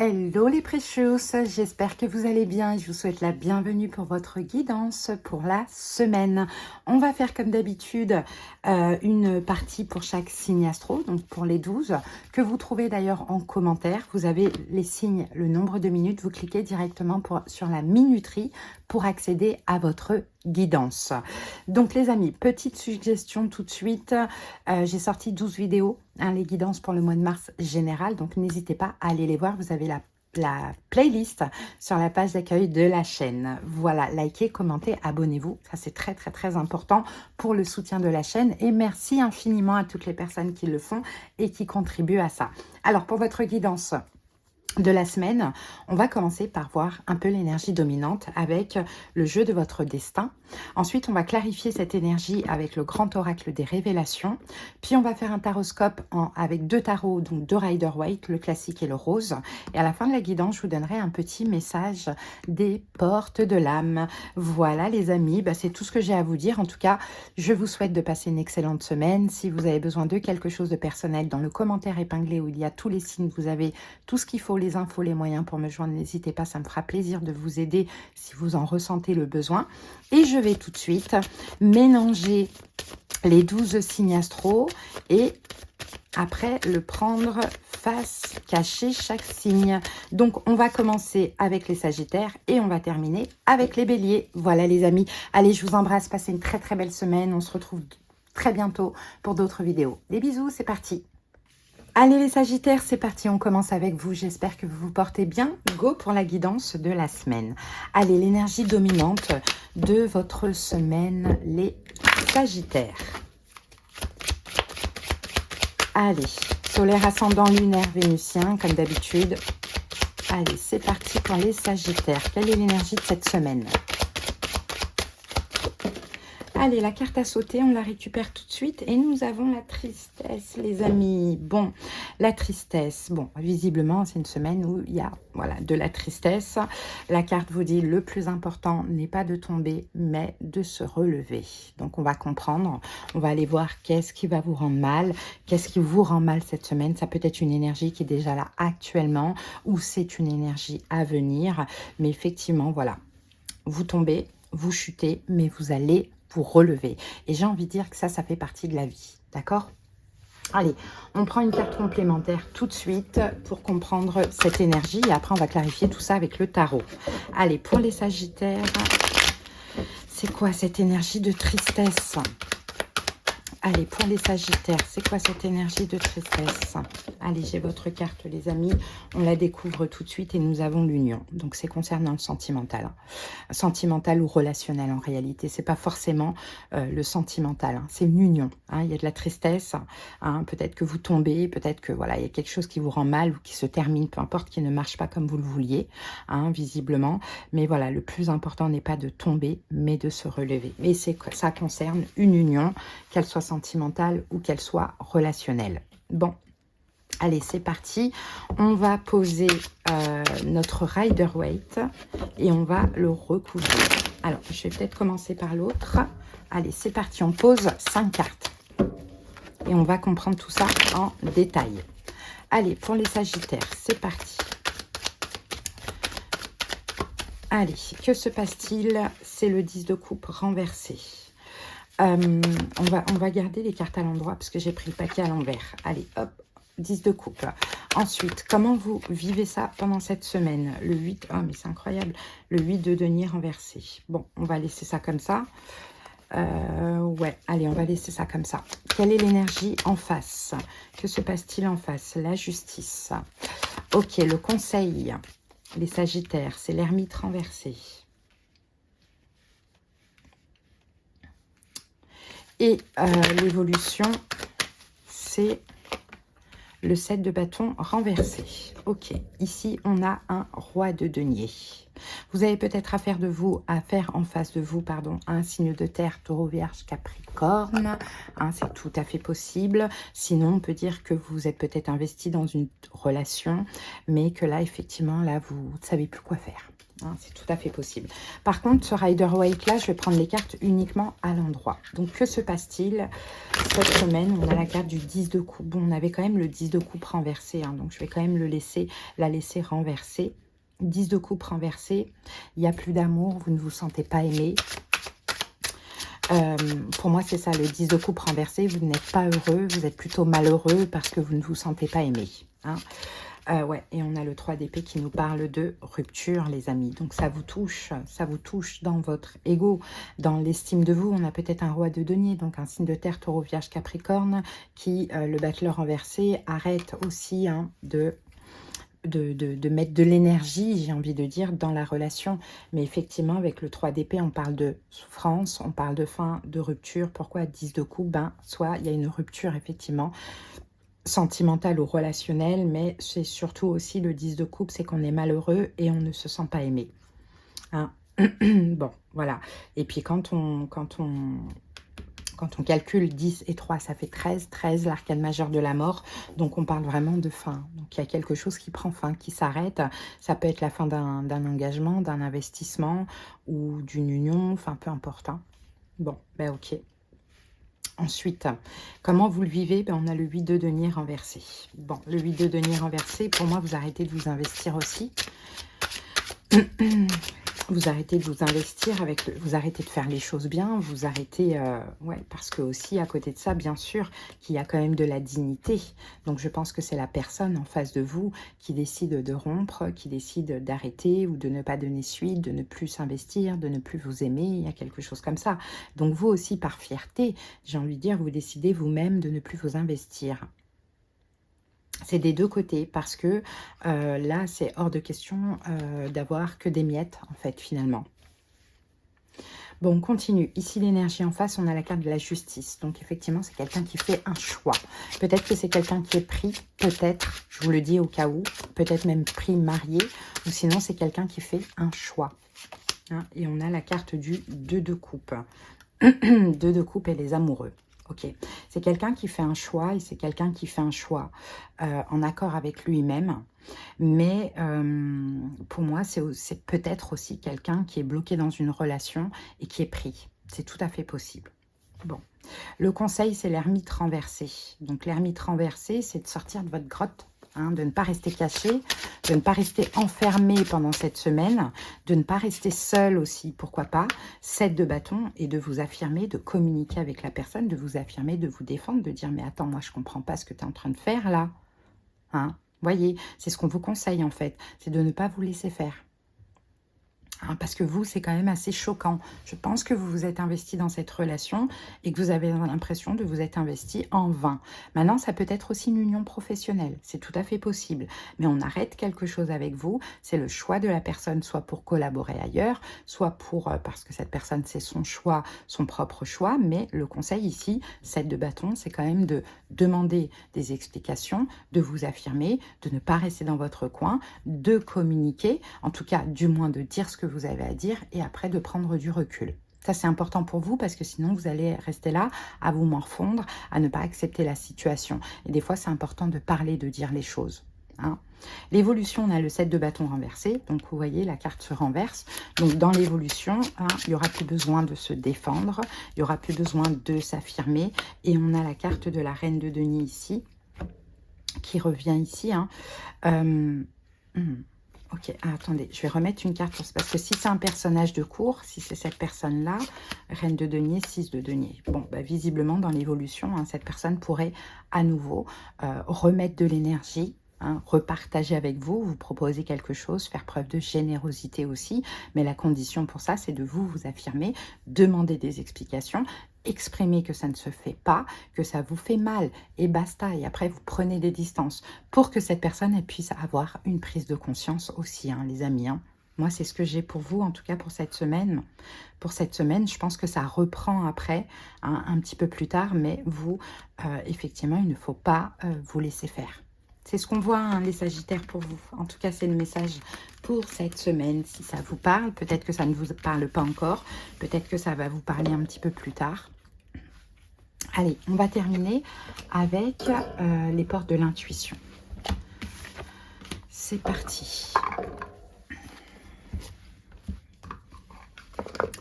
Hello les precious, j'espère que vous allez bien. Je vous souhaite la bienvenue pour votre guidance pour la semaine. On va faire comme d'habitude une partie pour chaque signe astro, donc pour les 12, que vous trouvez d'ailleurs en commentaire. Vous avez les signes, le nombre de minutes, vous cliquez directement sur la minuterie pour accéder à votre guidance. Donc les amis, petite suggestion tout de suite, j'ai sorti 12 vidéos, les guidances pour le mois de mars général, donc n'hésitez pas à aller les voir, vous avez la playlist sur la page d'accueil de la chaîne. Voilà, likez, commentez, abonnez-vous, ça c'est très très très important pour le soutien de la chaîne et merci infiniment à toutes les personnes qui le font et qui contribuent à ça. Alors pour votre guidance de la semaine, on va commencer par voir un peu l'énergie dominante avec le jeu de votre destin. Ensuite, on va clarifier cette énergie avec le grand oracle des révélations. Puis, on va faire un taroscope avec deux tarots, donc deux Rider-Waite, le classique et le rose. Et à la fin de la guidance, je vous donnerai un petit message des portes de l'âme. Voilà les amis, c'est tout ce que j'ai à vous dire. En tout cas, je vous souhaite de passer une excellente semaine. Si vous avez besoin de quelque chose de personnel, dans le commentaire épinglé où il y a tous les signes, vous avez tout ce qu'il faut, les infos, les moyens pour me joindre, n'hésitez pas, ça me fera plaisir de vous aider si vous en ressentez le besoin. Et je vais tout de suite mélanger les 12 signes astro et après le prendre face cachée chaque signe. Donc on va commencer avec les sagittaires et on va terminer avec les béliers. Voilà les amis, allez, je vous embrasse, passez une très très belle semaine, on se retrouve très bientôt pour d'autres vidéos. Des bisous, c'est parti. Allez les sagittaires, c'est parti, on commence avec vous. J'espère que vous vous portez bien. Go pour la guidance de la semaine. Allez, l'énergie dominante de votre semaine, les sagittaires. Allez, solaire, ascendant, lunaire, vénusien, comme d'habitude. Allez, c'est parti pour les sagittaires. Quelle est l'énergie de cette semaine ? Allez, la carte à sauter, on la récupère tout de suite. Et nous avons la tristesse, les amis. Bon, la tristesse. Bon, visiblement, c'est une semaine où il y a de la tristesse. La carte vous dit, le plus important n'est pas de tomber, mais de se relever. Donc, on va comprendre. On va aller voir qu'est-ce qui va vous rendre mal. Qu'est-ce qui vous rend mal cette semaine. Ça peut être une énergie qui est déjà là actuellement ou c'est une énergie à venir. Mais effectivement, voilà. Vous tombez, vous chutez, mais vous allez vous relever. Et j'ai envie de dire que ça fait partie de la vie. D'accord ? Allez, on prend une carte complémentaire tout de suite pour comprendre cette énergie. Et après, on va clarifier tout ça avec le tarot. Allez, pour les sagittaires, c'est quoi cette énergie de tristesse ? Allez, pour les sagittaires, c'est quoi cette énergie de tristesse? Allez, j'ai votre carte, les amis. On la découvre tout de suite et nous avons l'union. Donc, c'est concernant le sentimental. Sentimental ou relationnel, en réalité. C'est pas forcément le sentimental. C'est une union. Il y a de la tristesse. Peut-être que vous tombez. Peut-être que, voilà, il y a quelque chose qui vous rend mal ou qui se termine, peu importe, qui ne marche pas comme vous le vouliez, visiblement. Mais voilà, le plus important n'est pas de tomber, mais de se relever. Et ça concerne une union, qu'elle soit sentimentale ou qu'elle soit relationnelle. Bon, allez, c'est parti. On va poser notre Rider-Waite et on va le recouvrir. Alors, je vais peut-être commencer par l'autre. Allez, c'est parti. On pose 5 cartes et on va comprendre tout ça en détail. Allez, pour les sagittaires, c'est parti. Allez, que se passe-t-il? C'est le 10 de coupe renversé. On va garder les cartes à l'endroit parce que j'ai pris le paquet à l'envers. Allez, hop, 10 de coupe. Ensuite, comment vous vivez ça pendant cette semaine? Le 8, oh mais c'est incroyable, le 8 de denier renversé. Bon, on va laisser ça comme ça. Ouais, allez, on va laisser ça comme ça. Quelle est l'énergie en face? Que se passe-t-il en face? La justice. Ok, le conseil, les sagittaires, c'est l'ermite renversé. Et l'évolution, c'est le 7 de bâton renversé. Ok, ici, on a un roi de denier. Vous avez peut-être affaire en face de vous, un signe de terre, taureau, vierge, capricorne. C'est tout à fait possible. Sinon, on peut dire que vous êtes peut-être investi dans une relation, mais que là, effectivement, là, vous ne savez plus quoi faire. C'est tout à fait possible. Par contre, ce Rider-Waite là, je vais prendre les cartes uniquement à l'endroit. Donc, que se passe-t-il cette semaine? On a la carte du 10 de coupe. Bon, on avait quand même le 10 de coupe renversé. Donc, je vais quand même le laisser laisser renverser. 10 de coupe renversé, il n'y a plus d'amour, vous ne vous sentez pas aimé. Pour moi, c'est ça, le 10 de coupe renversé, vous n'êtes pas heureux, vous êtes plutôt malheureux parce que vous ne vous sentez pas aimé. Hein. Ouais, et on a le 3 d'épée qui nous parle de rupture, les amis. Donc ça vous touche dans votre ego, dans l'estime de vous. On a peut-être un roi de denier, donc un signe de terre, taureau, vierge, capricorne, qui, le battleur renversé, arrête aussi hein, de mettre de l'énergie, j'ai envie de dire, dans la relation. Mais effectivement, avec le 3 d'épée, on parle de souffrance, on parle de fin, de rupture. Pourquoi 10 de coupe? Ben, soit il y a une rupture, effectivement, sentimentale ou relationnelle, mais c'est surtout aussi le 10 de coupe, c'est qu'on est malheureux et on ne se sent pas aimé. Hein. Bon, voilà. Et puis quand on calcule 10 et 3, ça fait 13. 13, l'arcane majeur de la mort. Donc, on parle vraiment de fin. Donc, il y a quelque chose qui prend fin, qui s'arrête. Ça peut être la fin d'un engagement, d'un investissement ou d'une union. Enfin, peu importe. Hein. Bon, ben ok. Ensuite, comment vous le vivez? Ben, on a le 8 de denier renversé. Bon, le 8 de denier renversé, pour moi, vous arrêtez de vous investir aussi. Vous arrêtez de vous investir, vous arrêtez de faire les choses bien, vous arrêtez, ouais, parce que aussi à côté de ça, bien sûr, qu'il y a quand même de la dignité. Donc je pense que c'est la personne en face de vous qui décide de rompre, qui décide d'arrêter ou de ne pas donner suite, de ne plus s'investir, de ne plus vous aimer, il y a quelque chose comme ça. Donc vous aussi, par fierté, j'ai envie de dire, vous décidez vous-même de ne plus vous investir. C'est des deux côtés parce que là, c'est hors de question d'avoir que des miettes, en fait, finalement. Bon, on continue. Ici, l'énergie en face, on a la carte de la justice. Donc, effectivement, c'est quelqu'un qui fait un choix. Peut-être que c'est quelqu'un qui est pris, peut-être, je vous le dis au cas où, peut-être même pris, marié, ou sinon, c'est quelqu'un qui fait un choix. Hein, et on a la carte du 2 de coupe. 2 de coupe et les amoureux. Ok, c'est quelqu'un qui fait un choix et c'est quelqu'un qui fait un choix en accord avec lui-même. Mais pour moi, c'est peut-être aussi quelqu'un qui est bloqué dans une relation et qui est pris. C'est tout à fait possible. Bon, le conseil, c'est l'ermite renversé. Donc l'ermite renversé, c'est de sortir de votre grotte. Hein, de ne pas rester caché, de ne pas rester enfermé pendant cette semaine, de ne pas rester seul aussi, pourquoi pas, 7 de bâton, et de vous affirmer, de communiquer avec la personne, de vous affirmer, de vous défendre, de dire « mais attends, moi je comprends pas ce que tu es en train de faire là hein ». Voyez, c'est ce qu'on vous conseille en fait, c'est de ne pas vous laisser faire. Hein, parce que vous, c'est quand même assez choquant. Je pense que vous vous êtes investi dans cette relation et que vous avez l'impression de vous être investi en vain. Maintenant, ça peut être aussi une union professionnelle. C'est tout à fait possible. Mais on arrête quelque chose avec vous. C'est le choix de la personne, soit pour collaborer ailleurs, soit pour parce que cette personne, c'est son choix, son propre choix. Mais le conseil ici, 7 de bâton, c'est quand même de demander des explications, de vous affirmer, de ne pas rester dans votre coin, de communiquer, en tout cas, du moins de dire ce que vous avez à dire et après de prendre du recul. Ça, c'est important pour vous parce que sinon, vous allez rester là à vous morfondre, à ne pas accepter la situation. Et des fois, c'est important de parler, de dire les choses. Hein. L'évolution, on a le 7 de bâton renversé. Donc, vous voyez, la carte se renverse. Donc, dans l'évolution, hein, il n'y aura plus besoin de se défendre. Il n'y aura plus besoin de s'affirmer. Et on a la carte de la reine de denier ici, qui revient ici. Hein. Ok, attendez, je vais remettre une carte parce que si c'est un personnage de cours, si c'est cette personne-là, reine de denier, 6 de denier. Bon, bah, visiblement, dans l'évolution, hein, cette personne pourrait à nouveau remettre de l'énergie, hein, repartager avec vous, vous proposer quelque chose, faire preuve de générosité aussi. Mais la condition pour ça, c'est de vous affirmer, demander des explications, exprimer que ça ne se fait pas, que ça vous fait mal et basta. Et après, vous prenez des distances pour que cette personne elle puisse avoir une prise de conscience aussi, hein, les amis. Hein. Moi, c'est ce que j'ai pour vous, en tout cas pour cette semaine. Pour cette semaine, je pense que ça reprend après, hein, un petit peu plus tard, mais vous, effectivement, il ne faut pas vous laisser faire. C'est ce qu'on voit, hein, les Sagittaires, pour vous. En tout cas, c'est le message pour cette semaine. Si ça vous parle, peut-être que ça ne vous parle pas encore. Peut-être que ça va vous parler un petit peu plus tard. Allez, on va terminer avec les portes de l'intuition. C'est parti.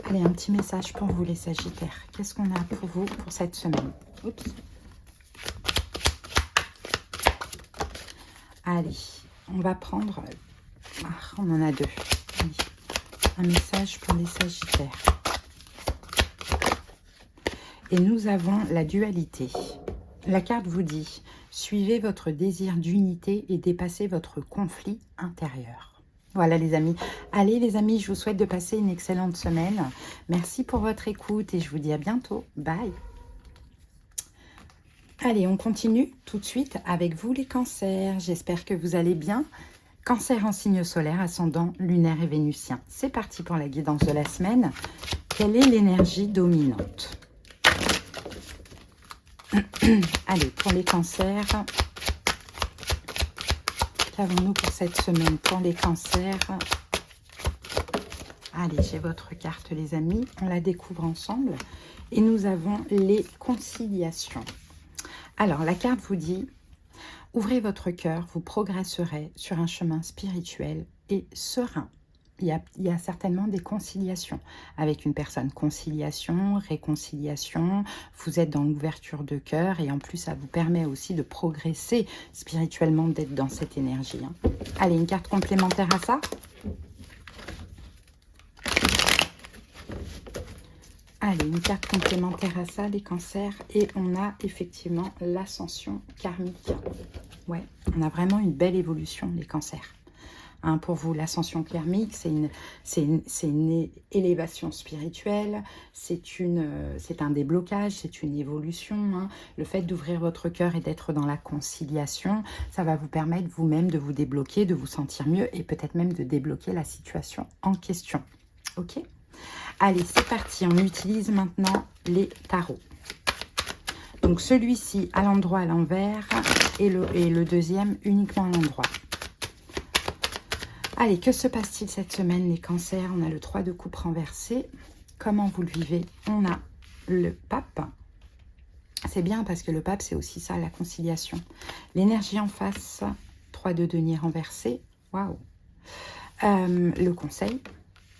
Allez, un petit message pour vous, les Sagittaires. Qu'est-ce qu'on a pour vous pour cette semaine? Oups. Allez, on va prendre... on en a deux. Allez. Un message pour les Sagittaires. Et nous avons la dualité. La carte vous dit, suivez votre désir d'unité et dépassez votre conflit intérieur. Voilà les amis. Allez les amis, je vous souhaite de passer une excellente semaine. Merci pour votre écoute et je vous dis à bientôt. Bye. Allez, on continue tout de suite avec vous les cancers. J'espère que vous allez bien. Cancer en signe solaire, ascendant, lunaire et vénusien. C'est parti pour la guidance de la semaine. Quelle est l'énergie dominante? Allez, pour les cancers, qu'avons-nous pour cette semaine pour les cancers? Allez, j'ai votre carte les amis, on la découvre ensemble. Et nous avons les conciliations. Alors, la carte vous dit, ouvrez votre cœur, vous progresserez sur un chemin spirituel et serein. Il y a certainement des conciliations avec une personne. Conciliation, réconciliation, vous êtes dans l'ouverture de cœur et en plus, ça vous permet aussi de progresser spirituellement, d'être dans cette énergie. Allez, une carte complémentaire à ça. Allez, une carte complémentaire à ça, les cancers. Et on a effectivement l'ascension karmique. Ouais, on a vraiment une belle évolution, les cancers. Hein, pour vous, l'ascension karmique, c'est une élévation spirituelle, c'est un déblocage, c'est une évolution. Hein. Le fait d'ouvrir votre cœur et d'être dans la conciliation, ça va vous permettre vous-même de vous débloquer, de vous sentir mieux et peut-être même de débloquer la situation en question. Ok? Allez, c'est parti. On utilise maintenant les tarots. Donc celui-ci à l'endroit à l'envers et le deuxième uniquement à l'endroit. Allez, que se passe-t-il cette semaine, les cancers? On a le 3 de coupe renversé. Comment vous le vivez? On a le pape. C'est bien parce que le pape, c'est aussi ça, la conciliation. L'énergie en face, 3 de denier renversé. Waouh! Le conseil,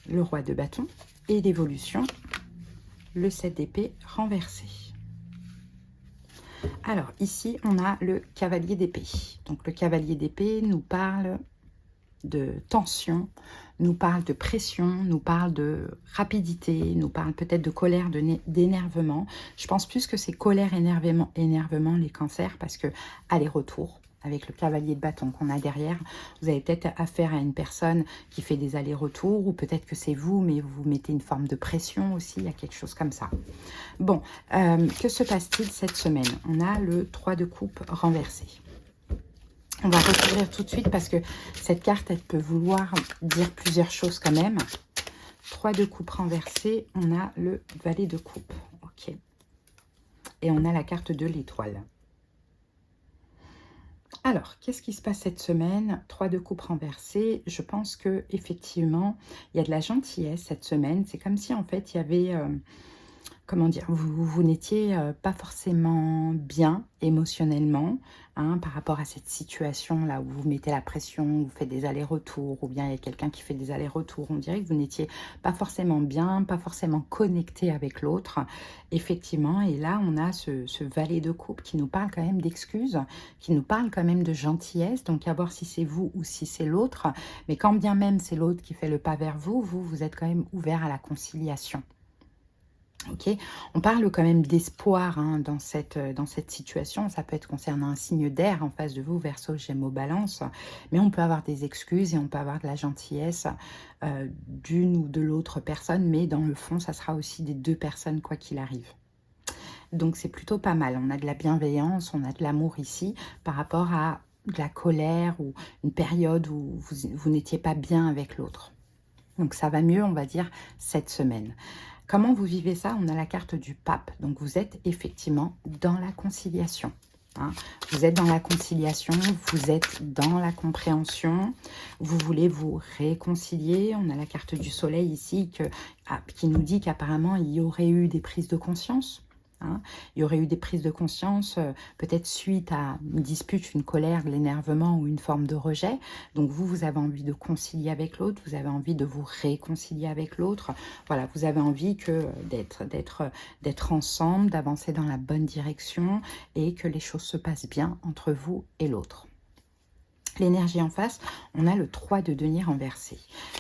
le roi de bâton et l'évolution, le 7 d'épée renversé. Alors, ici, on a le cavalier d'épée. Donc, le cavalier d'épée nous parle de tension, nous parle de pression, nous parle de rapidité, nous parle peut-être de colère, d'énervement. Je pense plus que c'est colère, énervement, les cancers, parce que aller-retour avec le cavalier de bâton qu'on a derrière, vous avez peut-être affaire à une personne qui fait des allers-retours, ou peut-être que c'est vous, mais vous mettez une forme de pression aussi, il y a quelque chose comme ça. Bon, que se passe-t-il cette semaine? On a le 3 de coupe renversé. On va recouvrir tout de suite parce que cette carte, elle peut vouloir dire plusieurs choses quand même. 3 de coupe renversé, on a le valet de coupe. Ok. Et on a la carte de l'étoile. Alors, qu'est-ce qui se passe cette semaine? 3 de coupe renversé. Je pense que effectivement, il y a de la gentillesse cette semaine. C'est comme si en fait, il y avait... comment dire, vous n'étiez pas forcément bien émotionnellement par rapport à cette situation-là où vous mettez la pression, vous faites des allers-retours, ou bien il y a quelqu'un qui fait des allers-retours. On dirait que vous n'étiez pas forcément bien, pas forcément connecté avec l'autre, effectivement. Et là, on a ce valet de coupe qui nous parle quand même d'excuses, qui nous parle quand même de gentillesse. Donc, à voir si c'est vous ou si c'est l'autre. Mais quand bien même c'est l'autre qui fait le pas vers vous, vous êtes quand même ouvert à la conciliation. Ok, on parle quand même d'espoir dans cette situation. Ça peut être concernant un signe d'air en face de vous, Verseau, Gémeaux, Balance. Mais on peut avoir des excuses et on peut avoir de la gentillesse d'une ou de l'autre personne. Mais dans le fond, ça sera aussi des deux personnes quoi qu'il arrive. Donc c'est plutôt pas mal. On a de la bienveillance, on a de l'amour ici par rapport à de la colère ou une période où vous n'étiez pas bien avec l'autre. Donc ça va mieux, on va dire, cette semaine. Comment vous vivez ça? On a la carte du pape. Donc, vous êtes effectivement dans la conciliation. Vous êtes dans la conciliation, vous êtes dans la compréhension. Vous voulez vous réconcilier. On a la carte du soleil ici qui nous dit qu'apparemment, il y aurait eu des prises de conscience. Il y aurait eu des prises de conscience peut-être suite à une dispute, une colère, de l'énervement ou une forme de rejet. Donc vous avez envie de concilier avec l'autre, vous avez envie de vous réconcilier avec l'autre. Voilà, vous avez envie d'être ensemble, d'avancer dans la bonne direction et que les choses se passent bien entre vous et l'autre. L'énergie en face, on a le 3 de denier renversé.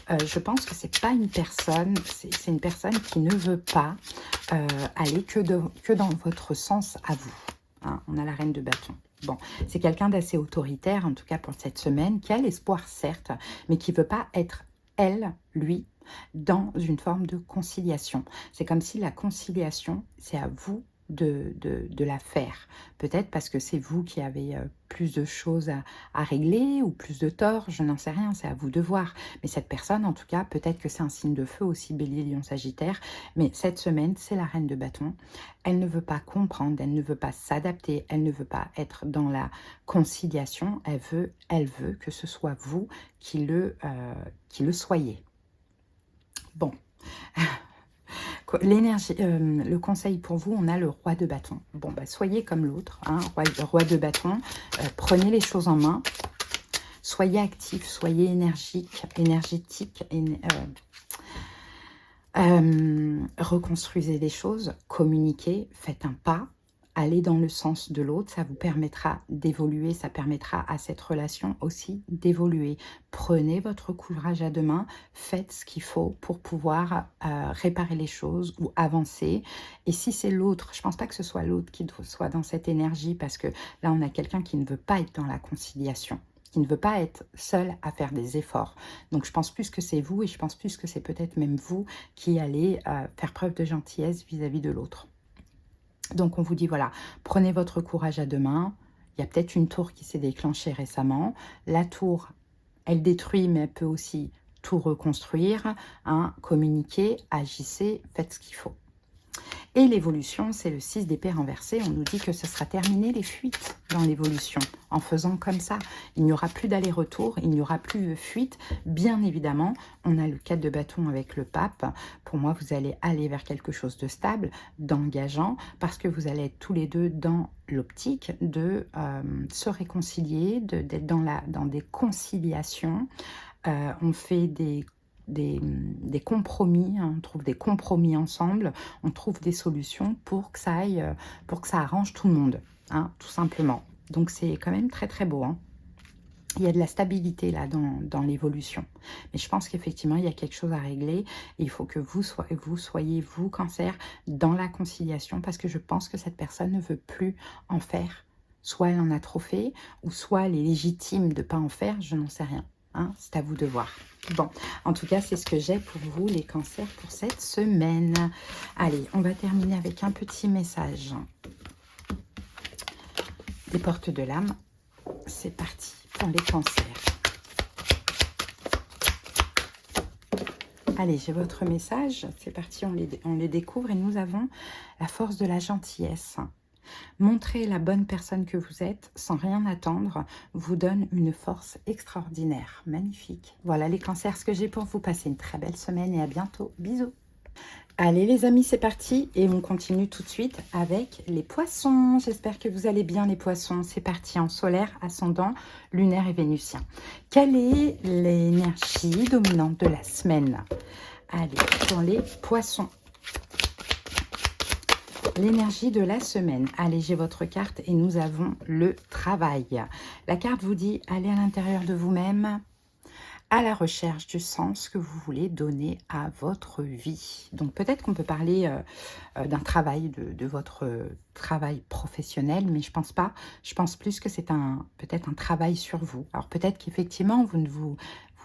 Je pense que c'est pas une personne, c'est une personne qui ne veut pas aller que dans votre sens à vous. Hein, on a la reine de bâton. Bon, c'est quelqu'un d'assez autoritaire, en tout cas pour cette semaine, qui a l'espoir certes, mais qui ne veut pas être elle, lui, dans une forme de conciliation. C'est comme si la conciliation, c'est à vous de la faire. Peut-être parce que c'est vous qui avez plus de choses à régler ou plus de tort, je n'en sais rien, c'est à vous de voir. Mais cette personne, en tout cas, peut-être que c'est un signe de feu aussi, Bélier, Lion, Sagittaire, mais cette semaine, c'est la reine de bâton. Elle ne veut pas comprendre, elle ne veut pas s'adapter, elle ne veut pas être dans la conciliation, elle veut que ce soit vous qui le soyez. Bon. L'énergie, le conseil pour vous, on a le roi de bâton. Bon, bah, soyez comme l'autre, hein, roi de bâton. Prenez les choses en main. Soyez actif, soyez énergétique. Reconstruisez les choses, communiquez, faites un pas. Allez dans le sens de l'autre, ça vous permettra d'évoluer, ça permettra à cette relation aussi d'évoluer. Prenez votre courage à deux mains, faites ce qu'il faut pour pouvoir réparer les choses ou avancer. Et si c'est l'autre, je ne pense pas que ce soit l'autre qui soit dans cette énergie, parce que là on a quelqu'un qui ne veut pas être dans la conciliation, qui ne veut pas être seul à faire des efforts. Donc je pense plus que c'est vous, et je pense plus que c'est peut-être même vous qui allez faire preuve de gentillesse vis-à-vis de l'autre. Donc on vous dit, voilà, prenez votre courage à deux mains. Il y a peut-être une tour qui s'est déclenchée récemment. La tour, elle détruit, mais elle peut aussi tout reconstruire. Hein. Communiquez, agissez, faites ce qu'il faut. Et l'évolution, c'est le 6 d'épée renversé. On nous dit que ce sera terminé les fuites dans l'évolution. En faisant comme ça, il n'y aura plus d'aller-retour, il n'y aura plus de fuite. Bien évidemment, on a le 4 de bâton avec le pape. Pour moi, vous allez aller vers quelque chose de stable, d'engageant, parce que vous allez être tous les deux dans l'optique de se réconcilier, d'être dans des conciliations. On fait des compromis, hein, on trouve des compromis ensemble, on trouve des solutions pour que ça aille, pour que ça arrange tout le monde, hein, tout simplement. Donc c'est quand même très très beau. Hein. Il y a de la stabilité là dans l'évolution. Mais je pense qu'effectivement, il y a quelque chose à régler. Et il faut que vous soyez, vous, Cancer, dans la conciliation, parce que je pense que cette personne ne veut plus en faire. Soit elle en a trop fait, ou soit elle est légitime de ne pas en faire, je n'en sais rien. Hein, c'est à vous de voir. Bon, en tout cas, c'est ce que j'ai pour vous, les cancers, pour cette semaine. Allez, on va terminer avec un petit message des portes de l'âme. C'est parti pour les cancers. Allez, j'ai votre message. C'est parti, on les découvre et nous avons la force de la gentillesse. Montrer la bonne personne que vous êtes sans rien attendre vous donne une force extraordinaire. Magnifique. Voilà les cancers, ce que j'ai pour vous. Passez une très belle semaine et à bientôt. Bisous. Allez les amis, c'est parti et on continue tout de suite avec les poissons. J'espère que vous allez bien les poissons. C'est parti en solaire, ascendant, lunaire et vénusien. Quelle est l'énergie dominante de la semaine? Allez, pour les poissons. L'énergie de la semaine. Allez, j'ai votre carte et nous avons le travail. La carte vous dit, allez à l'intérieur de vous-même, à la recherche du sens que vous voulez donner à votre vie. Donc peut-être qu'on peut parler d'un travail, de votre travail professionnel, mais je pense pas. Je pense plus que c'est peut-être un travail sur vous. Alors peut-être qu'effectivement, vous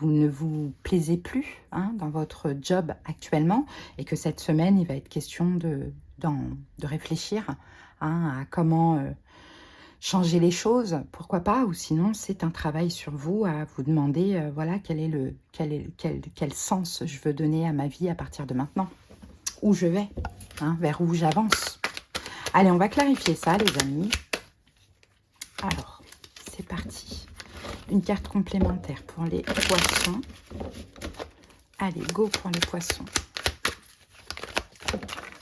ne vous plaisez plus hein, dans votre job actuellement et que cette semaine, il va être question de réfléchir hein, à comment changer les choses, pourquoi pas, ou sinon c'est un travail sur vous à vous demander voilà quel sens je veux donner à ma vie à partir de maintenant, où je vais, hein, vers où j'avance. Allez, on va clarifier ça les amis. Alors, c'est parti. Une carte complémentaire pour les poissons. Allez, go pour les poissons.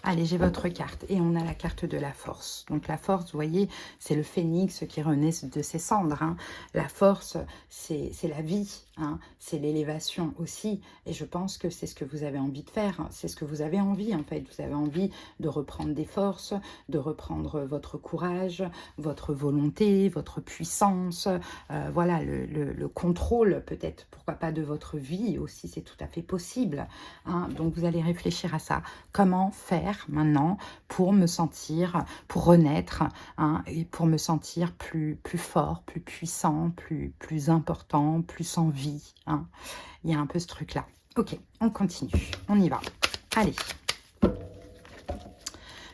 Allez, j'ai votre carte. Et on a la carte de la force. Donc la force, vous voyez, c'est le phénix qui renaît de ses cendres. Hein. La force, c'est la vie. Hein. C'est l'élévation aussi. Et je pense que c'est ce que vous avez envie de faire. Hein. C'est ce que vous avez envie, en fait. Vous avez envie de reprendre des forces, de reprendre votre courage, votre volonté, votre puissance. Voilà, le contrôle, peut-être, pourquoi pas, de votre vie aussi. C'est tout à fait possible. Hein. Donc vous allez réfléchir à ça. Comment faire maintenant pour me sentir, pour renaître, hein, et pour me sentir plus fort, plus puissant, plus important, plus en vie. Hein. Il y a un peu ce truc-là. Ok, on continue, on y va. Allez.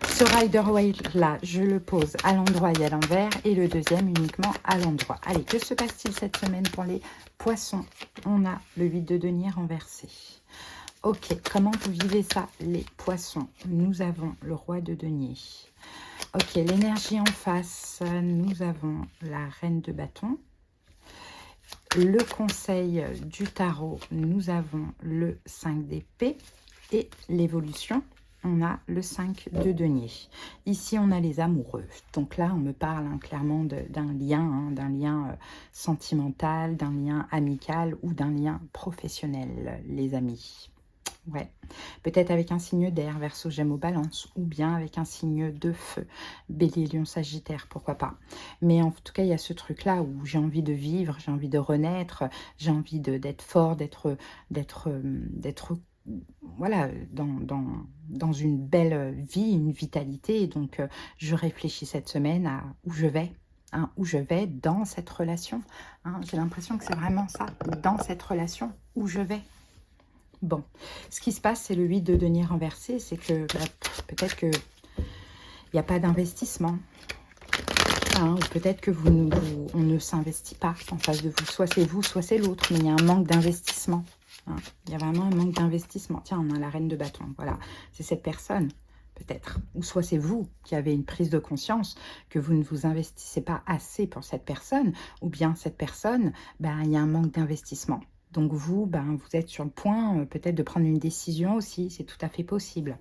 Ce Rider-Waite là, je le pose à l'endroit et à l'envers, et le deuxième uniquement à l'endroit. Allez, que se passe-t-il cette semaine pour les poissons? On a le 8 de denier renversé. Ok, comment vous vivez ça, les poissons? Nous avons le roi de denier. Ok, l'énergie en face, nous avons la reine de bâton. Le conseil du tarot, nous avons le 5 d'épée. Et l'évolution, on a le 5 de denier. Ici, on a les amoureux. Donc là, on me parle hein, clairement d'un lien sentimental, d'un lien amical ou d'un lien professionnel, les amis. Ouais, peut-être avec un signe d'air, Verseau, Gémeaux, Balance, ou bien avec un signe de feu, Bélier, Lion, Sagittaire, pourquoi pas. Mais en tout cas, il y a ce truc-là où j'ai envie de vivre, j'ai envie de renaître, j'ai envie d'être fort, d'être voilà, dans une belle vie, une vitalité. Et donc, je réfléchis cette semaine à où je vais. Hein, où je vais dans cette relation. Hein, j'ai l'impression que c'est vraiment ça, dans cette relation, où je vais. Bon, ce qui se passe, c'est le 8 de denier renversé, c'est que peut-être qu'il n'y a pas d'investissement. Hein, ou peut-être que on ne s'investit pas en face de vous. Soit c'est vous, soit c'est l'autre, mais il y a un manque d'investissement. Hein, il y a vraiment un manque d'investissement. Tiens, on a la reine de bâton, voilà. C'est cette personne, peut-être. Ou soit c'est vous qui avez une prise de conscience que vous ne vous investissez pas assez pour cette personne, ou bien cette personne, ben, il y a un manque d'investissement. Donc vous, ben, vous êtes sur le point peut-être de prendre une décision aussi, c'est tout à fait possible.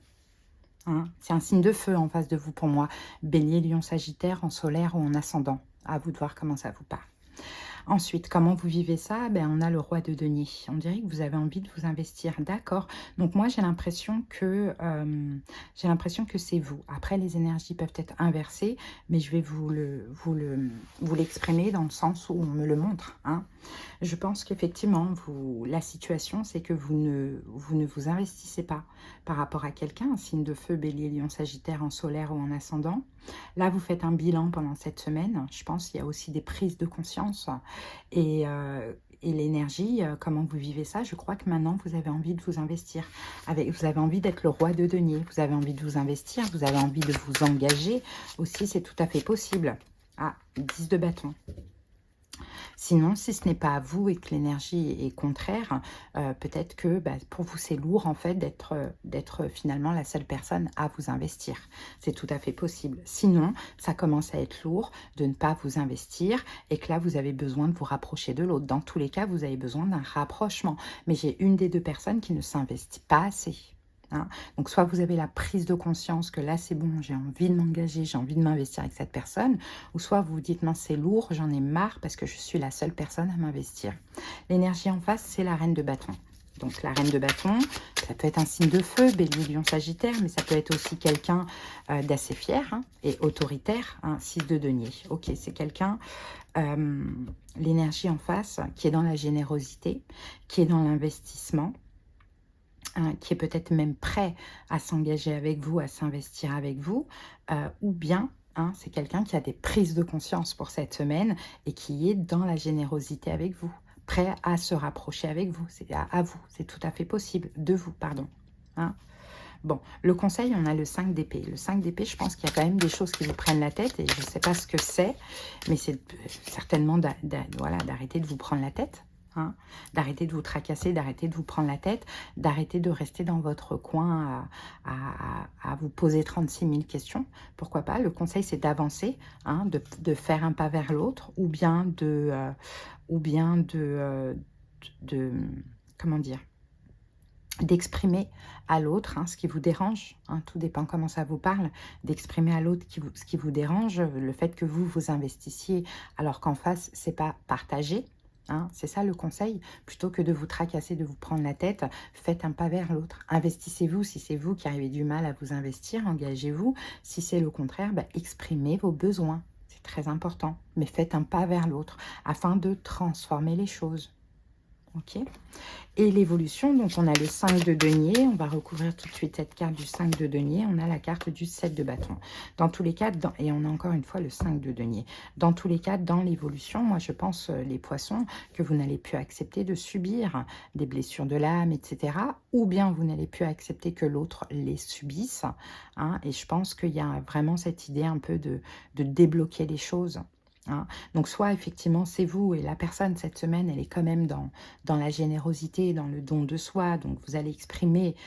Hein, c'est un signe de feu en face de vous pour moi. Bélier, Lion, Sagittaire, en solaire ou en ascendant. À vous de voir comment ça vous parle. Ensuite, comment vous vivez ça? Ben, on a le roi de denier. On dirait que vous avez envie de vous investir. D'accord. Donc moi, j'ai l'impression que c'est vous. Après, les énergies peuvent être inversées, mais je vais vous l'exprimer dans le sens où on me le montre. Hein. Je pense qu'effectivement, la situation, c'est que vous ne vous investissez pas par rapport à quelqu'un, un signe de feu, Bélier, Lion, Sagittaire, en solaire ou en ascendant. Là, vous faites un bilan pendant cette semaine. Je pense qu'il y a aussi des prises de conscience. Et l'énergie, comment vous vivez ça? Je crois que maintenant, vous avez envie de vous investir. Vous avez envie d'être le roi de denier. Vous avez envie de vous investir. Vous avez envie de vous engager. Aussi, c'est tout à fait possible. Ah, 10 de bâton. Sinon, si ce n'est pas à vous et que l'énergie est contraire, peut-être que pour vous, c'est lourd en fait d'être finalement la seule personne à vous investir. C'est tout à fait possible. Sinon, ça commence à être lourd de ne pas vous investir et que là, vous avez besoin de vous rapprocher de l'autre. Dans tous les cas, vous avez besoin d'un rapprochement. Mais j'ai une des deux personnes qui ne s'investit pas assez. Hein. Donc, soit vous avez la prise de conscience que là, c'est bon, j'ai envie de m'engager, j'ai envie de m'investir avec cette personne, ou soit vous vous dites, non, c'est lourd, j'en ai marre parce que je suis la seule personne à m'investir. L'énergie en face, c'est la reine de bâton. Donc, la reine de bâton, ça peut être un signe de feu, Bélier, Lion, Sagittaire, mais ça peut être aussi quelqu'un d'assez fier hein, et autoritaire, 6 de denier. Ok, c'est quelqu'un, l'énergie en face, qui est dans la générosité, qui est dans l'investissement, qui est peut-être même prêt à s'engager avec vous, à s'investir avec vous, ou bien c'est quelqu'un qui a des prises de conscience pour cette semaine et qui est dans la générosité avec vous, prêt à se rapprocher avec vous, c'est à vous, c'est tout à fait possible, de vous, pardon. Hein. Bon, le conseil, on a le 5 d'épée. Le 5 d'épée, je pense qu'il y a quand même des choses qui vous prennent la tête et je ne sais pas ce que c'est, mais c'est certainement voilà, d'arrêter de vous prendre la tête. Hein, d'arrêter de vous tracasser, d'arrêter de vous prendre la tête, d'arrêter de rester dans votre coin à vous poser 36 000 questions. Pourquoi pas? Le conseil, c'est d'avancer, hein, de faire un pas vers l'autre, ou bien comment dire, d'exprimer à l'autre ce qui vous dérange, tout dépend comment ça vous parle, d'exprimer à l'autre ce qui vous dérange, le fait que vous investissiez alors qu'en face, c'est pas partagé. C'est ça le conseil, plutôt que de vous tracasser, de vous prendre la tête, faites un pas vers l'autre. Investissez-vous si c'est vous qui avez du mal à vous investir, engagez-vous. Si c'est le contraire, exprimez vos besoins, c'est très important, mais faites un pas vers l'autre afin de transformer les choses. Ok. Et l'évolution, donc on a le 5 de denier, on va recouvrir tout de suite cette carte du 5 de denier, on a la carte du 7 de bâton. Dans tous les cas, et on a encore une fois le 5 de denier. Dans tous les cas, dans l'évolution, moi je pense, les poissons, que vous n'allez plus accepter de subir des blessures de l'âme, etc. Ou bien vous n'allez plus accepter que l'autre les subisse. Et je pense qu'il y a vraiment cette idée un peu de débloquer les choses. Donc soit effectivement c'est vous et la personne cette semaine elle est quand même dans la générosité, dans le don de soi, donc vous allez exprimer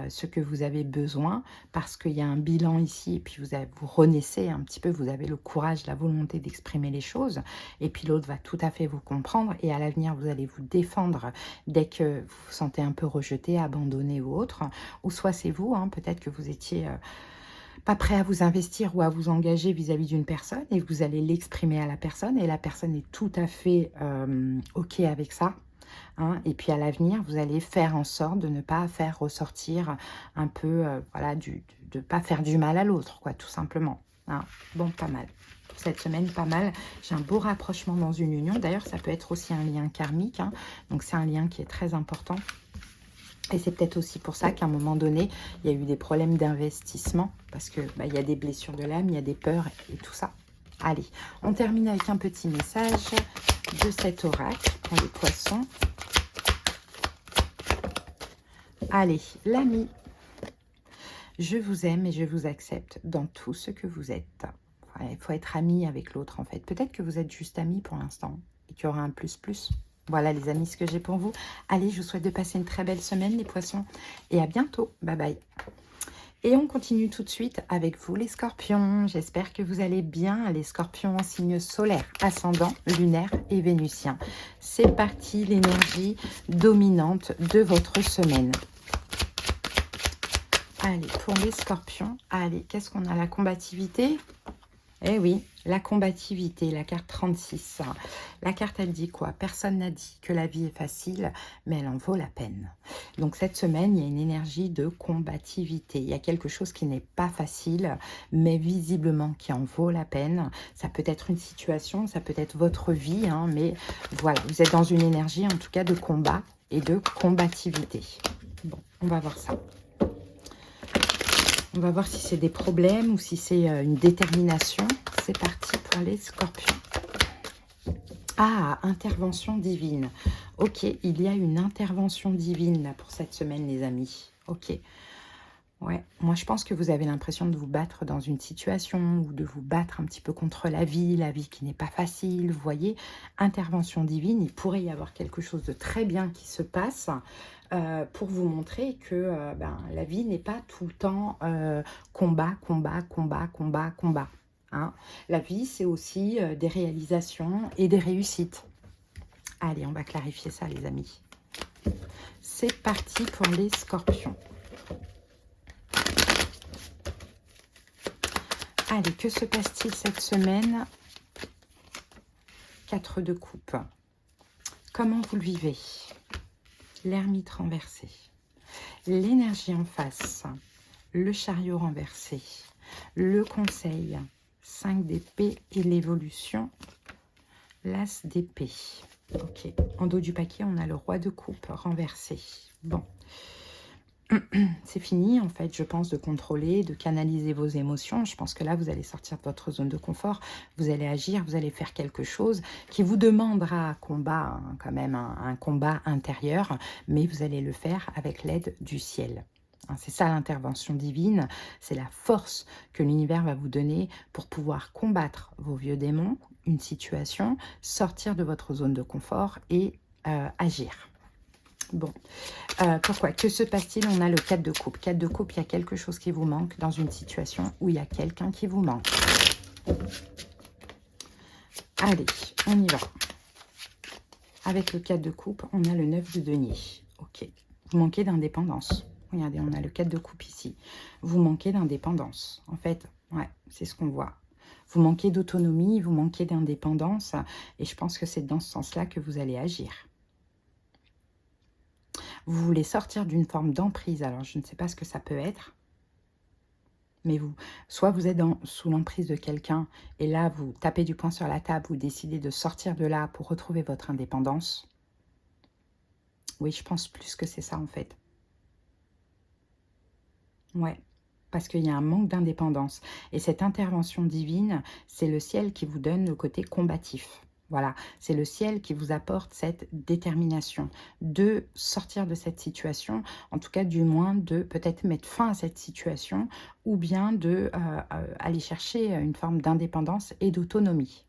ce que vous avez besoin parce qu'il y a un bilan ici et puis vous renaissez un petit peu, vous avez le courage, la volonté d'exprimer les choses et puis l'autre va tout à fait vous comprendre et à l'avenir vous allez vous défendre dès que vous vous sentez un peu rejeté, abandonné ou autre, ou soit c'est vous, peut-être que vous étiez pas prêt à vous investir ou à vous engager vis-à-vis d'une personne et vous allez l'exprimer à la personne et la personne est tout à fait OK avec ça. Et puis à l'avenir, vous allez faire en sorte de ne pas faire ressortir un peu, voilà, de ne pas faire du mal à l'autre, quoi, tout simplement. Bon, pas mal. Pour cette semaine, pas mal. J'ai un beau rapprochement dans une union. D'ailleurs, ça peut être aussi un lien karmique. Donc, c'est un lien qui est très important. Et c'est peut-être aussi pour ça qu'à un moment donné, il y a eu des problèmes d'investissement parce que il y a des blessures de l'âme, il y a des peurs et tout ça. Allez, on termine avec un petit message de cet oracle pour les poissons. Allez, l'ami, je vous aime et je vous accepte dans tout ce que vous êtes. Il faut être ami avec l'autre en fait. Peut-être que vous êtes juste amis pour l'instant et qu'il y aura un plus. Voilà les amis, ce que j'ai pour vous. Allez, je vous souhaite de passer une très belle semaine les poissons. Et à bientôt. Bye bye. Et on continue tout de suite avec vous les scorpions. J'espère que vous allez bien. Les scorpions en signe solaire, ascendant, lunaire et vénusien. C'est parti, l'énergie dominante de votre semaine. Allez, pour les scorpions. Allez, qu'est-ce qu'on a? La combativité. Eh oui, la combativité, la carte 36. La carte, elle dit quoi? Personne n'a dit que la vie est facile, mais elle en vaut la peine. Donc cette semaine, il y a une énergie de combativité. Il y a quelque chose qui n'est pas facile, mais visiblement qui en vaut la peine. Ça peut être une situation, ça peut être votre vie, mais voilà, vous êtes dans une énergie en tout cas de combat et de combativité. Bon, on va voir ça. On va voir si c'est des problèmes ou si c'est une détermination. C'est parti pour les scorpions. Ah, intervention divine. Ok, il y a une intervention divine là pour cette semaine, les amis. Ok. Ouais, moi je pense que vous avez l'impression de vous battre dans une situation ou de vous battre un petit peu contre la vie qui n'est pas facile. Vous voyez, intervention divine, il pourrait y avoir quelque chose de très bien qui se passe pour vous montrer que la vie n'est pas tout le temps combat. La vie, c'est aussi des réalisations et des réussites. Allez, on va clarifier ça, les amis. C'est parti pour les scorpions. Allez, que se passe-t-il cette semaine? 4 de coupe. Comment vous le vivez? L'ermite renversé. L'énergie en face. Le chariot renversé. Le conseil. 5 d'épée et l'évolution. L'as d'épée. Ok. En dos du paquet, on a le roi de coupe renversé. Bon. C'est fini, en fait, je pense, de contrôler, de canaliser vos émotions. Je pense que là, vous allez sortir de votre zone de confort. Vous allez agir, vous allez faire quelque chose qui vous demandera combat, quand même, un combat intérieur. Mais vous allez le faire avec l'aide du ciel. C'est ça l'intervention divine. C'est la force que l'univers va vous donner pour pouvoir combattre vos vieux démons, une situation, sortir de votre zone de confort et agir. Bon, pourquoi? Que se passe-t-il? On a le 4 de coupe. 4 de coupe, il y a quelque chose qui vous manque dans une situation où il y a quelqu'un qui vous manque. Allez, on y va. Avec le 4 de coupe, on a le 9 de denier. Ok, Vous manquez d'indépendance. Regardez, on a le 4 de coupe ici. Vous manquez d'indépendance. En fait, ouais, c'est ce qu'on voit. Vous manquez d'autonomie, vous manquez d'indépendance. Et je pense que c'est dans ce sens-là que vous allez agir. Vous voulez sortir d'une forme d'emprise. Alors, je ne sais pas ce que ça peut être. Mais vous, soit vous êtes sous l'emprise de quelqu'un et là, vous tapez du poing sur la table, vous décidez de sortir de là pour retrouver votre indépendance. Oui, je pense plus que c'est ça en fait. Ouais, parce qu'il y a un manque d'indépendance. Et cette intervention divine, c'est le ciel qui vous donne le côté combatif. Voilà, c'est le ciel qui vous apporte cette détermination de sortir de cette situation, en tout cas du moins de peut-être mettre fin à cette situation ou bien de aller chercher une forme d'indépendance et d'autonomie.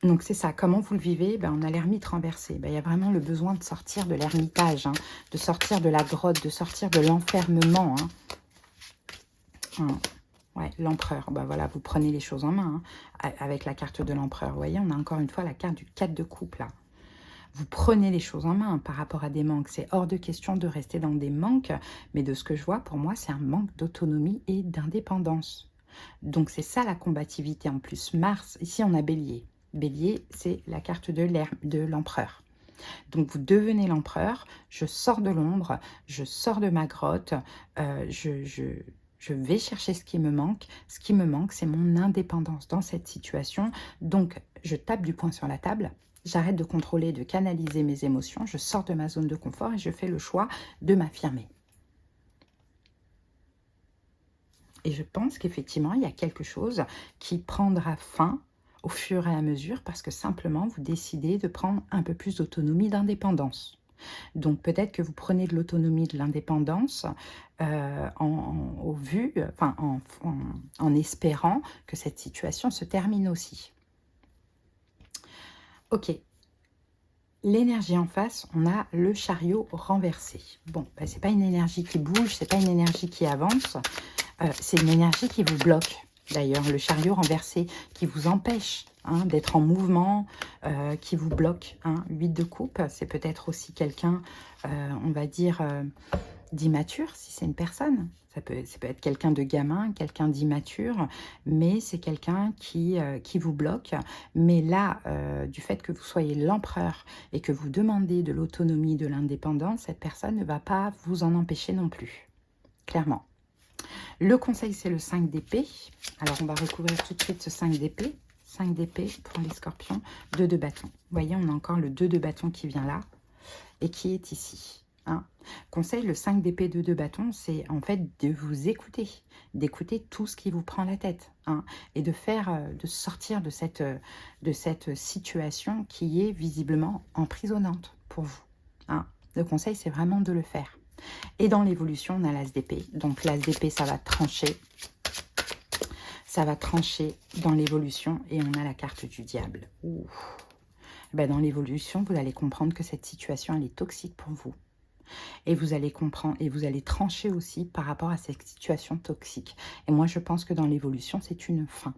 Donc c'est ça, comment vous le vivez? Ben, on a l'ermite renversé. Ben, il y a vraiment le besoin de sortir de l'ermitage, hein, de sortir de la grotte, de sortir de l'enfermement. Ouais, l'empereur, ben voilà, vous prenez les choses en main avec la carte de l'empereur. Vous voyez, on a encore une fois la carte du 4 de coupe là. Vous prenez les choses en main par rapport à des manques. C'est hors de question de rester dans des manques, mais de ce que je vois, pour moi, c'est un manque d'autonomie et d'indépendance. Donc c'est ça la combativité. En plus, Mars, ici on a Bélier. Bélier, c'est la carte de l'empereur. Donc vous devenez l'empereur, je sors de l'ombre, je sors de ma grotte, je vais chercher ce qui me manque. Ce qui me manque, c'est mon indépendance dans cette situation. Donc, je tape du poing sur la table. J'arrête de contrôler, de canaliser mes émotions. Je sors de ma zone de confort et je fais le choix de m'affirmer. Et je pense qu'effectivement, il y a quelque chose qui prendra fin au fur et à mesure parce que simplement, vous décidez de prendre un peu plus d'autonomie, d'indépendance. Donc peut-être que vous prenez de l'autonomie, de l'indépendance en espérant que cette situation se termine aussi. Ok. L'énergie en face, on a le chariot renversé. Bon, ben, ce n'est pas une énergie qui bouge, ce n'est pas une énergie qui avance, c'est une énergie qui vous bloque. D'ailleurs, le chariot renversé qui vous empêche d'être en mouvement, qui vous bloque. 8 de coupe, c'est peut-être aussi quelqu'un, on va dire, d'immature, si c'est une personne. Ça peut être quelqu'un de gamin, quelqu'un d'immature, mais c'est quelqu'un qui vous bloque. Mais là, du fait que vous soyez l'empereur et que vous demandez de l'autonomie, de l'indépendance, cette personne ne va pas vous en empêcher non plus, clairement. Le conseil, c'est le 5 d'épée. Alors, on va recouvrir tout de suite ce 5 d'épée. 5 d'épée pour les scorpions. 2 de bâton. Vous voyez, on a encore le 2 de bâton qui vient là et qui est ici. Conseil, le 5 d'épée, 2 de bâton, c'est en fait de vous écouter. D'écouter tout ce qui vous prend la tête. Et de sortir de cette situation qui est visiblement emprisonnante pour vous. Le conseil, c'est vraiment de le faire. Et dans l'évolution, on a l'as d'épée. Donc l'as d'épée, ça va trancher. Ça va trancher dans l'évolution. Et on a la carte du diable. Ben, dans l'évolution, vous allez comprendre que cette situation, elle est toxique pour vous. Et vous allez comprendre, et vous allez trancher aussi par rapport à cette situation toxique. Et moi, je pense que dans l'évolution, c'est une fin.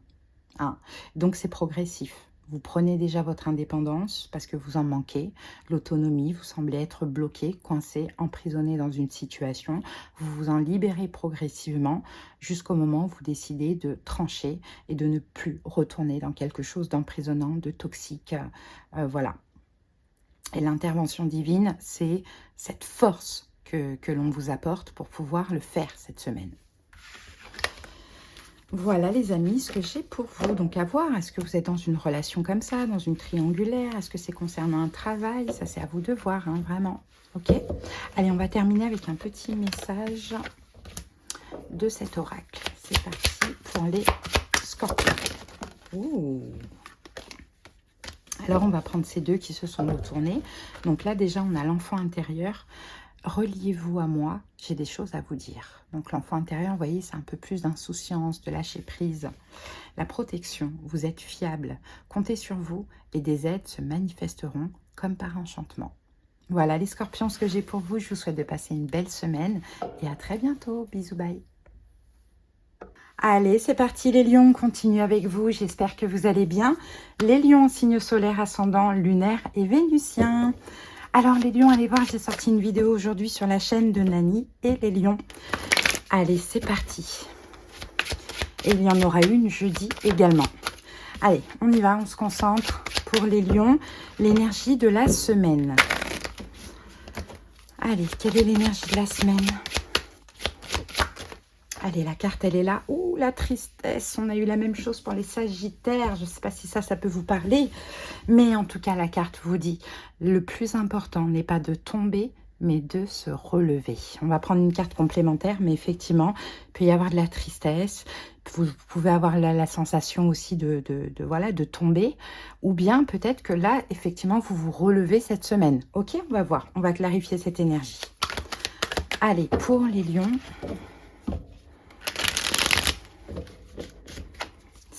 Donc, c'est progressif. Vous prenez déjà votre indépendance parce que vous en manquez, l'autonomie, vous semblez être bloqué, coincé, emprisonné dans une situation. Vous vous en libérez progressivement jusqu'au moment où vous décidez de trancher et de ne plus retourner dans quelque chose d'emprisonnant, de toxique. Voilà. Et l'intervention divine, c'est cette force que l'on vous apporte pour pouvoir le faire cette semaine. Voilà les amis, ce que j'ai pour vous. Donc à voir, est-ce que vous êtes dans une relation comme ça, dans une triangulaire? Est-ce que c'est concernant un travail? Ça c'est à vous de voir, vraiment. Ok. Allez, on va terminer avec un petit message de cet oracle. C'est parti pour les scorpions. Alors on va prendre ces deux qui se sont retournés. Donc là déjà on a l'enfant intérieur. Reliez-vous à moi, j'ai des choses à vous dire. Donc l'enfant intérieur, vous voyez, c'est un peu plus d'insouciance, de lâcher prise. La protection, vous êtes fiable, comptez sur vous et des aides se manifesteront comme par enchantement. Voilà les scorpions, ce que j'ai pour vous. Je vous souhaite de passer une belle semaine et à très bientôt. Bisous, bye. Allez, c'est parti les lions, on continue avec vous. J'espère que vous allez bien. Les lions en signe solaire, ascendant, lunaire et vénusien. Alors les lions, allez voir, j'ai sorti une vidéo aujourd'hui sur la chaîne de Nani et les lions. Allez, c'est parti. Et il y en aura une jeudi également. Allez, on y va, on se concentre pour les lions. L'énergie de la semaine. Allez, quelle est l'énergie de la semaine? Allez, la carte, elle est là. Ouh, la tristesse. On a eu la même chose pour les sagittaires. Je ne sais pas si ça peut vous parler. Mais en tout cas, la carte vous dit, le plus important n'est pas de tomber, mais de se relever. On va prendre une carte complémentaire, mais effectivement, il peut y avoir de la tristesse. Vous pouvez avoir la sensation aussi de tomber. Ou bien, peut-être que là, effectivement, vous vous relevez cette semaine. Ok, on va voir. On va clarifier cette énergie. Allez, pour les lions...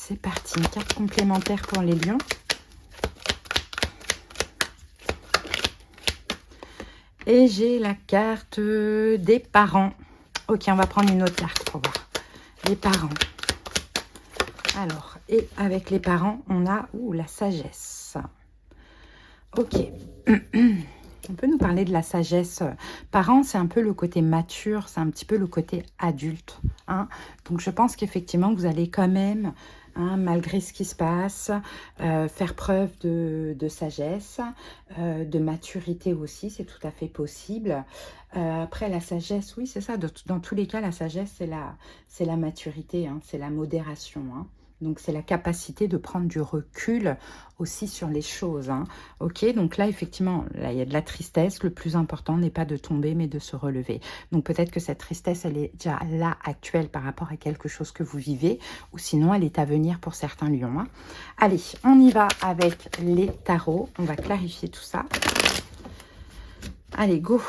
C'est parti, une carte complémentaire pour les lions. Et j'ai la carte des parents. Ok, on va prendre une autre carte pour voir. Les parents. Alors, et avec les parents, on a la sagesse. Ok. On peut nous parler de la sagesse. Parents, c'est un peu le côté mature, c'est un petit peu le côté adulte. Hein. Donc, je pense qu'effectivement, vous allez quand même... malgré ce qui se passe, faire preuve de sagesse, de maturité aussi, c'est tout à fait possible. Après, la sagesse, oui, c'est ça. Dans tous les cas, la sagesse, c'est la maturité, hein, c'est la modération. Hein. Donc, c'est la capacité de prendre du recul aussi sur les choses. Hein. Ok, donc là, effectivement, là, il y a de la tristesse. Le plus important n'est pas de tomber, mais de se relever. Donc, peut-être que cette tristesse, elle est déjà là, actuelle, par rapport à quelque chose que vous vivez. Ou sinon, elle est à venir pour certains lions. Hein. Allez, on y va avec les tarots. On va clarifier tout ça. Allez, go!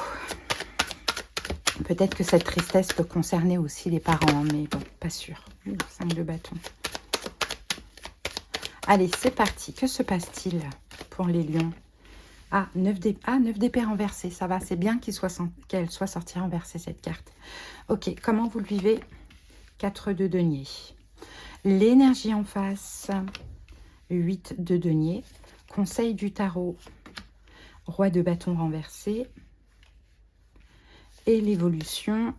Peut-être que cette tristesse peut concerner aussi les parents, mais bon, pas sûr. 5 de bâton. Allez, c'est parti. Que se passe-t-il pour les lions? Ah, 9 d'épée renversée. Ça va, c'est bien qu'elle soit sortie renversée, cette carte. Ok, comment vous le vivez? 4 de denier. L'énergie en face. 8 de denier. Conseil du tarot. Roi de bâton renversé. Et l'évolution...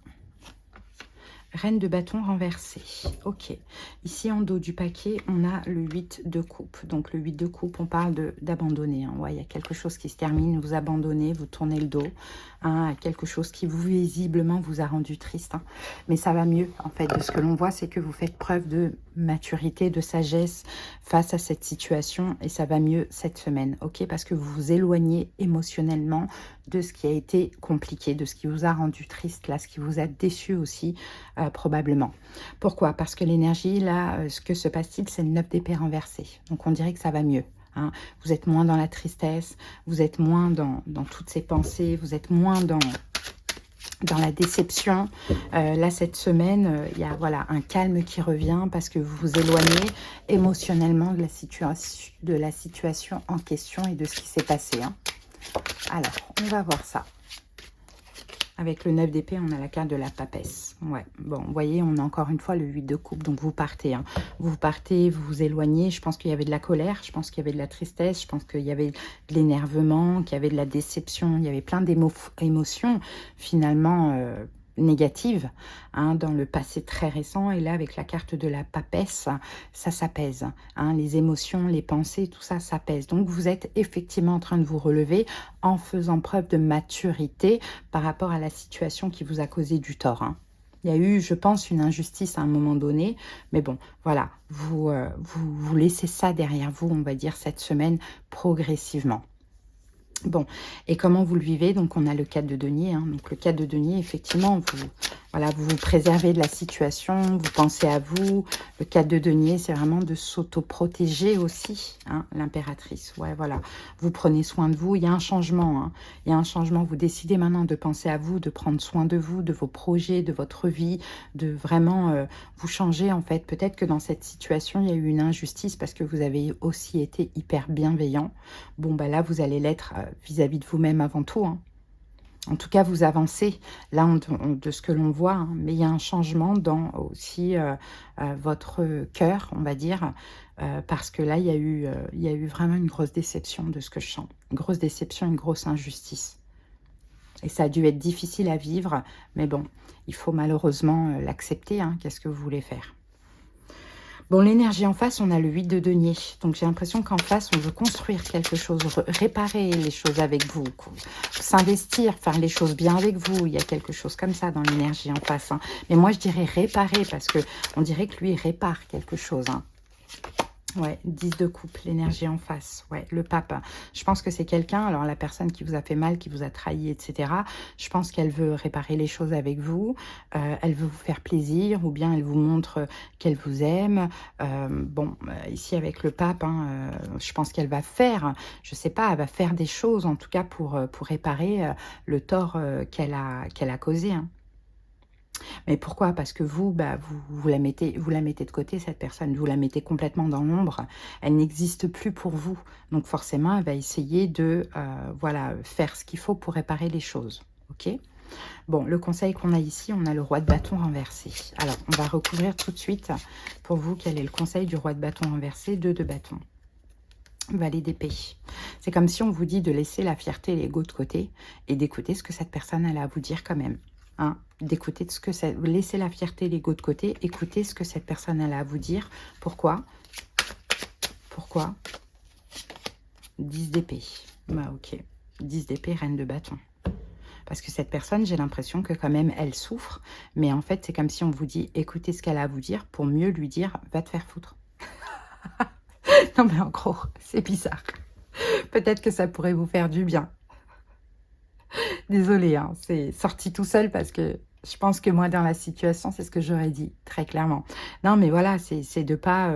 Reine de bâton renversée. Ok. Ici, en dos du paquet, on a le 8 de coupe. Donc, le 8 de coupe, on parle d'abandonner. Hein. Ouais, il y a quelque chose qui se termine. Vous abandonnez, vous tournez le dos à quelque chose qui, visiblement, vous a rendu triste. Hein. Mais ça va mieux, en fait. De ce que l'on voit, c'est que vous faites preuve de maturité, de sagesse face à cette situation. Et ça va mieux cette semaine. Ok, parce que vous vous éloignez émotionnellement de ce qui a été compliqué, de ce qui vous a rendu triste, là, ce qui vous a déçu aussi, probablement. Pourquoi? Parce que l'énergie, là, ce que se passe-t-il? C'est le 9 d'épée renversé. Donc, on dirait que ça va mieux. Hein. Vous êtes moins dans la tristesse, vous êtes moins dans toutes ces pensées, vous êtes moins dans la déception. Là, cette semaine, il y a un calme qui revient parce que vous vous éloignez émotionnellement de la situation en question et de ce qui s'est passé. Hein. Alors, on va voir ça. Avec le 9 d'épée, on a la carte de la papesse. Ouais, bon, vous voyez, on a encore une fois le 8 de coupe, donc vous partez. Hein. Vous partez, vous vous éloignez. Je pense qu'il y avait de la colère, je pense qu'il y avait de la tristesse, je pense qu'il y avait de l'énervement, qu'il y avait de la déception. Il y avait plein d'émotions, finalement, négatives, hein, dans le passé très récent. Et là, avec la carte de la papesse, ça s'apaise. Hein, les émotions, les pensées, tout ça s'apaise. Donc, vous êtes effectivement en train de vous relever en faisant preuve de maturité par rapport à la situation qui vous a causé du tort. Hein. Il y a eu, je pense, une injustice à un moment donné. Mais bon, voilà, vous laissez ça derrière vous, on va dire, cette semaine, progressivement. Bon, et comment vous le vivez? Donc, on a le 4 de denier. Hein. Donc, le 4 de denier, effectivement, vous vous préservez de la situation, vous pensez à vous. Le 4 de denier, c'est vraiment de s'auto-protéger aussi, hein, l'impératrice. Ouais, voilà. Vous prenez soin de vous. Il y a un changement. Hein. Il y a un changement. Vous décidez maintenant de penser à vous, de prendre soin de vous, de vos projets, de votre vie, de vraiment vous changer, en fait. Peut-être que dans cette situation, il y a eu une injustice parce que vous avez aussi été hyper bienveillant. Bon, bah là, vous allez l'être vis-à-vis de vous-même avant tout. Hein. En tout cas, vous avancez là de ce que l'on voit, hein, mais il y a un changement dans aussi votre cœur, on va dire, parce que là, il y a eu vraiment une grosse déception de ce que je sens. Une grosse déception, une grosse injustice. Et ça a dû être difficile à vivre, mais bon, il faut malheureusement l'accepter. Hein. Qu'est-ce que vous voulez faire? Bon, l'énergie en face, on a le 8 de denier. Donc, j'ai l'impression qu'en face, on veut construire quelque chose, réparer les choses avec vous, s'investir, faire les choses bien avec vous. Il y a quelque chose comme ça dans l'énergie en face. Hein. Mais moi, je dirais réparer parce que on dirait que lui, il répare quelque chose. Hein. Ouais, 10 de coupe, l'énergie en face. Ouais, le pape. Je pense que c'est quelqu'un, alors la personne qui vous a fait mal, qui vous a trahi, etc. Je pense qu'elle veut réparer les choses avec vous. Elle veut vous faire plaisir ou bien elle vous montre qu'elle vous aime. Ici avec le pape, hein, je pense qu'elle va faire, je sais pas, elle va faire des choses en tout cas pour réparer le tort qu'elle a causé. Hein. Mais pourquoi? Parce que vous, vous la mettez de côté, cette personne. Vous la mettez complètement dans l'ombre. Elle n'existe plus pour vous. Donc forcément, elle va essayer de voilà, faire ce qu'il faut pour réparer les choses. Ok? Bon, le conseil qu'on a ici, on a le roi de bâton renversé. Alors, on va recouvrir tout de suite pour vous quel est le conseil du roi de bâton renversé. 2 de bâton. Valet d'épée. C'est comme si on vous dit de laisser la fierté et l'ego de côté et d'écouter ce que cette personne elle a à vous dire quand même. Hein, d'écouter ce que c'est, laissez la fierté et l'ego de côté, écoutez ce que cette personne elle a à vous dire. Pourquoi? 10 d'épée. Bah ok. 10 d'épée, reine de bâton. Parce que cette personne, j'ai l'impression que quand même elle souffre, mais en fait c'est comme si on vous dit écoutez ce qu'elle a à vous dire pour mieux lui dire va te faire foutre. Non mais en gros, c'est bizarre. Peut-être que ça pourrait vous faire du bien. Désolée, hein, c'est sorti tout seul parce que je pense que moi, dans la situation, c'est ce que j'aurais dit, très clairement. Non, mais voilà, c'est de pas...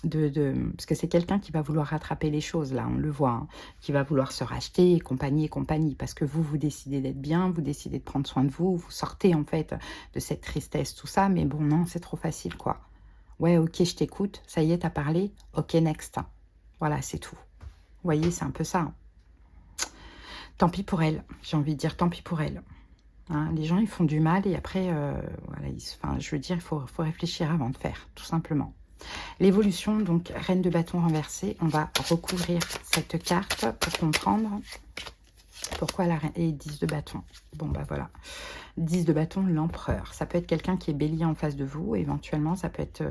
parce que c'est quelqu'un qui va vouloir rattraper les choses, là, on le voit, hein, qui va vouloir se racheter, et compagnie, parce que vous décidez d'être bien, vous décidez de prendre soin de vous, vous sortez, en fait, de cette tristesse, tout ça, mais bon, non, c'est trop facile, quoi. Ouais, ok, je t'écoute, ça y est, t'as parlé, ok, next. Voilà, c'est tout. Vous voyez, c'est un peu ça, hein. Tant pis pour elle, j'ai envie de dire tant pis pour elle. Hein, les gens, ils font du mal et après, voilà, je veux dire, il faut réfléchir avant de faire, tout simplement. L'évolution, donc, reine de bâton renversée, on va recouvrir cette carte pour comprendre pourquoi la reine et 10 de bâton. Bon, bah voilà. 10 de bâton, l'empereur. Ça peut être quelqu'un qui est bélier en face de vous, éventuellement, ça peut être...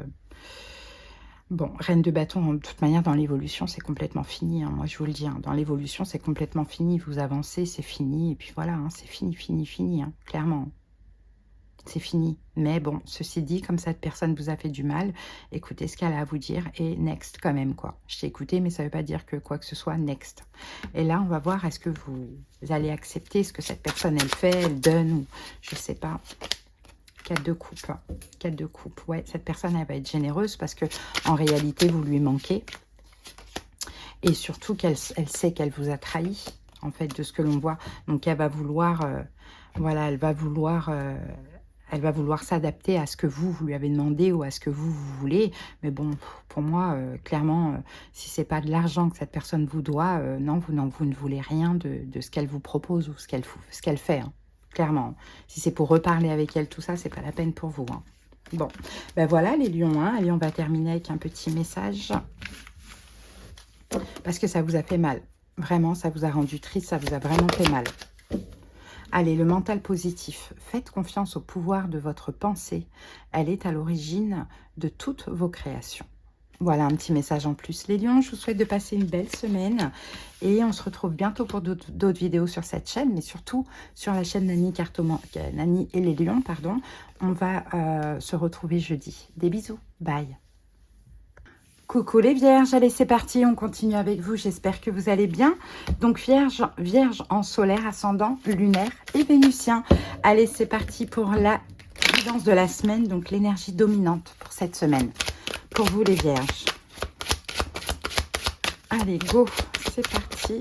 Bon, reine de bâton, de toute manière, dans l'évolution, c'est complètement fini. Hein, moi, je vous le dis, hein, dans l'évolution, c'est complètement fini. Vous avancez, c'est fini. Et puis voilà, hein, c'est fini, hein, clairement. C'est fini. Mais bon, ceci dit, comme cette personne vous a fait du mal, écoutez ce qu'elle a à vous dire et next quand même, quoi. Je t'ai écouté, mais ça ne veut pas dire que quoi que ce soit, next. Et là, on va voir, est-ce que vous allez accepter ce que cette personne, elle fait, elle donne, ou je sais pas. 4 de coupe. 4 de coupe. Ouais, cette personne, elle va être généreuse parce que en réalité, vous lui manquez. Et surtout qu'elle sait qu'elle vous a trahi, en fait, de ce que l'on voit. Donc, elle va vouloir, voilà, elle va vouloir s'adapter à ce que vous lui avez demandé ou à ce que vous voulez. Mais bon, pour moi, clairement, si c'est pas de l'argent que cette personne vous doit, non, vous ne voulez rien de ce qu'elle vous propose ou ce qu'elle fait. Hein. Clairement, si c'est pour reparler avec elle, tout ça, c'est pas la peine pour vous. Hein. Bon, ben voilà les lions. Hein. Allez, on va terminer avec un petit message. Parce que ça vous a fait mal. Vraiment, ça vous a rendu triste, ça vous a vraiment fait mal. Allez, le mental positif. Faites confiance au pouvoir de votre pensée. Elle est à l'origine de toutes vos créations. Voilà un petit message en plus. Les lions, je vous souhaite de passer une belle semaine. Et on se retrouve bientôt pour d'autres vidéos sur cette chaîne, mais surtout sur la chaîne Nani Nani et les lions, pardon. On va se retrouver jeudi. Des bisous. Bye. Coucou les vierges, allez c'est parti, on continue avec vous, j'espère que vous allez bien. Donc vierge en solaire, ascendant, lunaire et vénusien. Allez c'est parti pour la guidance de la semaine, donc l'énergie dominante pour cette semaine. Pour vous les vierges. Allez go, c'est parti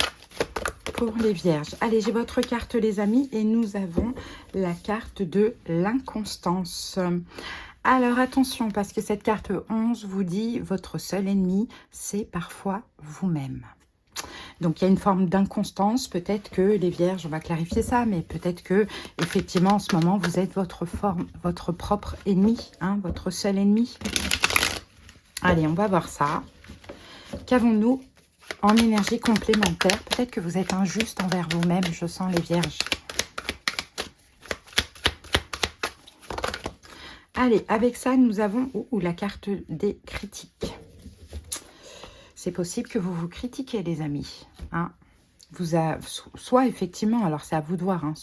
pour les vierges. Allez j'ai votre carte les amis et nous avons la carte de l'inconstance. Alors attention, parce que cette carte 11 vous dit votre seul ennemi, c'est parfois vous-même. Donc il y a une forme d'inconstance, peut-être que les vierges, on va clarifier ça, mais peut-être que effectivement en ce moment vous êtes votre propre ennemi, hein, votre seul ennemi. Allez, on va voir ça. Qu'avons-nous En énergie complémentaire, peut-être que vous êtes injuste envers vous-même, je sens les vierges. Allez, avec ça, nous avons la carte des critiques. C'est possible que vous vous critiquez, les amis. Hein. Soit effectivement, alors c'est à vous de voir, hein,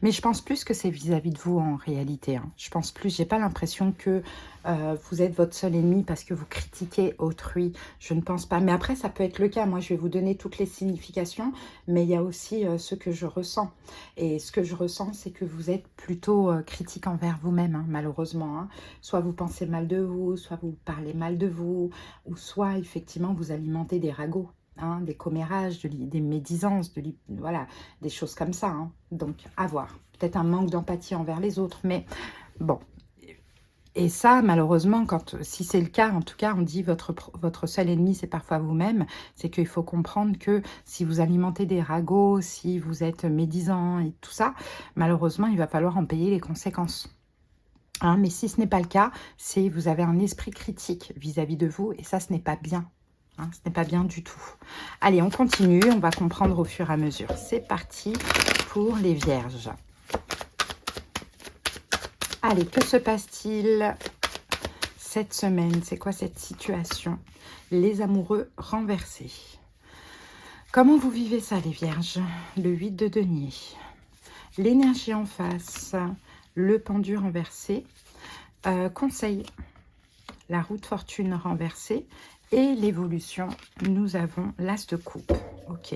mais je pense plus que c'est vis-à-vis de vous en réalité. Hein. Je pense plus, j'ai pas l'impression que vous êtes votre seul ennemi parce que vous critiquez autrui. Je ne pense pas. Mais après, ça peut être le cas. Moi, je vais vous donner toutes les significations, mais il y a aussi ce que je ressens. Et ce que je ressens, c'est que vous êtes plutôt critique envers vous-même, hein, malheureusement. Hein. Soit vous pensez mal de vous, soit vous parlez mal de vous, ou soit effectivement vous alimentez des ragots. Hein, des commérages, des médisances, voilà, des choses comme ça. Hein. Donc, à voir. Peut-être un manque d'empathie envers les autres, mais bon. Et ça, malheureusement, si c'est le cas, en tout cas, on dit votre seul ennemi, c'est parfois vous-même. C'est qu'il faut comprendre que si vous alimentez des ragots, si vous êtes médisant et tout ça, malheureusement, il va falloir en payer les conséquences. Hein, mais si ce n'est pas le cas, c'est vous avez un esprit critique vis-à-vis de vous, et ça, ce n'est pas bien. Hein, ce n'est pas bien du tout. Allez, on continue. On va comprendre au fur et à mesure. C'est parti pour les vierges. Allez, que se passe-t-il cette semaine? C'est quoi cette situation? Les amoureux renversés. Comment vous vivez ça, les vierges? Le 8 de denier. L'énergie en face. Le pendu renversé. Conseil. La roue de fortune renversée. Et l'évolution, nous avons l'as de coupe. Ok.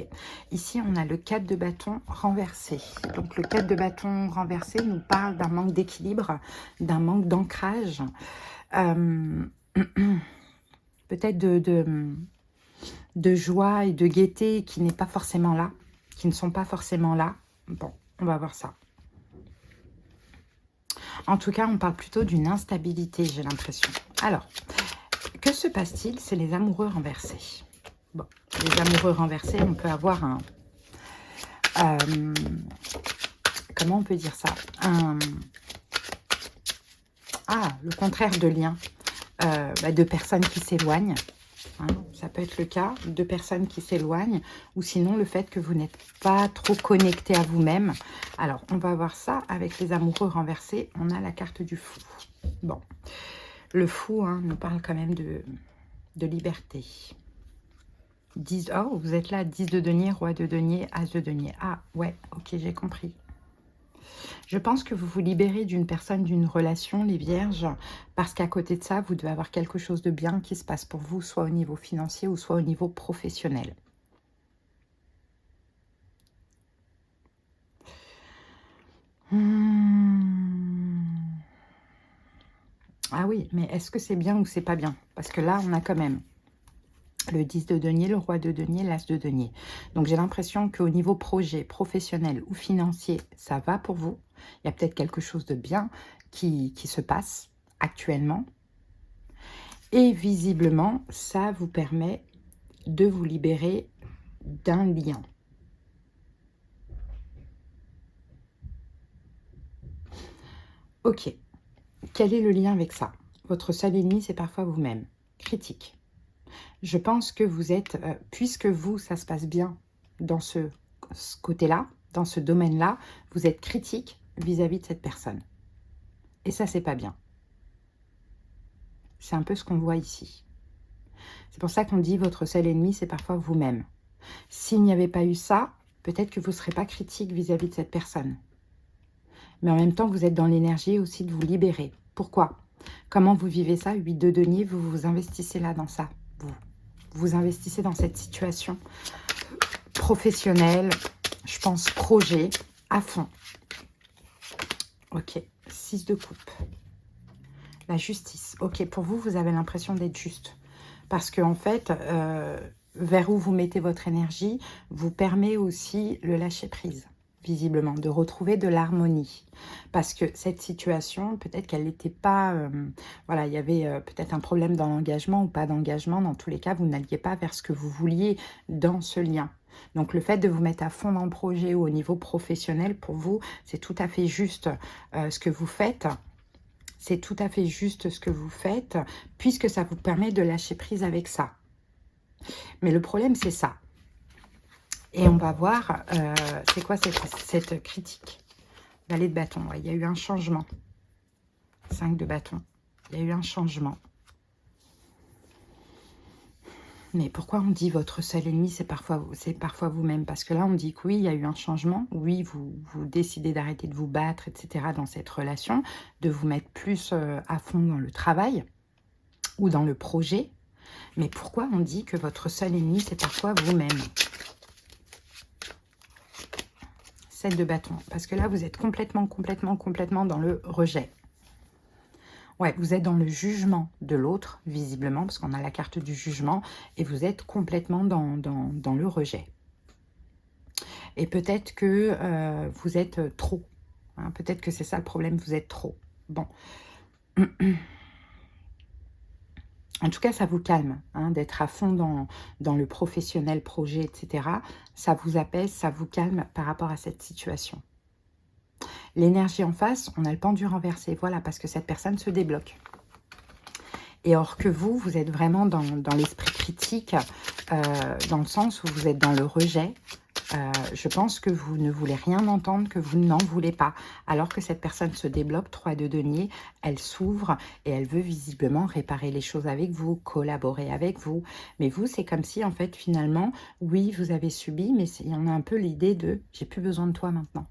Ici, on a le 4 de bâton renversé. Donc, le 4 de bâton renversé nous parle d'un manque d'équilibre, d'un manque d'ancrage. Peut-être de joie et de gaieté qui n'est pas forcément là, qui ne sont pas forcément là. Bon, on va voir ça. En tout cas, on parle plutôt d'une instabilité, j'ai l'impression. Alors, que se passe-t-il? C'est les amoureux renversés. Bon, les amoureux renversés, on peut avoir un... comment on peut dire ça? Le contraire de lien. De personnes qui s'éloignent. Hein, ça peut être le cas de personnes qui s'éloignent. Ou sinon, le fait que vous n'êtes pas trop connecté à vous-même. Alors, on va voir ça avec les amoureux renversés. On a la carte du fou. Bon. Le fou nous parle quand même de liberté. 10, oh, vous êtes là, 10 de denier, roi de denier, as de denier. Ah, ouais, ok, j'ai compris. Je pense que vous vous libérez d'une personne, d'une relation, les vierges, parce qu'à côté de ça, vous devez avoir quelque chose de bien qui se passe pour vous, soit au niveau financier ou soit au niveau professionnel. Ah oui, mais est-ce que c'est bien ou c'est pas bien? Parce que là, on a quand même le 10 de denier, le roi de denier, l'as de denier. Donc, j'ai l'impression qu'au niveau projet, professionnel ou financier, ça va pour vous. Il y a peut-être quelque chose de bien qui se passe actuellement. Et visiblement, ça vous permet de vous libérer d'un lien. Ok. Quel est le lien avec ça? Votre seul ennemi, c'est parfois vous-même. Critique. Je pense que vous êtes, puisque vous, ça se passe bien dans ce côté-là, dans ce domaine-là, vous êtes critique vis-à-vis de cette personne. Et ça, c'est pas bien. C'est un peu ce qu'on voit ici. C'est pour ça qu'on dit votre seul ennemi, c'est parfois vous-même. S'il n'y avait pas eu ça, peut-être que vous ne serez pas critique vis-à-vis de cette personne. Mais en même temps, vous êtes dans l'énergie aussi de vous libérer. Pourquoi? Comment vous vivez ça? 8 de denier, vous vous investissez là dans ça. Vous investissez dans cette situation professionnelle, je pense projet, à fond. Ok, 6 de coupe. La justice. Ok, pour vous, vous avez l'impression d'être juste. Parce que en fait, vers où vous mettez votre énergie, vous permet aussi le lâcher-prise, visiblement, de retrouver de l'harmonie. Parce que cette situation, peut-être qu'elle n'était pas... voilà, il y avait peut-être un problème dans l'engagement ou pas d'engagement. Dans tous les cas, vous n'alliez pas vers ce que vous vouliez dans ce lien. Donc, le fait de vous mettre à fond dans le projet ou au niveau professionnel, pour vous, c'est tout à fait juste ce que vous faites. C'est tout à fait juste ce que vous faites, puisque ça vous permet de lâcher prise avec ça. Mais le problème, c'est ça. Et on va voir, c'est quoi cette critique. Valet de bâton, ouais, il y a eu un changement. 5 de bâton, il y a eu un changement. Mais pourquoi on dit votre seul ennemi, c'est parfois vous-même? Parce que là, on dit que oui, il y a eu un changement. Oui, vous décidez d'arrêter de vous battre, etc. dans cette relation, de vous mettre plus à fond dans le travail ou dans le projet. Mais pourquoi on dit que votre seul ennemi, c'est parfois vous-même? 7 de bâton. Parce que là, vous êtes complètement dans le rejet. Ouais, vous êtes dans le jugement de l'autre, visiblement, parce qu'on a la carte du jugement, et vous êtes complètement dans le rejet. Et peut-être que vous êtes trop. Hein, peut-être que c'est ça le problème, vous êtes trop. Bon. En tout cas, ça vous calme, hein, d'être à fond dans le professionnel, projet, etc. Ça vous apaise, ça vous calme par rapport à cette situation. L'énergie en face, on a le pendu renversé. Voilà, parce que cette personne se débloque. Et or que vous êtes vraiment dans l'esprit critique, dans le sens où vous êtes dans le rejet. Je pense que vous ne voulez rien entendre, que vous n'en voulez pas. Alors que cette personne se débloque, 3 de denier, elle s'ouvre et elle veut visiblement réparer les choses avec vous, collaborer avec vous. Mais vous, c'est comme si, en fait, finalement, oui, vous avez subi, mais il y en a un peu l'idée de « j'ai plus besoin de toi maintenant ».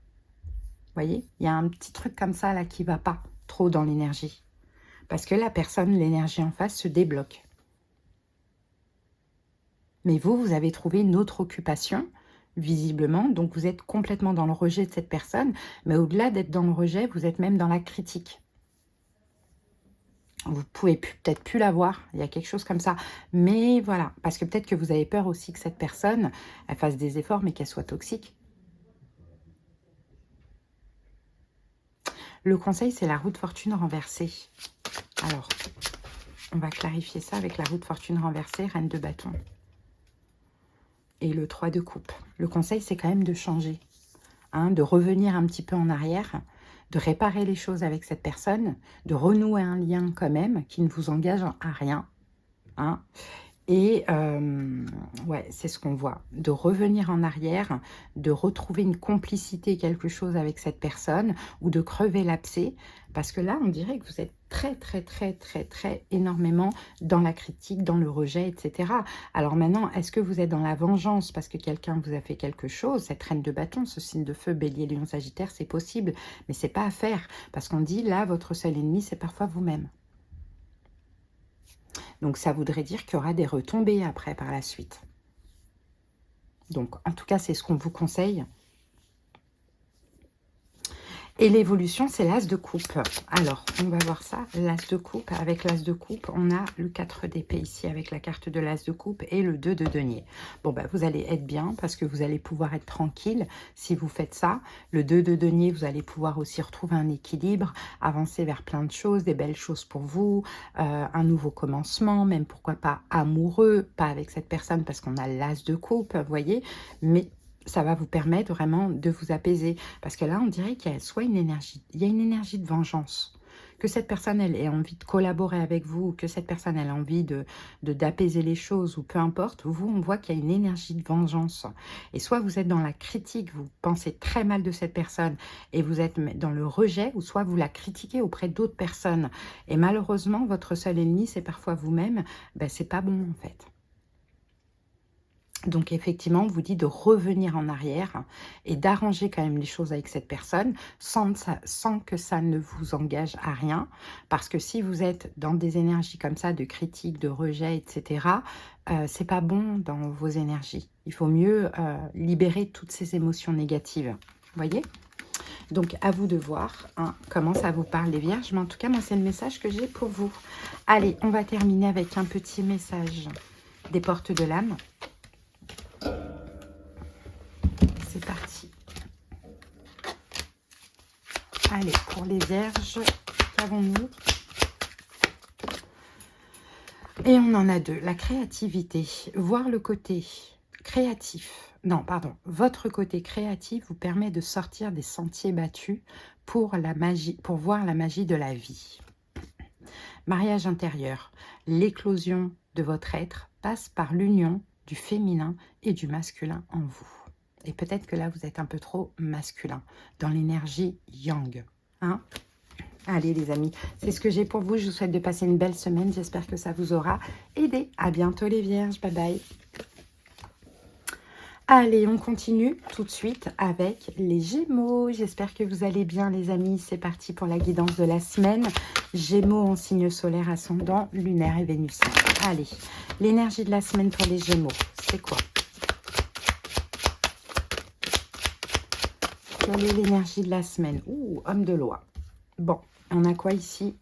Vous voyez, il y a un petit truc comme ça là qui ne va pas trop dans l'énergie. Parce que la personne, l'énergie en face, se débloque. Mais vous avez trouvé une autre occupation, visiblement. Donc, vous êtes complètement dans le rejet de cette personne. Mais au-delà d'être dans le rejet, vous êtes même dans la critique. Vous pouvez peut-être plus la voir. Il y a quelque chose comme ça. Mais voilà. Parce que peut-être que vous avez peur aussi que cette personne, elle fasse des efforts, mais qu'elle soit toxique. Le conseil, c'est la roue de fortune renversée. Alors, on va clarifier ça avec la roue de fortune renversée, reine de bâton. Et le 3 de coupe. Le conseil, c'est quand même de changer. Hein, de revenir un petit peu en arrière, de réparer les choses avec cette personne, de renouer un lien quand même qui ne vous engage à rien. Hein. Et ouais, c'est ce qu'on voit. De revenir en arrière, de retrouver une complicité, quelque chose avec cette personne, ou de crever l'abcès. Parce que là, on dirait que vous êtes très énormément dans la critique, dans le rejet, etc. Alors maintenant, est-ce que vous êtes dans la vengeance parce que quelqu'un vous a fait quelque chose? Cette reine de bâton, ce signe de feu, bélier, lion, sagittaire, c'est possible. Mais c'est pas à faire. Parce qu'on dit, là, votre seul ennemi, c'est parfois vous-même. Donc, ça voudrait dire qu'il y aura des retombées après, par la suite. Donc, en tout cas, c'est ce qu'on vous conseille. Et l'évolution, c'est l'as de coupe. Alors, on va voir ça, l'as de coupe. Avec l'as de coupe, on a le 4 d'épée ici, avec la carte de l'as de coupe et le 2 de denier. Bon, ben, vous allez être bien parce que vous allez pouvoir être tranquille si vous faites ça. Le 2 de denier, vous allez pouvoir aussi retrouver un équilibre, avancer vers plein de choses, des belles choses pour vous, un nouveau commencement, même pourquoi pas amoureux, pas avec cette personne parce qu'on a l'as de coupe, vous voyez, mais ça va vous permettre vraiment de vous apaiser. Parce que là, on dirait qu'il y a soit une énergie, il y a une énergie de vengeance. Que cette personne, elle ait envie de collaborer avec vous, que cette personne, elle a envie d'apaiser les choses, ou peu importe, vous, on voit qu'il y a une énergie de vengeance. Et soit vous êtes dans la critique, vous pensez très mal de cette personne, et vous êtes dans le rejet, ou soit vous la critiquez auprès d'autres personnes. Et malheureusement, votre seul ennemi, c'est parfois vous-même. Ben, c'est pas bon, en fait. Donc, effectivement, on vous dit de revenir en arrière et d'arranger quand même les choses avec cette personne sans que ça ne vous engage à rien. Parce que si vous êtes dans des énergies comme ça, de critique, de rejet, etc., c'est pas bon dans vos énergies. Il faut mieux libérer toutes ces émotions négatives. Vous voyez ? Donc, à vous de voir hein, comment ça vous parle, les vierges. Mais en tout cas, moi, c'est le message que j'ai pour vous. Allez, on va terminer avec un petit message des portes de l'âme. C'est parti. Allez, pour les vierges, qu'avons-nous? Et on en a deux. La créativité. Voir le côté créatif. Non, pardon. Votre côté créatif vous permet de sortir des sentiers battus pour la magie, pour voir la magie de la vie. Mariage intérieur. L'éclosion de votre être passe par l'union du féminin et du masculin en vous. Et peut-être que là, vous êtes un peu trop masculin, dans l'énergie yang. Hein? Allez les amis, c'est ce que j'ai pour vous. Je vous souhaite de passer une belle semaine. J'espère que ça vous aura aidé. À bientôt les vierges. Bye bye. Allez, on continue tout de suite avec les Gémeaux. J'espère que vous allez bien les amis. C'est parti pour la guidance de la semaine. Gémeaux en signe solaire ascendant, lunaire et vénusien. Allez, l'énergie de la semaine pour les Gémeaux, c'est quoi? Quelle est l'énergie de la semaine? Ouh, homme de loi. Bon, on a quoi ici?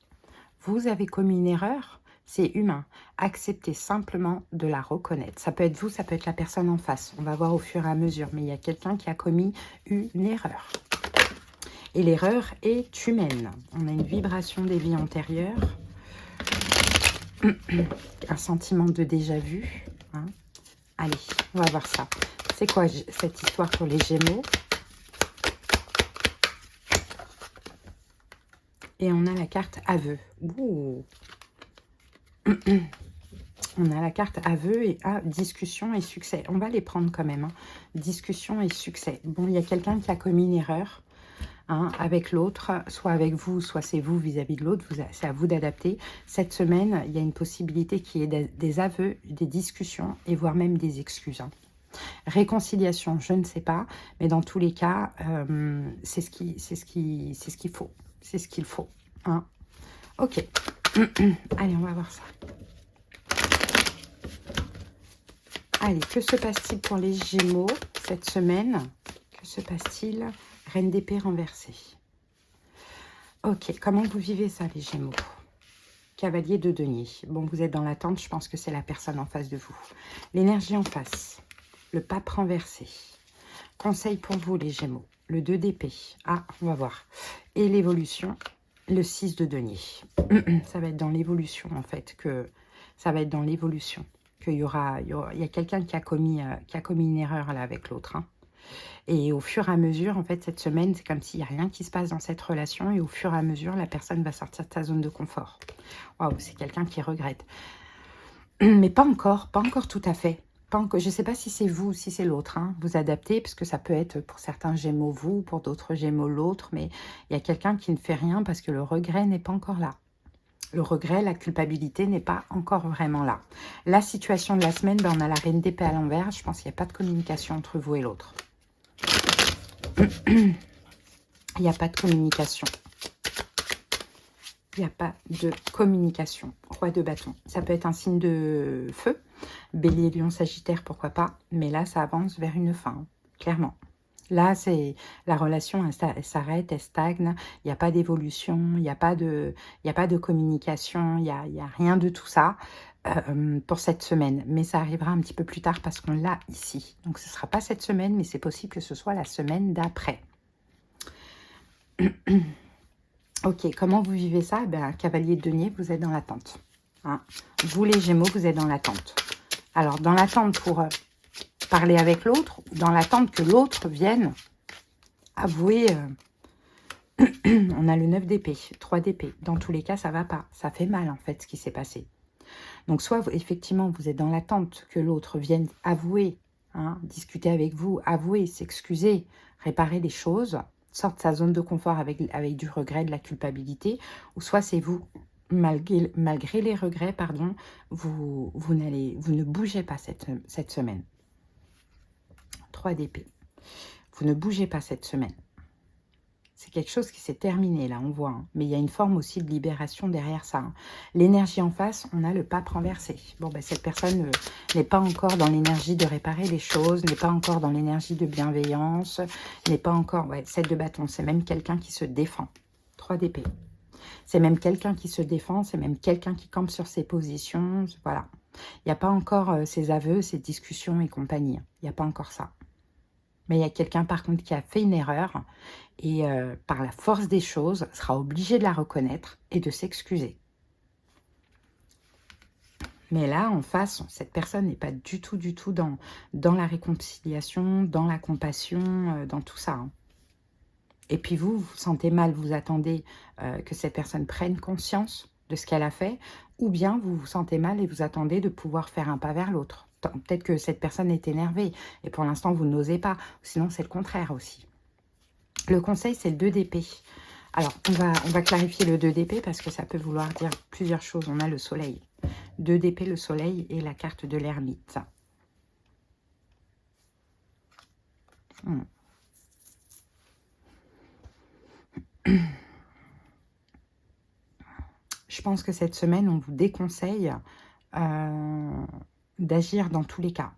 Vous avez commis une erreur? C'est humain. Acceptez simplement de la reconnaître. Ça peut être vous, ça peut être la personne en face. On va voir au fur et à mesure. Mais il y a quelqu'un qui a commis une erreur. Et l'erreur est humaine. On a une vibration des vies antérieures. Un sentiment de déjà-vu. Hein. Allez, on va voir ça. C'est quoi cette histoire pour les Gémeaux? Et on a la carte aveu. Ouh. On a la carte aveu et discussion et succès. On va les prendre quand même. Hein. Discussion et succès. Bon, il y a quelqu'un qui a commis une erreur avec l'autre, soit avec vous, soit c'est vous vis-à-vis de l'autre. C'est à vous d'adapter. Cette semaine, il y a une possibilité qui est des aveux, des discussions et voire même des excuses. Hein. Réconciliation, je ne sais pas. Mais dans tous les cas, c'est ce qu'il faut. C'est ce qu'il faut. Hein. Ok. Allez, on va voir ça. Allez, que se passe-t-il pour les Gémeaux cette semaine? Que se passe-t-il? Reine d'épée renversée. Ok, comment vous vivez ça les Gémeaux? Cavalier de denier. Bon, vous êtes dans l'attente, je pense que c'est la personne en face de vous. L'énergie en face. Le pape renversé. Conseil pour vous les Gémeaux. Le 2 d'épée. Ah, on va voir. Et l'évolution, le 6 de denier. Ça va être dans l'évolution en fait que... Ça va être dans l'évolution. Il y a quelqu'un qui a commis une erreur là avec l'autre. Hein. Et au fur et à mesure, en fait, cette semaine, c'est comme s'il n'y a rien qui se passe dans cette relation. Et au fur et à mesure, la personne va sortir de sa zone de confort. Waouh, c'est quelqu'un qui regrette. Mais pas encore tout à fait. Pas encore, je ne sais pas si c'est vous ou si c'est l'autre. Hein. Vous adaptez, parce que ça peut être pour certains Gémeaux vous, pour d'autres Gémeaux l'autre. Mais il y a quelqu'un qui ne fait rien parce que le regret n'est pas encore là. Le regret, la culpabilité n'est pas encore vraiment là. La situation de la semaine, on a la reine d'épée à l'envers. Je pense qu'il n'y a pas de communication entre vous et l'autre. Il n'y a pas de communication. Il n'y a pas de communication. Roi de bâton. Ça peut être un signe de feu. Bélier, lion, sagittaire, pourquoi pas. Mais là, ça avance vers une fin, clairement. Là, c'est la relation, elle s'arrête, elle stagne, il n'y a pas d'évolution, il n'y a pas de communication, il n'y a rien de tout ça pour cette semaine. Mais ça arrivera un petit peu plus tard parce qu'on l'a ici. Donc, ce ne sera pas cette semaine, mais c'est possible que ce soit la semaine d'après. Ok, comment vous vivez ça? Cavalier de denier, vous êtes dans l'attente. Hein. Vous, les Gémeaux, vous êtes dans l'attente. Alors, dans l'attente pour... parler avec l'autre, dans l'attente que l'autre vienne avouer. On a le 9 d'épée, 3 d'épée. Dans tous les cas, ça va pas. Ça fait mal, en fait, ce qui s'est passé. Donc, soit, effectivement, vous êtes dans l'attente que l'autre vienne avouer, hein, discuter avec vous, avouer, s'excuser, réparer les choses, sorte de sa zone de confort avec du regret, de la culpabilité, ou soit c'est vous, malgré les regrets, pardon, vous ne bougez pas cette semaine. 3 d'épée. Vous ne bougez pas cette semaine. C'est quelque chose qui s'est terminé, là, on voit. Hein. Mais il y a une forme aussi de libération derrière ça. Hein. L'énergie en face, on a le pape renversé. Bon, cette personne n'est pas encore dans l'énergie de réparer les choses, n'est pas encore dans l'énergie de bienveillance, n'est pas encore... Ouais, 7 de bâton, c'est même quelqu'un qui se défend. 3 d'épée. C'est même quelqu'un qui se défend, c'est même quelqu'un qui campe sur ses positions. Voilà. Il n'y a pas encore ces aveux, ces discussions et compagnie. Il n'y a pas encore ça. Mais il y a quelqu'un, par contre, qui a fait une erreur et par la force des choses, sera obligé de la reconnaître et de s'excuser. Mais là, en face, cette personne n'est pas du tout dans la réconciliation, dans la compassion, dans tout ça. Hein. Et puis vous vous sentez mal, vous attendez que cette personne prenne conscience de ce qu'elle a fait, ou bien vous vous sentez mal et vous attendez de pouvoir faire un pas vers l'autre. Peut-être que cette personne est énervée et pour l'instant vous n'osez pas, sinon c'est le contraire aussi. Le conseil, c'est le 2 d'épée. Alors, on va clarifier le 2 d'épée parce que ça peut vouloir dire plusieurs choses. On a le soleil. 2 d'épée, le soleil et la carte de l'ermite. Je pense que cette semaine, on vous déconseille d'agir dans tous les cas.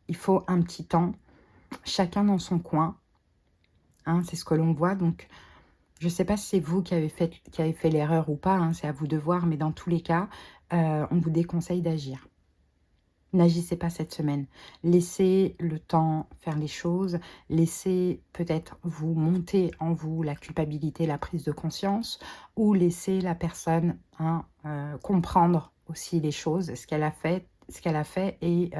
Il faut un petit temps, chacun dans son coin. Hein, c'est ce que l'on voit. Donc, je ne sais pas si c'est vous qui avez fait l'erreur ou pas. Hein, c'est à vous de voir. Mais dans tous les cas, on vous déconseille d'agir. N'agissez pas cette semaine. Laissez le temps faire les choses. Laissez peut-être vous monter en vous la culpabilité, la prise de conscience. Ou laissez la personne comprendre aussi les choses, ce qu'elle a fait et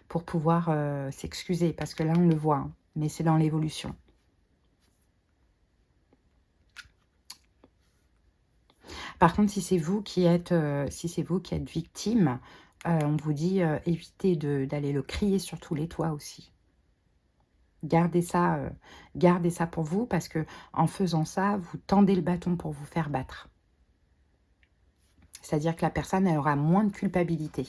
pour pouvoir s'excuser. Parce que là, on le voit. Hein, mais c'est dans l'évolution. Par contre, si c'est vous qui êtes victime, on vous dit évitez d'aller le crier sur tous les toits aussi. Gardez ça pour vous parce que en faisant ça, vous tendez le bâton pour vous faire battre. C'est-à-dire que la personne elle aura moins de culpabilité.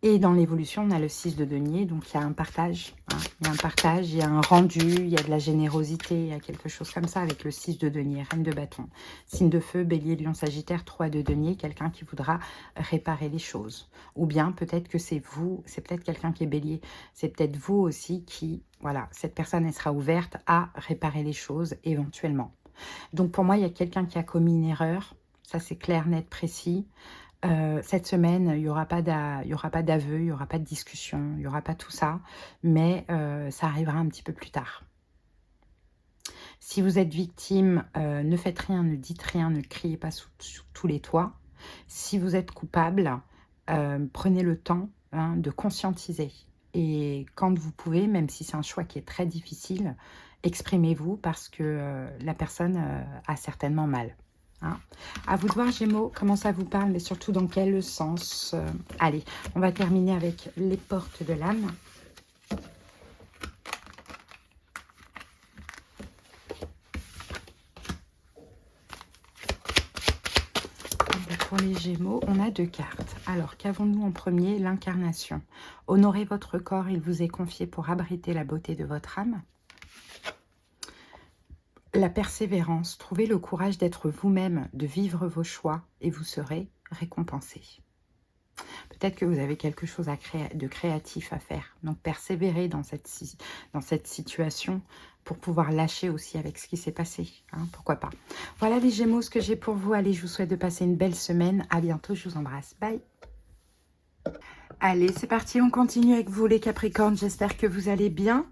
Et dans l'évolution, on a le 6 de denier, donc il y a un partage. Hein, il y a un partage, il y a un rendu, il y a de la générosité, il y a quelque chose comme ça avec le 6 de denier, reine de bâton. Signe de feu, bélier, lion, sagittaire, 3 de denier, quelqu'un qui voudra réparer les choses. Ou bien peut-être que c'est vous, c'est peut-être quelqu'un qui est bélier, c'est peut-être vous aussi qui, voilà, cette personne elle sera ouverte à réparer les choses éventuellement. Donc pour moi, il y a quelqu'un qui a commis une erreur, ça c'est clair, net, précis. Cette semaine, il n'y aura pas d'aveu, il n'y aura pas de discussion, il n'y aura pas tout ça, mais ça arrivera un petit peu plus tard. Si vous êtes victime, ne faites rien, ne dites rien, ne criez pas sous tous les toits. Si vous êtes coupable, prenez le temps de conscientiser. Et quand vous pouvez, même si c'est un choix qui est très difficile, exprimez-vous parce que la personne a certainement mal. Hein. À vous de voir, Gémeaux, comment ça vous parle, mais surtout dans quel sens. Allez, on va terminer avec les portes de l'âme. Pour les Gémeaux, on a 2 cartes. Alors, qu'avons-nous en premier? L'incarnation. Honorez votre corps, il vous est confié pour abriter la beauté de votre âme. La persévérance, trouvez le courage d'être vous-même, de vivre vos choix et vous serez récompensé. Peut-être que vous avez quelque chose de créatif à faire. Donc, persévérez dans cette situation pour pouvoir lâcher aussi avec ce qui s'est passé. Hein, pourquoi pas. Voilà les Gémeaux, ce que j'ai pour vous. Allez, je vous souhaite de passer une belle semaine. À bientôt, je vous embrasse. Bye. Allez, c'est parti, on continue avec vous les Capricornes, j'espère que vous allez bien.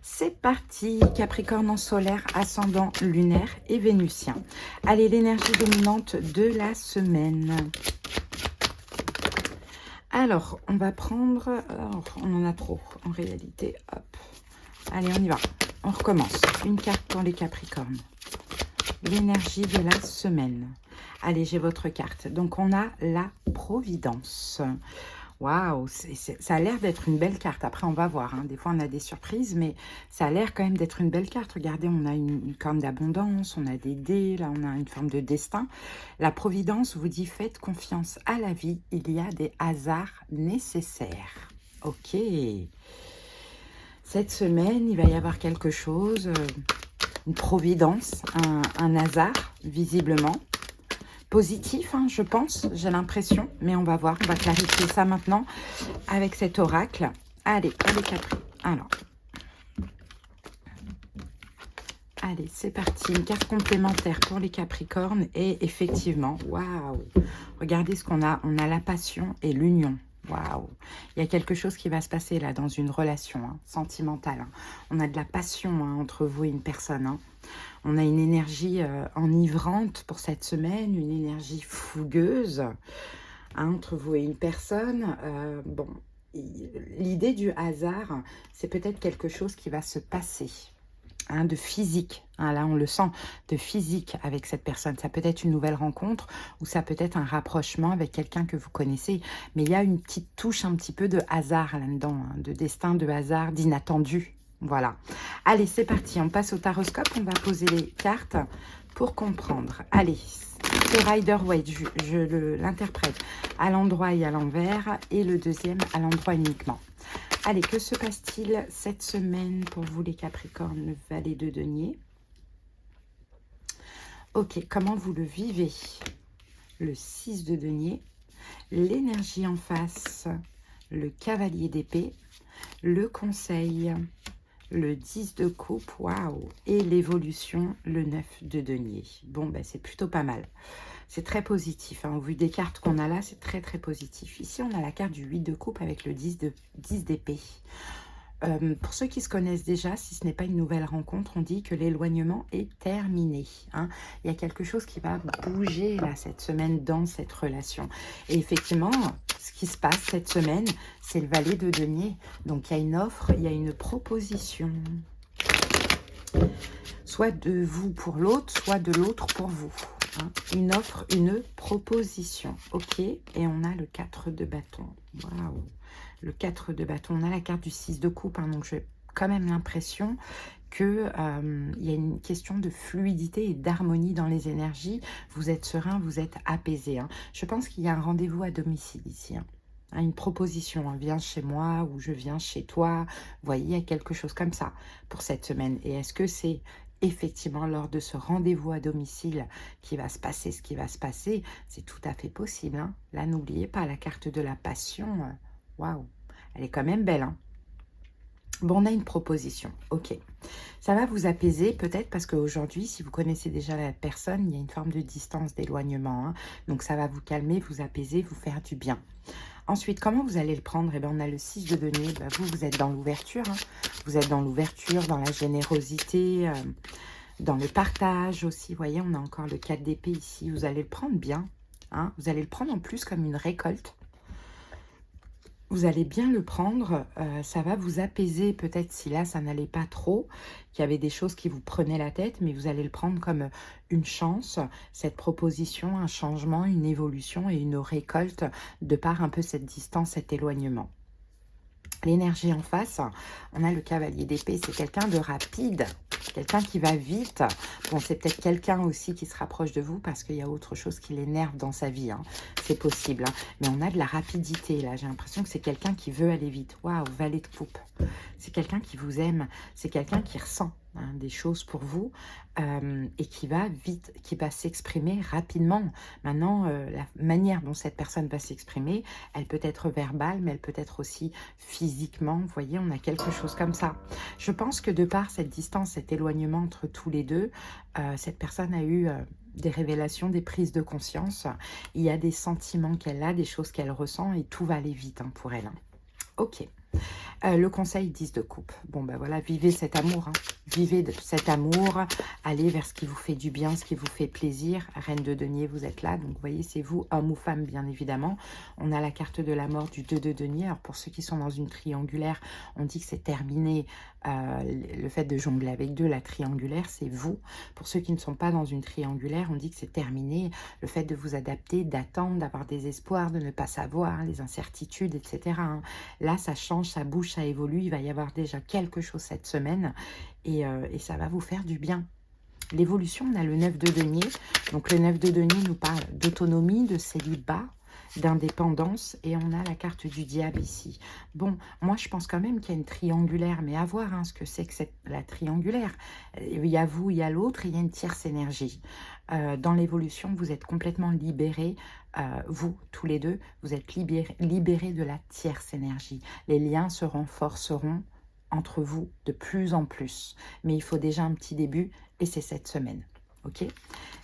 C'est parti, Capricorne en solaire, ascendant lunaire et vénusien. Allez, l'énergie dominante de la semaine. Alors, on va prendre... Alors, on en a trop, en réalité. Hop. Allez, on y va. On recommence. Une carte pour les Capricornes. L'énergie de la semaine. Allez, j'ai votre carte. Donc, on a la Providence. Waouh, ça a l'air d'être une belle carte. Après, on va voir. Hein. Des fois, on a des surprises, mais ça a l'air quand même d'être une belle carte. Regardez, on a une corne d'abondance, on a des dés, là, on a une forme de destin. La Providence vous dit, faites confiance à la vie. Il y a des hasards nécessaires. Ok. Cette semaine, il va y avoir quelque chose, une providence, un hasard, visiblement. Positif, hein, je pense, j'ai l'impression, mais on va voir, on va clarifier ça maintenant avec cet oracle. Allez, Capri. Alors, allez, c'est parti, une carte complémentaire pour les Capricornes et effectivement, waouh, regardez ce qu'on a, on a la passion et l'union. Waouh, il y a quelque chose qui va se passer là dans une relation sentimentale. Hein. On a de la passion entre vous et une personne. Hein. On a une énergie enivrante pour cette semaine, une énergie fougueuse entre vous et une personne. Bon, l'idée du hasard, c'est peut-être quelque chose qui va se passer. hein, de physique. Hein, là, on le sent, de physique avec cette personne. Ça peut être une nouvelle rencontre ou ça peut être un rapprochement avec quelqu'un que vous connaissez. Mais il y a une petite touche un petit peu de hasard là-dedans, hein, de destin, de hasard, d'inattendu. Voilà. Allez, c'est parti. On passe au taroscope. On va poser les cartes pour comprendre. Allez, c'est Rider-Waite. Je l'interprète à l'endroit et à l'envers. Et le deuxième à l'endroit uniquement. Allez, que se passe-t-il cette semaine pour vous les Capricornes, le valet de denier? Ok, comment vous le vivez? Le 6 de denier, l'énergie en face, le cavalier d'épée, le conseil, le 10 de coupe, waouh, et l'évolution, le 9 de denier. Bon, ben c'est plutôt pas mal. C'est très positif, hein. Au vu des cartes qu'on a là, c'est très très positif. Ici, on a la carte du 8 de coupe avec le 10 d'épée. Pour ceux qui se connaissent déjà, si ce n'est pas une nouvelle rencontre, on dit que l'éloignement est terminé. Hein. Il y a quelque chose qui va bouger là cette semaine dans cette relation. Et effectivement, ce qui se passe cette semaine, c'est le valet de denier. Donc il y a une offre, il y a une proposition. Soit de vous pour l'autre, soit de l'autre pour vous. Hein. Une offre, une proposition. Ok, et on a le 4 de bâton. Waouh. Le 4 de bâton, on a la carte du 6 de coupe, hein, donc j'ai quand même l'impression qu'il y a une question de fluidité et d'harmonie dans les énergies. Vous êtes serein, vous êtes apaisé. Hein. Je pense qu'il y a un rendez-vous à domicile ici. Hein. Une proposition, hein, viens chez moi ou je viens chez toi. Vous voyez, il y a quelque chose comme ça pour cette semaine. Et est-ce que c'est effectivement lors de ce rendez-vous à domicile qui va se passer ce qui va se passer? C'est tout à fait possible. Hein. Là, n'oubliez pas la carte de la passion. Waouh, elle est quand même belle. Hein. Bon, on a une proposition. Ok. Ça va vous apaiser peut-être parce qu'aujourd'hui, si vous connaissez déjà la personne, il y a une forme de distance, d'éloignement. Hein. Donc, ça va vous calmer, vous apaiser, vous faire du bien. Ensuite, comment vous allez le prendre? Eh bien, on a le 6 de denier. Ben, vous êtes dans l'ouverture. Hein. Vous êtes dans l'ouverture, dans la générosité, dans le partage aussi. Vous voyez, on a encore le 4 d'épée ici. Vous allez le prendre bien. Hein. Vous allez le prendre en plus comme une récolte. Vous allez bien le prendre, ça va vous apaiser peut-être si là ça n'allait pas trop, qu'il y avait des choses qui vous prenaient la tête, mais vous allez le prendre comme une chance, cette proposition, un changement, une évolution et une récolte de par un peu cette distance, cet éloignement. L'énergie en face, on a le cavalier d'épée, c'est quelqu'un de rapide, quelqu'un qui va vite. Bon, c'est peut-être quelqu'un aussi qui se rapproche de vous parce qu'il y a autre chose qui l'énerve dans sa vie. Hein. C'est possible. Hein. Mais on a de la rapidité là. J'ai l'impression que c'est quelqu'un qui veut aller vite. Waouh, valet de coupe. C'est quelqu'un qui vous aime. C'est quelqu'un qui ressent des choses pour vous et qui va vite, qui va s'exprimer rapidement. Maintenant, la manière dont cette personne va s'exprimer, elle peut être verbale, mais elle peut être aussi physiquement. Vous voyez, on a quelque chose comme ça. Je pense que de par cette distance, cet éloignement entre tous les deux, cette personne a eu des révélations, des prises de conscience. Il y a des sentiments qu'elle a, des choses qu'elle ressent et tout va aller vite hein, pour elle. Hein. Ok. Le conseil 10 de coupe. Bon, ben voilà, vivez cet amour. Hein. Vivez cet amour. Allez vers ce qui vous fait du bien, ce qui vous fait plaisir. Reine de denier, vous êtes là. Donc, vous voyez, c'est vous, homme ou femme, bien évidemment. On a la carte de la mort du 2 de denier. Alors, pour ceux qui sont dans une triangulaire, on dit que c'est terminé. Le fait de jongler avec deux, la triangulaire, c'est vous. Pour ceux qui ne sont pas dans une triangulaire, on dit que c'est terminé. Le fait de vous adapter, d'attendre, d'avoir des espoirs, de ne pas savoir, les incertitudes, etc. Hein. Là, ça change, ça bouge, ça évolue. Il va y avoir déjà quelque chose cette semaine et ça va vous faire du bien. L'évolution, on a le 9 de denier. Donc, le 9 de denier nous parle d'autonomie, de célibat, d'indépendance et on a la carte du diable ici. Bon, moi je pense quand même qu'il y a une triangulaire, mais à voir hein, ce que c'est que la triangulaire. Il y a vous, il y a l'autre, il y a une tierce énergie. Dans l'évolution, vous êtes complètement libérés, vous, tous les deux, vous êtes libérés de la tierce énergie. Les liens se renforceront entre vous de plus en plus. Mais il faut déjà un petit début et c'est cette semaine. Ok,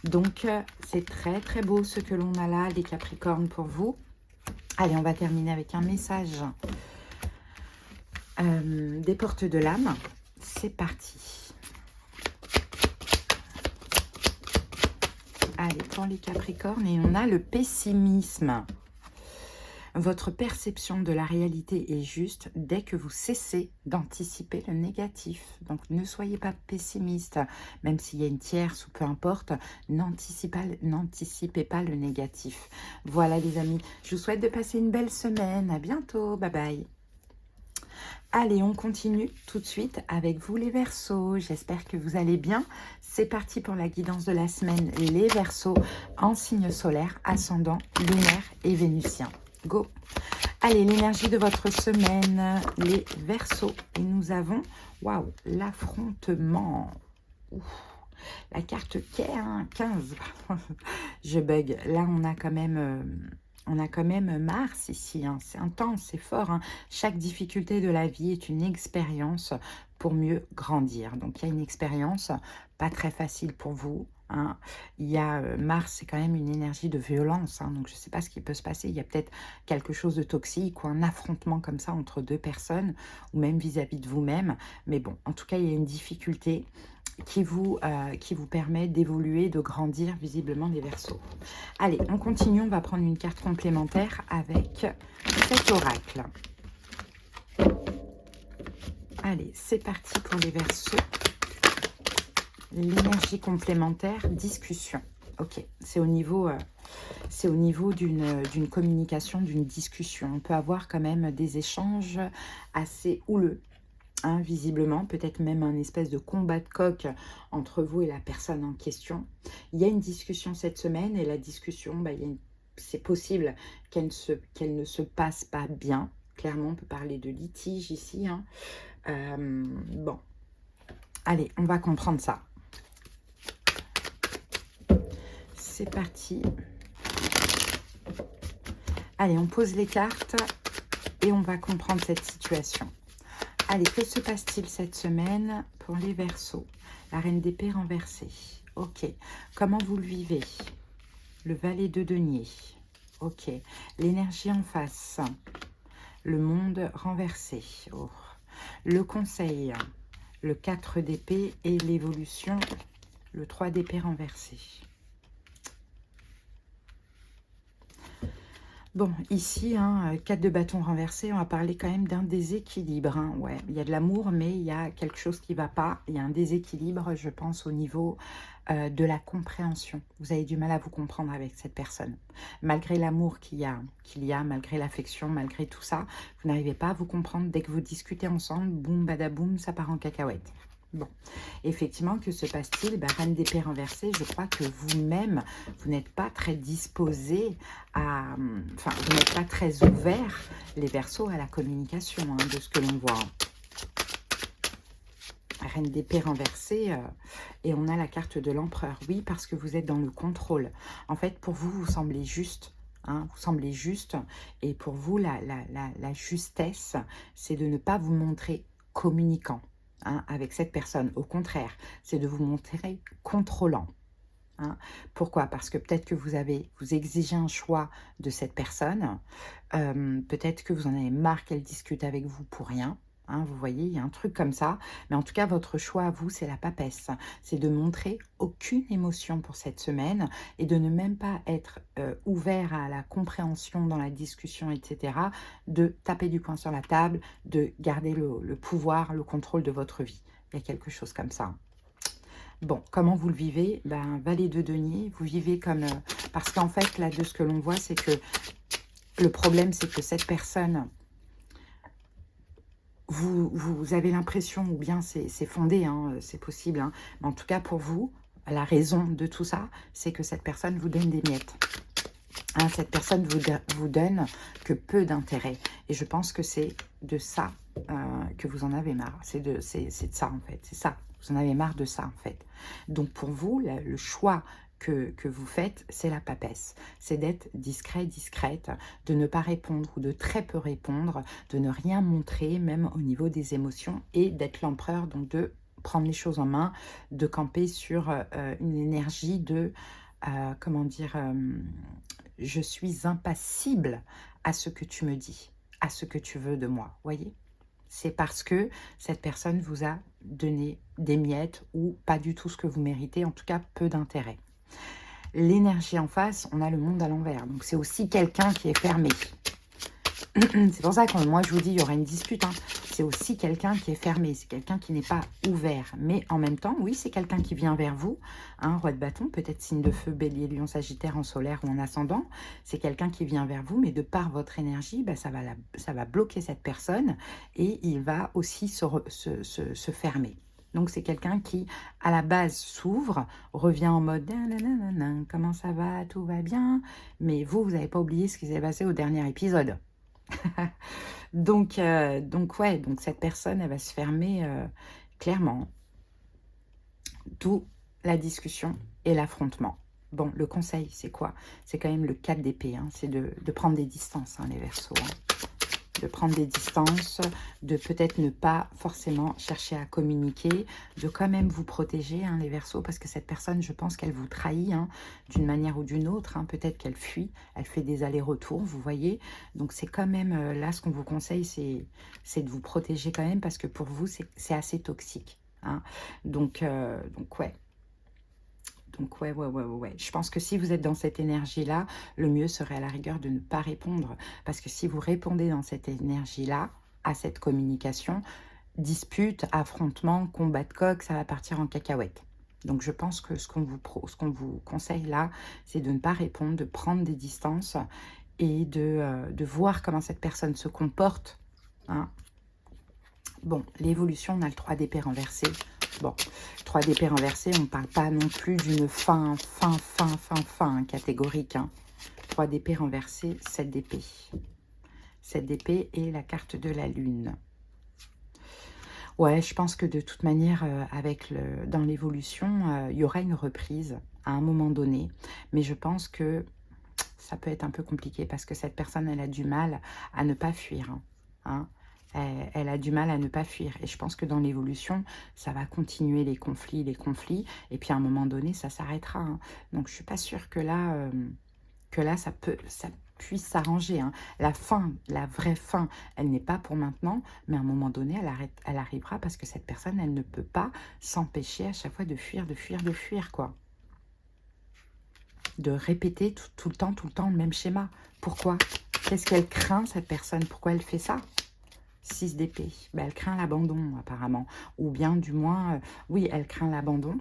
donc c'est très très beau ce que l'on a là, les Capricornes pour vous. Allez, on va terminer avec un message des portes de l'âme. C'est parti. Allez, pour les Capricornes, et on a le pessimisme. Votre perception de la réalité est juste dès que vous cessez d'anticiper le négatif. Donc ne soyez pas pessimiste, même s'il y a une tierce ou peu importe, n'anticipez pas le négatif. Voilà les amis, je vous souhaite de passer une belle semaine. À bientôt, bye bye. Allez, on continue tout de suite avec vous les Verseaux. J'espère que vous allez bien. C'est parti pour la guidance de la semaine. Les Verseaux en signe solaire, ascendant, lunaire et vénusien. Go! Allez, l'énergie de votre semaine, les Verseaux. Et nous avons, waouh, l'affrontement. La carte 15. Je bug. Là, on a quand même Mars ici, hein. C'est intense, c'est fort, hein. Chaque difficulté de la vie est une expérience pour mieux grandir. Donc, il y a une expérience pas très facile pour vous, hein. Il y a Mars, c'est quand même une énergie de violence, hein. Donc, je ne sais pas ce qui peut se passer. Il y a peut-être quelque chose de toxique ou un affrontement comme ça entre deux personnes ou même vis-à-vis de vous-même. Mais bon, en tout cas, il y a une difficulté qui vous permet d'évoluer, de grandir visiblement les Verseaux. Allez, on continue, on va prendre une carte complémentaire avec cet oracle. Allez, c'est parti pour les Verseaux. L'énergie complémentaire, discussion. Ok, c'est au niveau d'une communication, d'une discussion. On peut avoir quand même des échanges assez houleux. Hein, visiblement, peut-être même un espèce de combat de coq entre vous et la personne en question. Il y a une discussion cette semaine et la discussion, bah, c'est possible qu'elle ne se passe pas bien. Clairement, on peut parler de litige ici, hein. Bon, allez, on va comprendre ça. C'est parti. Allez, on pose les cartes et on va comprendre cette situation. Allez, que se passe-t-il cette semaine pour les Verseaux? La reine d'épée renversée. Ok. Comment vous le vivez? Le valet de denier. Ok. L'énergie en face. Le monde renversé. Oh. Le conseil. Le 4 d'épée et l'évolution. Le 3 d'épée renversé. Bon, ici, hein, 4 de bâton renversé, on va parler quand même d'un déséquilibre, hein. Ouais, il y a de l'amour, mais il y a quelque chose qui ne va pas. Il y a un déséquilibre, je pense, au niveau de la compréhension. Vous avez du mal à vous comprendre avec cette personne. Malgré l'amour qu'il y a, malgré l'affection, malgré tout ça, vous n'arrivez pas à vous comprendre. Dès que vous discutez ensemble, boum, badaboum, ça part en cacahuète. Bon, effectivement, que se passe-t-il? Ben, reine d'épée renversée, je crois que vous-même, vous n'êtes pas très disposé à... Enfin, vous n'êtes pas très ouvert, les Verseaux, à la communication, hein, de ce que l'on voit. Reine d'épée renversée, et on a la carte de l'empereur. Oui, parce que vous êtes dans le contrôle. En fait, pour vous, vous semblez juste. Hein, vous semblez juste. Et pour vous, la justesse, c'est de ne pas vous montrer communicant. Hein, avec cette personne. Au contraire, c'est de vous montrer contrôlant. Hein. Pourquoi? Parce que peut-être que vous exigez un choix de cette personne. Peut-être que vous en avez marre qu'elle discute avec vous pour rien. Hein, vous voyez, il y a un truc comme ça. Mais en tout cas, votre choix à vous, c'est la papesse. C'est de montrer aucune émotion pour cette semaine et de ne même pas être ouvert à la compréhension dans la discussion, etc. De taper du poing sur la table, de garder le pouvoir, le contrôle de votre vie. Il y a quelque chose comme ça. Bon, comment vous le vivez? Ben, valet de denier, vous vivez comme... parce qu'en fait, là, de ce que l'on voit, c'est que le problème, c'est que cette personne... Vous avez l'impression, ou bien c'est fondé, hein, c'est possible, hein, mais en tout cas pour vous, la raison de tout ça, c'est que cette personne vous donne des miettes. Hein, cette personne vous donne que peu d'intérêt. Et je pense que c'est de ça que vous en avez marre. C'est de ça en fait, c'est ça. Vous en avez marre de ça en fait. Donc pour vous, le choix que vous faites, c'est la papesse. C'est d'être discret, discrète, de ne pas répondre ou de très peu répondre, de ne rien montrer, même au niveau des émotions, et d'être l'empereur, donc de prendre les choses en main, de camper sur une énergie de, comment dire, je suis impassible à ce que tu me dis, à ce que tu veux de moi, voyez? C'est parce que cette personne vous a donné des miettes ou pas du tout ce que vous méritez, en tout cas peu d'intérêt. L'énergie en face, on a le monde à l'envers. Donc, c'est aussi quelqu'un qui est fermé. C'est pour ça que moi, je vous dis, il y aura une dispute. Hein. C'est aussi quelqu'un qui est fermé, c'est quelqu'un qui n'est pas ouvert. Mais en même temps, oui, c'est quelqu'un qui vient vers vous. Hein, roi de bâton, peut-être signe de feu, bélier, lion, sagittaire, en solaire ou en ascendant. C'est quelqu'un qui vient vers vous, mais de par votre énergie, bah, ça va bloquer cette personne et il va aussi se fermer. Donc, c'est quelqu'un qui, à la base, s'ouvre, revient en mode « comment ça va, tout va bien ?» Mais vous n'avez pas oublié ce qui s'est passé au dernier épisode. Ouais, donc cette personne, elle va se fermer clairement. D'où la discussion et l'affrontement. Bon, le conseil, c'est quoi? C'est quand même le 4 d'épée, hein, c'est de prendre des distances, hein, les Verseaux. Hein. De prendre des distances, de peut-être ne pas forcément chercher à communiquer, de quand même vous protéger, hein, les Verseaux, parce que cette personne, je pense qu'elle vous trahit hein, d'une manière ou d'une autre. Hein, peut-être qu'elle fuit, elle fait des allers-retours, vous voyez. Donc c'est quand même, là, ce qu'on vous conseille, c'est de vous protéger quand même, parce que pour vous, c'est assez toxique. Hein. Donc ouais. Donc ouais. Je pense que si vous êtes dans cette énergie-là, le mieux serait à la rigueur de ne pas répondre. Parce que si vous répondez dans cette énergie-là, à cette communication, dispute, affrontement, combat de coq, ça va partir en cacahuète. Donc je pense que ce qu'on vous conseille là, c'est de ne pas répondre, de prendre des distances et de voir comment cette personne se comporte. Hein. Bon, l'évolution, on a le 3 d'épée renversé. Bon, 3 d'épée renversé, on ne parle pas non plus d'une fin catégorique. Hein. 3 d'épée renversé, 7 d'épée. 7 d'épée et la carte de la lune. Ouais, je pense que de toute manière, dans l'évolution, il y aura une reprise à un moment donné. Mais je pense que ça peut être un peu compliqué parce que cette personne, elle a du mal à ne pas fuir. Hein. Elle a du mal à ne pas fuir. Et je pense que dans l'évolution, ça va continuer les conflits. Et puis à un moment donné, ça s'arrêtera. Hein. Donc je ne suis pas sûre que là ça puisse s'arranger. Hein. La fin, la vraie fin, elle n'est pas pour maintenant. Mais à un moment donné, elle arrivera parce que cette personne, elle ne peut pas s'empêcher à chaque fois de fuir, quoi. De répéter tout le temps le même schéma. Pourquoi? Qu'est-ce qu'elle craint, cette personne? Pourquoi elle fait ça? 6 d'épée. Ben, elle craint l'abandon, apparemment. Ou bien, du moins, oui, elle craint l'abandon.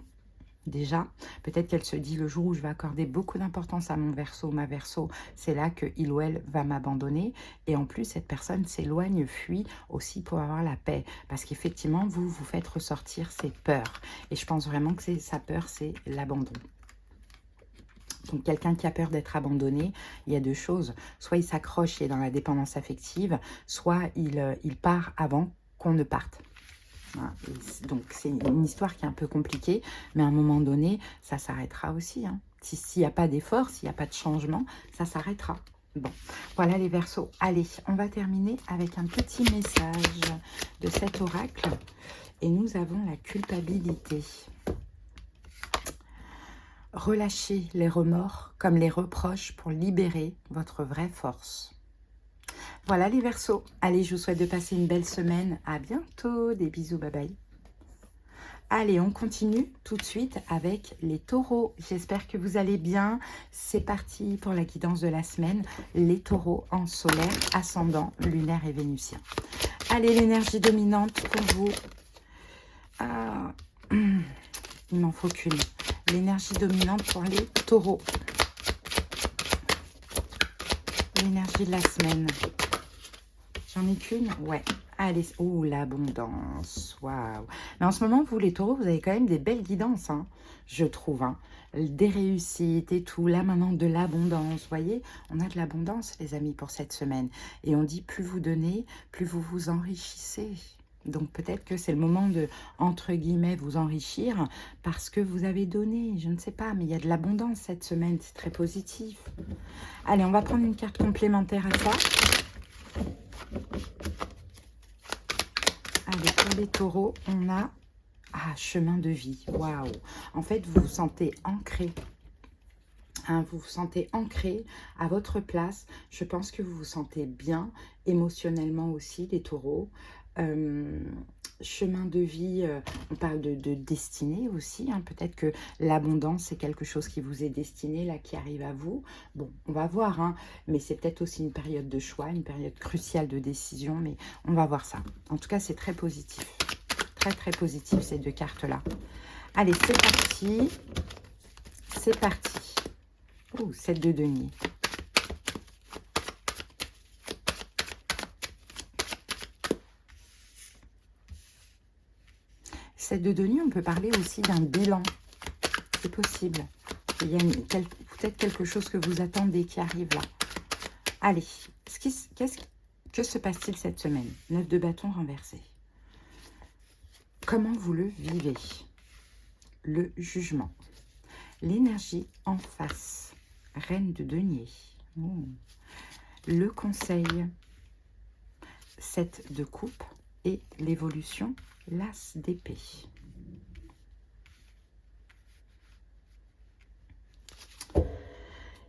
Déjà, peut-être qu'elle se dit, le jour où je vais accorder beaucoup d'importance à mon Verseau, ma Verseau, c'est là que il ou elle va m'abandonner. Et en plus, cette personne s'éloigne, fuit aussi pour avoir la paix. Parce qu'effectivement, vous faites ressortir ses peurs. Et je pense vraiment que sa peur, c'est l'abandon. Donc, quelqu'un qui a peur d'être abandonné, il y a deux choses. Soit il s'accroche et est dans la dépendance affective, soit il part avant qu'on ne parte. Voilà. Donc, c'est une histoire qui est un peu compliquée, mais à un moment donné, ça s'arrêtera aussi. Hein. S'il n'y a pas d'effort, s'il n'y a pas de changement, ça s'arrêtera. Bon, voilà les Verseaux. Allez, on va terminer avec un petit message de cet oracle. Et nous avons la culpabilité. Relâchez les remords comme les reproches pour libérer votre vraie force. Voilà les Verseaux. Allez, je vous souhaite de passer une belle semaine. À bientôt. Des bisous. Bye bye. Allez, on continue tout de suite avec les taureaux. J'espère que vous allez bien. C'est parti pour la guidance de la semaine. Les taureaux en solaire, ascendant, lunaire et vénusien. Allez, l'énergie dominante pour vous. Il m'en faut qu'une. L'énergie dominante pour les taureaux. L'énergie de la semaine. J'en ai qu'une? Ouais. Allez, oh, l'abondance. Waouh. Mais en ce moment, vous, les taureaux, vous avez quand même des belles guidances, hein, je trouve. Hein. Des réussites et tout. Là, maintenant, de l'abondance. Vous voyez, on a de l'abondance, les amis, pour cette semaine. Et on dit, plus vous donnez, plus vous vous enrichissez. Donc peut-être que c'est le moment de, entre guillemets, vous enrichir parce que vous avez donné, je ne sais pas, mais il y a de l'abondance cette semaine, c'est très positif. Allez, on va prendre une carte complémentaire à ça. Allez, pour les taureaux, on a chemin de vie. Waouh! En fait, vous vous sentez ancré. Hein, vous vous sentez ancré à votre place. Je pense que vous vous sentez bien émotionnellement aussi, les taureaux. chemin de vie, on parle de destinée aussi, hein. Peut-être que l'abondance, c'est quelque chose qui vous est destiné, là, qui arrive à vous. Bon, on va voir, hein, mais c'est peut-être aussi une période de choix, une période cruciale de décision, mais on va voir ça. En tout cas, c'est très positif. Très, très positif, ces deux cartes-là. Allez, c'est parti. C'est parti. Oh, 7 de denier. Cette de denier, on peut parler aussi d'un bilan. C'est possible. Il y a peut-être quelque chose que vous attendez qui arrive là. Allez, que se passe-t-il cette semaine? 9 de bâton renversé. Comment vous le vivez? Le jugement. L'énergie en face. Reine de denier. Oh. Le conseil. 7 de coupe. Et l'évolution. L'as d'épée.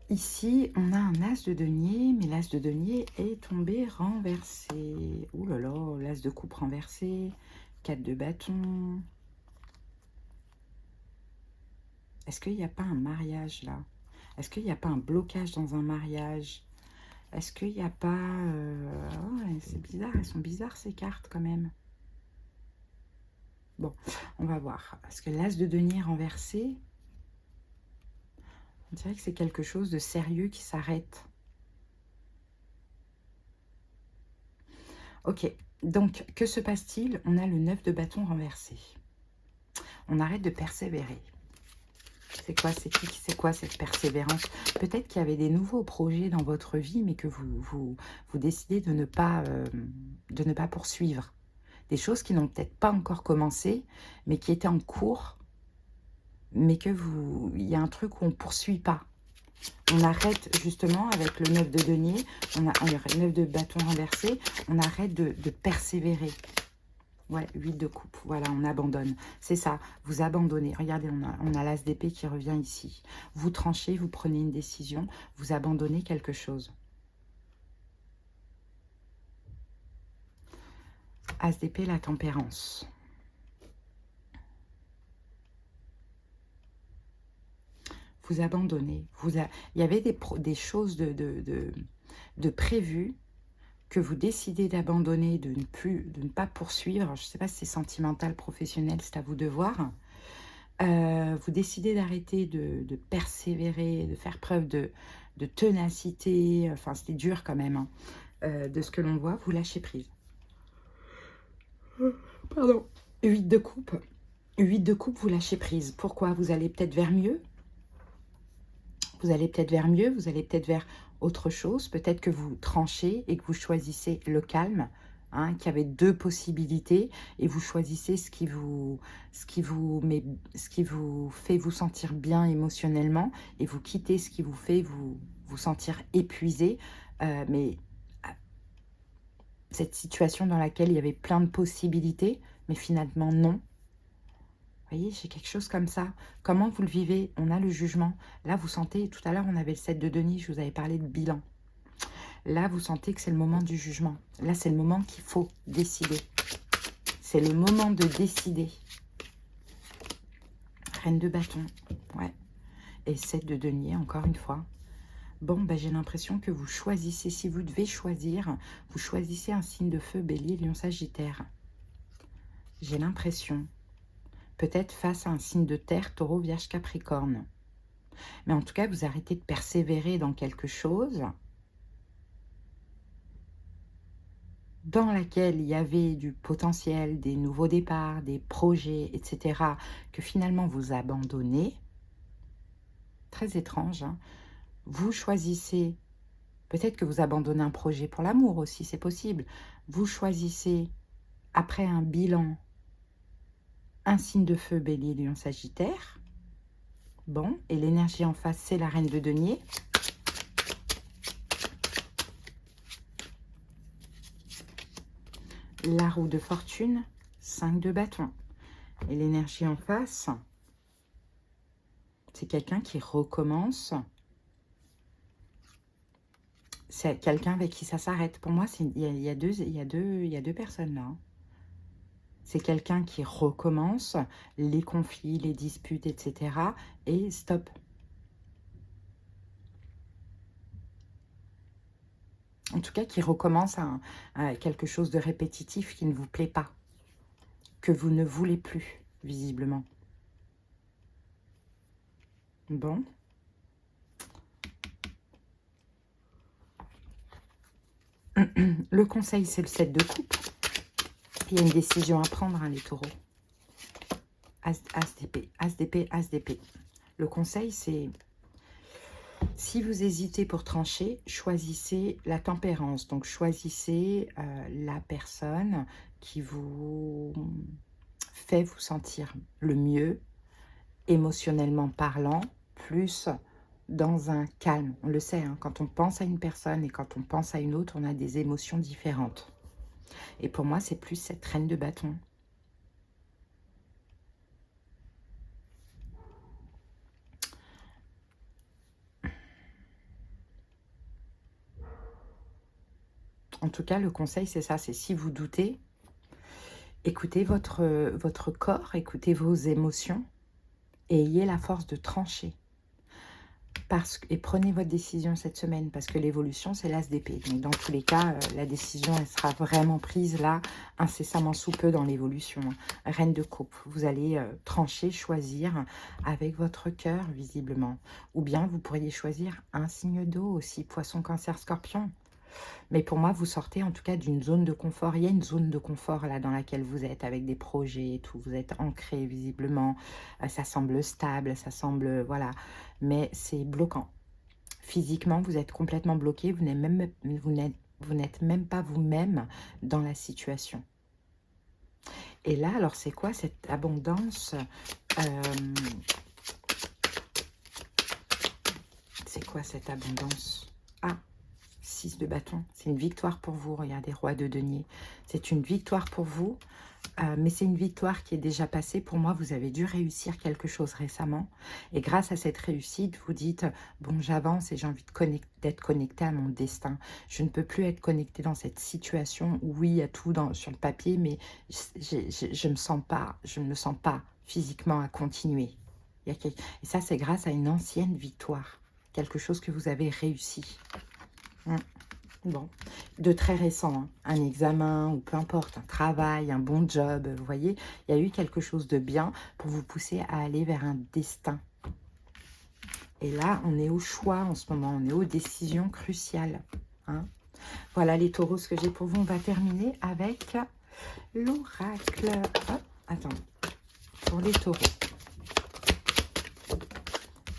Ici, on a un as de denier, mais l'as de denier est tombé renversé. Ouh là là, l'as de coupe renversé, 4 de bâton. Est-ce qu'il n'y a pas un mariage là? Est-ce qu'il n'y a pas un blocage dans un mariage? Est-ce qu'il n'y a pas... Oh, c'est bizarre, elles sont bizarres ces cartes quand même. Bon, on va voir. Parce que l'as de denier renversé, on dirait que c'est quelque chose de sérieux qui s'arrête. Ok, donc que se passe-t-il? On a le 9 de bâton renversé. On arrête de persévérer. C'est quoi, c'est quoi cette persévérance? Peut-être qu'il y avait des nouveaux projets dans votre vie, mais que vous décidez de ne pas poursuivre. Des choses qui n'ont peut-être pas encore commencé, mais qui étaient en cours, mais que il y a un truc où on ne poursuit pas. On arrête justement avec le 9 de denier, on a le 9 de bâton renversé, on arrête de persévérer. Ouais, 8 de coupe, voilà, on abandonne. C'est ça, vous abandonnez. Regardez, on a l'as d'épée qui revient ici. Vous tranchez, vous prenez une décision, vous abandonnez quelque chose. As d'épée, la tempérance. Vous abandonnez. Il y avait des choses de prévues que vous décidez d'abandonner, de ne pas poursuivre. Je ne sais pas si c'est sentimental, professionnel, c'est à vous de voir. Vous décidez d'arrêter de persévérer, de faire preuve de ténacité. Enfin, c'était dur quand même, hein. De ce que l'on voit, vous lâchez prise. Pardon. 8 de coupe. 8 de coupe, vous lâchez prise. Pourquoi? Vous allez peut-être vers mieux. Vous allez peut-être vers mieux, vous allez peut-être vers autre chose. Peut-être que vous tranchez et que vous choisissez le calme, hein, qu'il y avait deux possibilités et vous choisissez ce qui vous fait vous sentir bien émotionnellement et vous quittez ce qui vous fait vous sentir épuisé. Mais cette situation dans laquelle il y avait plein de possibilités, mais finalement non. Vous voyez, j'ai quelque chose comme ça. Comment vous le vivez? On a le jugement. Là, vous sentez, tout à l'heure, on avait le 7 de denier, je vous avais parlé de bilan. Là, vous sentez que c'est le moment du jugement. Là, c'est le moment qu'il faut décider. C'est le moment de décider. Reine de bâton, ouais. Et 7 de denier, encore une fois. Bon, ben, j'ai l'impression que vous choisissez, si vous devez choisir, vous choisissez un signe de feu, bélier, lion, sagittaire. J'ai l'impression... Peut-être face à un signe de terre, taureau, vierge, capricorne. Mais en tout cas, vous arrêtez de persévérer dans quelque chose dans laquelle il y avait du potentiel, des nouveaux départs, des projets, etc. que finalement vous abandonnez. Très étrange, hein. Vous choisissez, peut-être que vous abandonnez un projet pour l'amour aussi, c'est possible. Vous choisissez, après un bilan, un signe de feu, bélier, lion, sagittaire. Bon, et l'énergie en face, c'est la reine de denier. La roue de fortune, 5 de bâton. Et l'énergie en face, c'est quelqu'un qui recommence. C'est quelqu'un avec qui ça s'arrête. Pour moi, il y a deux personnes là. C'est quelqu'un qui recommence les conflits, les disputes, etc. Et stop. En tout cas, qui recommence à quelque chose de répétitif qui ne vous plaît pas. Que vous ne voulez plus, visiblement. Bon. Le conseil, c'est le 7 de coupe. Il y a une décision à prendre, hein, les taureaux. As d'épée, as d'épée, as d'épée. Le conseil, c'est... Si vous hésitez pour trancher, choisissez la tempérance. Donc, choisissez la personne qui vous fait vous sentir le mieux, émotionnellement parlant, plus dans un calme. On le sait, hein, quand on pense à une personne et quand on pense à une autre, on a des émotions différentes. Et pour moi, c'est plus cette reine de bâton. En tout cas, le conseil, c'est ça. C'est si vous doutez, écoutez votre corps, écoutez vos émotions et ayez la force de trancher. Et prenez votre décision cette semaine, parce que l'évolution, c'est l'as d'épée. Donc, dans tous les cas, la décision, elle sera vraiment prise là, incessamment sous peu dans l'évolution. Reine de coupe, vous allez trancher, choisir avec votre cœur, visiblement. Ou bien, vous pourriez choisir un signe d'eau aussi, poisson, cancer, scorpion. Mais pour moi, vous sortez en tout cas d'une zone de confort. Il y a une zone de confort là dans laquelle vous êtes avec des projets et tout. Vous êtes ancré visiblement. Ça semble stable, ça semble... Voilà. Mais c'est bloquant. Physiquement, vous êtes complètement bloqué. Vous n'êtes même pas vous-même dans la situation. Et là, alors c'est quoi cette abondance C'est quoi cette abondance? Ah, 6 de bâton, c'est une victoire pour vous. Regardez, roi de denier. C'est une victoire pour vous, mais c'est une victoire qui est déjà passée. Pour moi, vous avez dû réussir quelque chose récemment. Et grâce à cette réussite, vous dites, bon, j'avance et j'ai envie d'être connecté à mon destin. Je ne peux plus être connecté dans cette situation où, oui, il y a tout sur le papier, mais je ne me sens pas physiquement à continuer. Et ça, c'est grâce à une ancienne victoire. Quelque chose que vous avez réussi. Bon, de très récent, hein. Un examen ou peu importe, un travail, un bon job, vous voyez, il y a eu quelque chose de bien pour vous pousser à aller vers un destin. Et là, on est au choix en ce moment, on est aux décisions cruciales, hein. Voilà les taureaux, ce que j'ai pour vous. On va terminer avec l'oracle. Hop, attendez, pour les taureaux.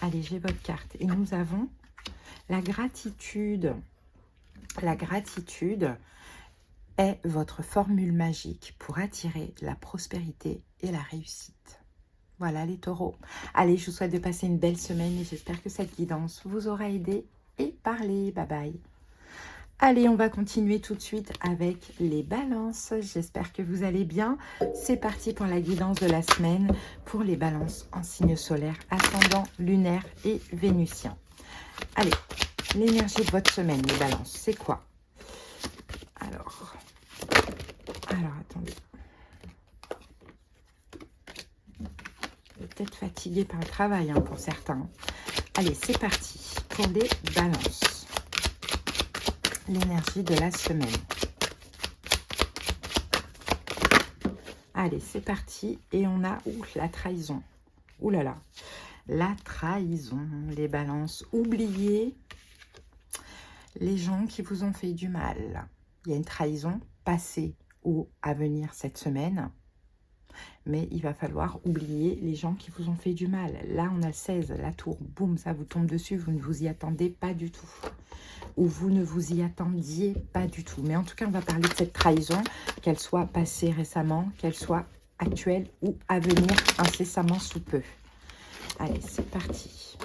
Allez, j'ai votre carte. Et nous avons la gratitude. La gratitude est votre formule magique pour attirer la prospérité et la réussite. Voilà les taureaux. Allez, je vous souhaite de passer une belle semaine et j'espère que cette guidance vous aura aidé et parlé. Bye bye. Allez, on va continuer tout de suite avec les balances. J'espère que vous allez bien. C'est parti pour la guidance de la semaine pour les balances en signe solaire, ascendant, lunaire et vénusien. Allez, l'énergie de votre semaine, les balances, c'est quoi? Alors, attendez. Vous êtes peut-être fatigué par le travail, hein, pour certains. Allez, c'est parti pour les balances. L'énergie de la semaine. Allez, c'est parti. Et on a la trahison. Ouh là là. La trahison, les balances. Oubliez les gens qui vous ont fait du mal. Il y a une trahison passée ou à venir cette semaine. Mais il va falloir oublier les gens qui vous ont fait du mal. Là, on a le 16, la tour. Boum, ça vous tombe dessus. Vous ne vous y attendez pas du tout. Ou vous ne vous y attendiez pas du tout. Mais en tout cas, on va parler de cette trahison, qu'elle soit passée récemment, qu'elle soit actuelle ou à venir incessamment sous peu. Allez, c'est parti.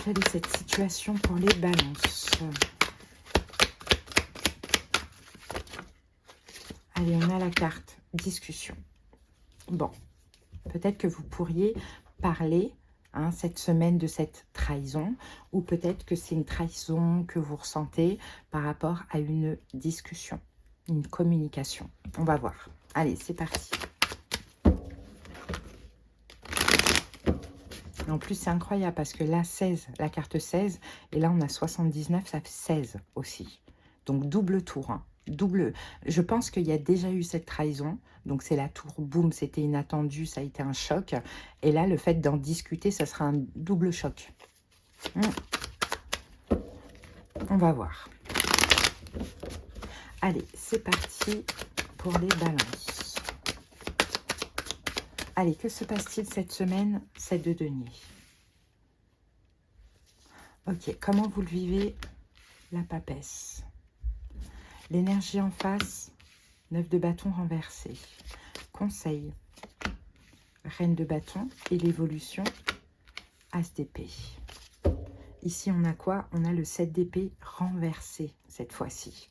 Quelle est cette situation pour les balances? Allez, on a la carte discussion. Bon, peut-être que vous pourriez parler, hein, cette semaine de cette trahison, ou peut-être que c'est une trahison que vous ressentez par rapport à une discussion. Une communication. On va voir. Allez, c'est parti. En plus, c'est incroyable parce que là, 16, la carte 16, et là, on a 79, ça fait 16 aussi. Donc, double tour. Hein. Double. Je pense qu'il y a déjà eu cette trahison. Donc, c'est la tour, boum, c'était inattendu, ça a été un choc. Et là, le fait d'en discuter, ça sera un double choc. On va voir. Allez, c'est parti pour les balances. Allez, que se passe-t-il cette semaine? 7 de denier. Ok, comment vous le vivez? La papesse. L'énergie en face, 9 de bâton renversé. Conseil, reine de bâton et l'évolution, as d'épée. Ici, on a quoi? On a le 7 d'épée renversé cette fois-ci.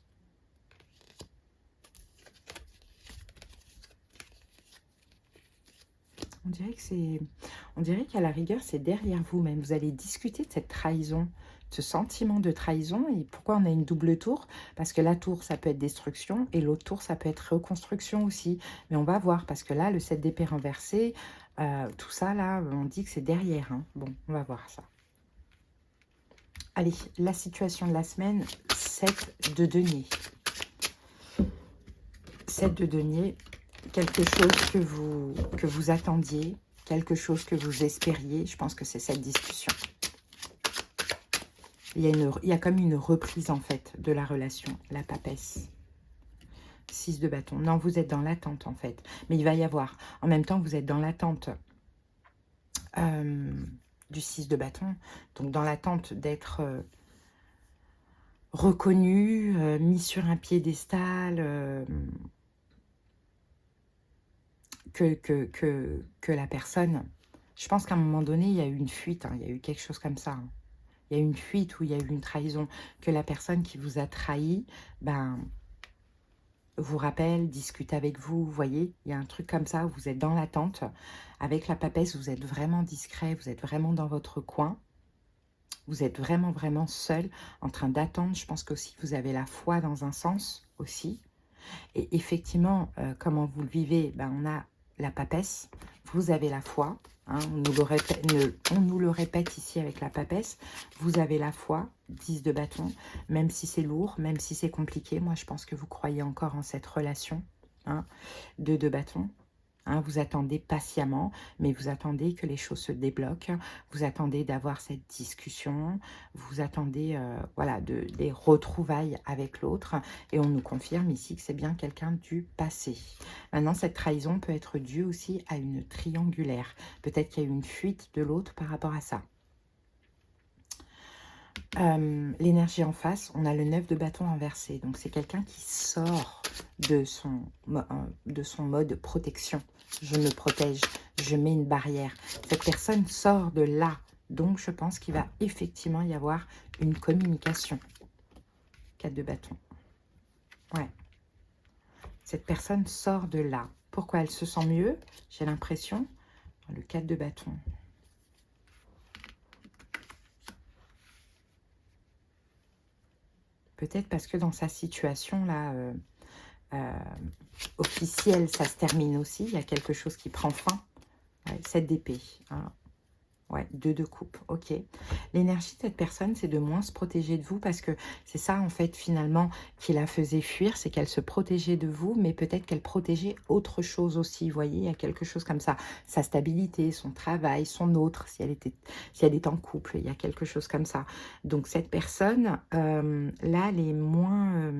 On dirait qu'à la rigueur, c'est derrière vous même. Vous allez discuter de cette trahison, ce sentiment de trahison. Et pourquoi on a une double tour? Parce que la tour, ça peut être destruction et l'autre tour, ça peut être reconstruction aussi. Mais on va voir, parce que là, le 7 d'épée renversé, tout ça, là, on dit que c'est derrière. Hein. Bon, on va voir ça. Allez, la situation de la semaine, 7 de denier. 7 de denier. Quelque chose que vous attendiez, quelque chose que vous espériez. Je pense que c'est cette discussion. Il y a comme une reprise, en fait, de la relation, la papesse. 6 de bâton. Non, vous êtes dans l'attente, en fait. Mais il va y avoir, en même temps, vous êtes dans l'attente du 6 de bâton. Donc, dans l'attente d'être reconnu, mis sur un piédestal, que la personne... Je pense qu'à un moment donné, il y a eu une fuite, hein, il y a eu quelque chose comme ça. Hein. Il y a eu une fuite ou il y a eu une trahison, que la personne qui vous a trahi, ben, vous rappelle, discute avec vous, vous voyez, il y a un truc comme ça où vous êtes dans l'attente. Avec la papesse, vous êtes vraiment discret, vous êtes vraiment dans votre coin. Vous êtes vraiment, vraiment seul, en train d'attendre. Je pense qu'aussi, vous avez la foi dans un sens aussi. Et effectivement, comment vous le vivez, ben, on a la papesse, vous avez la foi, hein, on nous le répète ici avec la papesse, vous avez la foi, 10 de bâton, même si c'est lourd, même si c'est compliqué, moi je pense que vous croyez encore en cette relation, hein, 2 de bâton. Hein, vous attendez patiemment, mais vous attendez que les choses se débloquent. Vous attendez d'avoir cette discussion. Vous attendez voilà, des retrouvailles avec l'autre. Et on nous confirme ici que c'est bien quelqu'un du passé. Maintenant, cette trahison peut être due aussi à une triangulaire. Peut-être qu'il y a eu une fuite de l'autre par rapport à ça. L'énergie en face, on a le 9 de bâton inversé. Donc, c'est quelqu'un qui sort de son mode protection. Je me protège, je mets une barrière. Cette personne sort de là. Donc, je pense qu'il va effectivement y avoir une communication. 4 de bâton. Ouais. Cette personne sort de là. Pourquoi elle se sent mieux? J'ai l'impression. Le 4 de bâton. Peut-être parce que dans sa situation, là, officielle, ça se termine aussi. Il y a quelque chose qui prend fin. Ouais, 7 d'épée. Hein. Ouais, 2 de coupe. Ok. L'énergie de cette personne, c'est de moins se protéger de vous parce que c'est ça, en fait, finalement, qui la faisait fuir. C'est qu'elle se protégeait de vous, mais peut-être qu'elle protégeait autre chose aussi. Vous voyez, il y a quelque chose comme ça. Sa stabilité, son travail, son autre, si elle est en couple, il y a quelque chose comme ça. Donc, cette personne, là, elle est moins...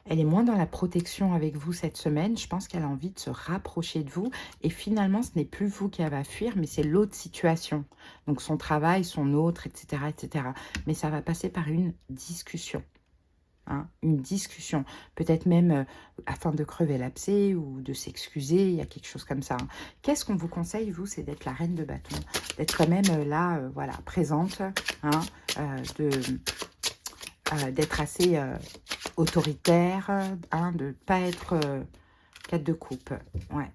elle est moins dans la protection avec vous cette semaine. Je pense qu'elle a envie de se rapprocher de vous. Et finalement, ce n'est plus vous qui va fuir, mais c'est l'autre situation. Donc, son travail, son autre, etc., etc. Mais ça va passer par une discussion. Hein, une discussion. Peut-être même afin de crever l'abcès ou de s'excuser. Il y a quelque chose comme ça. Hein. Qu'est-ce qu'on vous conseille, vous? C'est d'être la reine de bâton. D'être quand même là, voilà, présente. Hein, d'être assez... autoritaire, hein, de ne pas être 4 de coupe, ouais.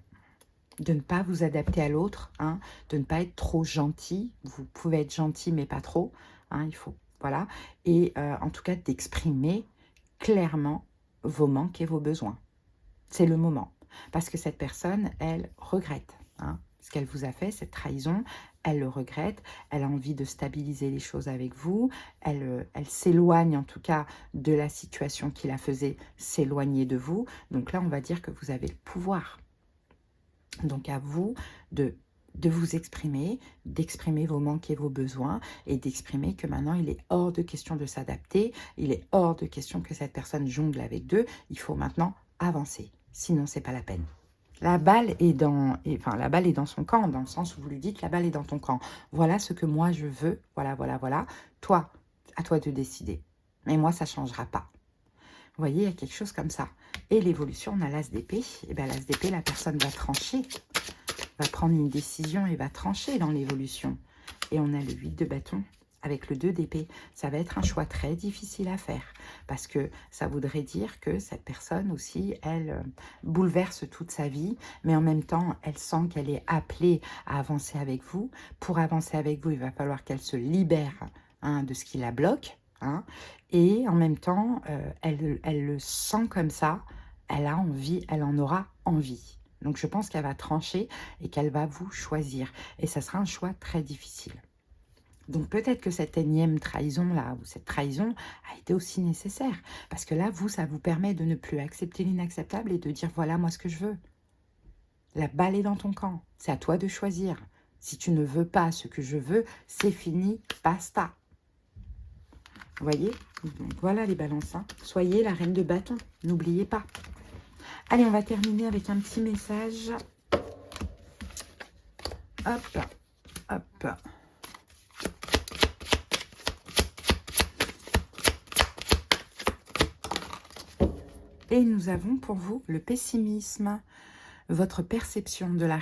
De ne pas vous adapter à l'autre, hein, de ne pas être trop gentil. Vous pouvez être gentil, mais pas trop. Hein, il faut Voilà. Et en tout cas, d'exprimer clairement vos manques et vos besoins. C'est le moment. Parce que cette personne, elle regrette hein, ce qu'elle vous a fait, cette trahison. Elle le regrette. Elle a envie de stabiliser les choses avec vous. Elle s'éloigne en tout cas de la situation qui la faisait s'éloigner de vous. Donc là, on va dire que vous avez le pouvoir. Donc à vous de vous exprimer, d'exprimer vos manques et vos besoins et d'exprimer que maintenant il est hors de question de s'adapter, il est hors de question que cette personne jongle avec deux, il faut maintenant avancer, sinon c'est pas la peine. La balle est la balle est dans son camp, dans le sens où vous lui dites la balle est dans ton camp. Voilà ce que moi je veux, voilà, voilà, voilà. Toi, à toi de décider. Mais moi, ça ne changera pas. Vous voyez, il y a quelque chose comme ça. Et l'évolution, on a l'as d'épée. Et bien l'as d'épée, la personne va trancher, va prendre une décision et va trancher dans l'évolution. Et on a le 8 de bâton avec le 2 d'épée. Ça va être un choix très difficile à faire parce que ça voudrait dire que cette personne aussi, elle bouleverse toute sa vie, mais en même temps, elle sent qu'elle est appelée à avancer avec vous. Pour avancer avec vous, il va falloir qu'elle se libère hein, de ce qui la bloque. Hein, et en même temps, elle le sent comme ça, elle a envie, elle en aura envie. Donc je pense qu'elle va trancher et qu'elle va vous choisir. Et ça sera un choix très difficile. Donc peut-être que cette énième trahison-là, ou cette trahison, a été aussi nécessaire. Parce que là, vous, ça vous permet de ne plus accepter l'inacceptable et de dire, voilà moi ce que je veux. La balle est dans ton camp, c'est à toi de choisir. Si tu ne veux pas ce que je veux, c'est fini, basta. Vous voyez? Donc voilà les balances. Hein. Soyez la reine de bâton, n'oubliez pas. Allez, on va terminer avec un petit message. Hop, hop. Et nous avons pour vous le pessimisme. Votre perception de la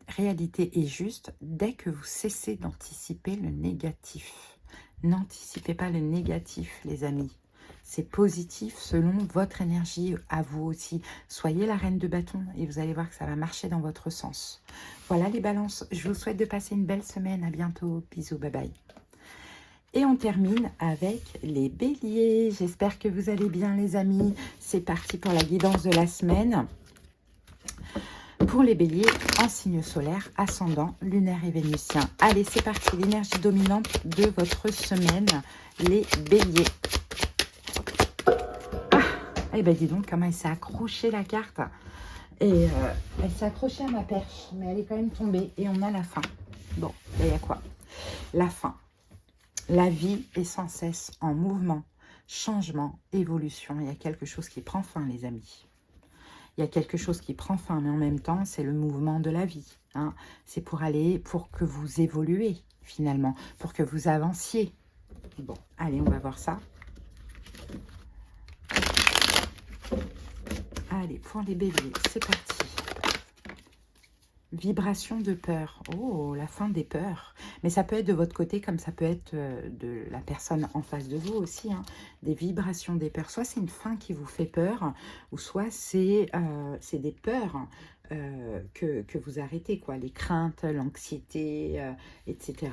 réalité est juste dès que vous cessez d'anticiper le négatif. N'anticipez pas le négatif, les amis. C'est positif selon votre énergie à vous aussi. Soyez la reine de bâton et vous allez voir que ça va marcher dans votre sens. Voilà les balances. Je vous souhaite de passer une belle semaine. À bientôt. Bisous. Bye bye. Et on termine avec les béliers. J'espère que vous allez bien les amis. C'est parti pour la guidance de la semaine. Pour les béliers en signe solaire, ascendant, lunaire et vénusien. Allez, c'est parti, l'énergie dominante de votre semaine, les béliers. Ah, eh ben dis donc, comment elle s'est accrochée la carte. Et elle s'est accrochée à ma perche, mais elle est quand même tombée. Et on a la fin. Bon, il y a quoi? La fin. La vie est sans cesse en mouvement, changement, évolution. Il y a quelque chose qui prend fin, les amis. Il y a quelque chose qui prend fin, mais en même temps, c'est le mouvement de la vie. Hein. C'est pour que vous évoluez, finalement, pour que vous avanciez. Bon, allez, on va voir ça. Allez, pour les béliers, c'est parti. Vibration de peur. Oh, la fin des peurs. Mais ça peut être de votre côté comme ça peut être de la personne en face de vous aussi. Hein. Des vibrations des peurs. Soit c'est une fin qui vous fait peur, ou soit c'est des peurs que vous arrêtez, quoi. Les craintes, l'anxiété, etc.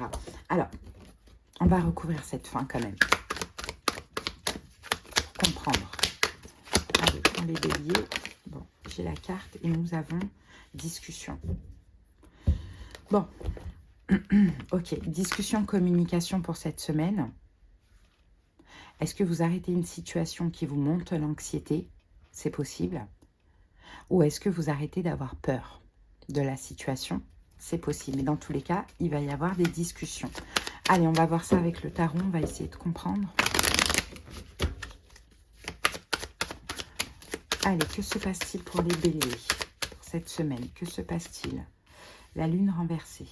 Alors, on va recouvrir cette fin quand même. Pour comprendre. Allez, pour les béliers. Bon, j'ai la carte et nous avons discussion. Bon, ok, discussion, communication pour cette semaine. Est-ce que vous arrêtez une situation qui vous monte l'anxiété? C'est possible. Ou est-ce que vous arrêtez d'avoir peur de la situation? C'est possible. Mais dans tous les cas, il va y avoir des discussions. Allez, on va voir ça avec le tarot. On va essayer de comprendre. Allez, que se passe-t-il pour les béliers cette semaine? Que se passe-t-il? La lune renversée.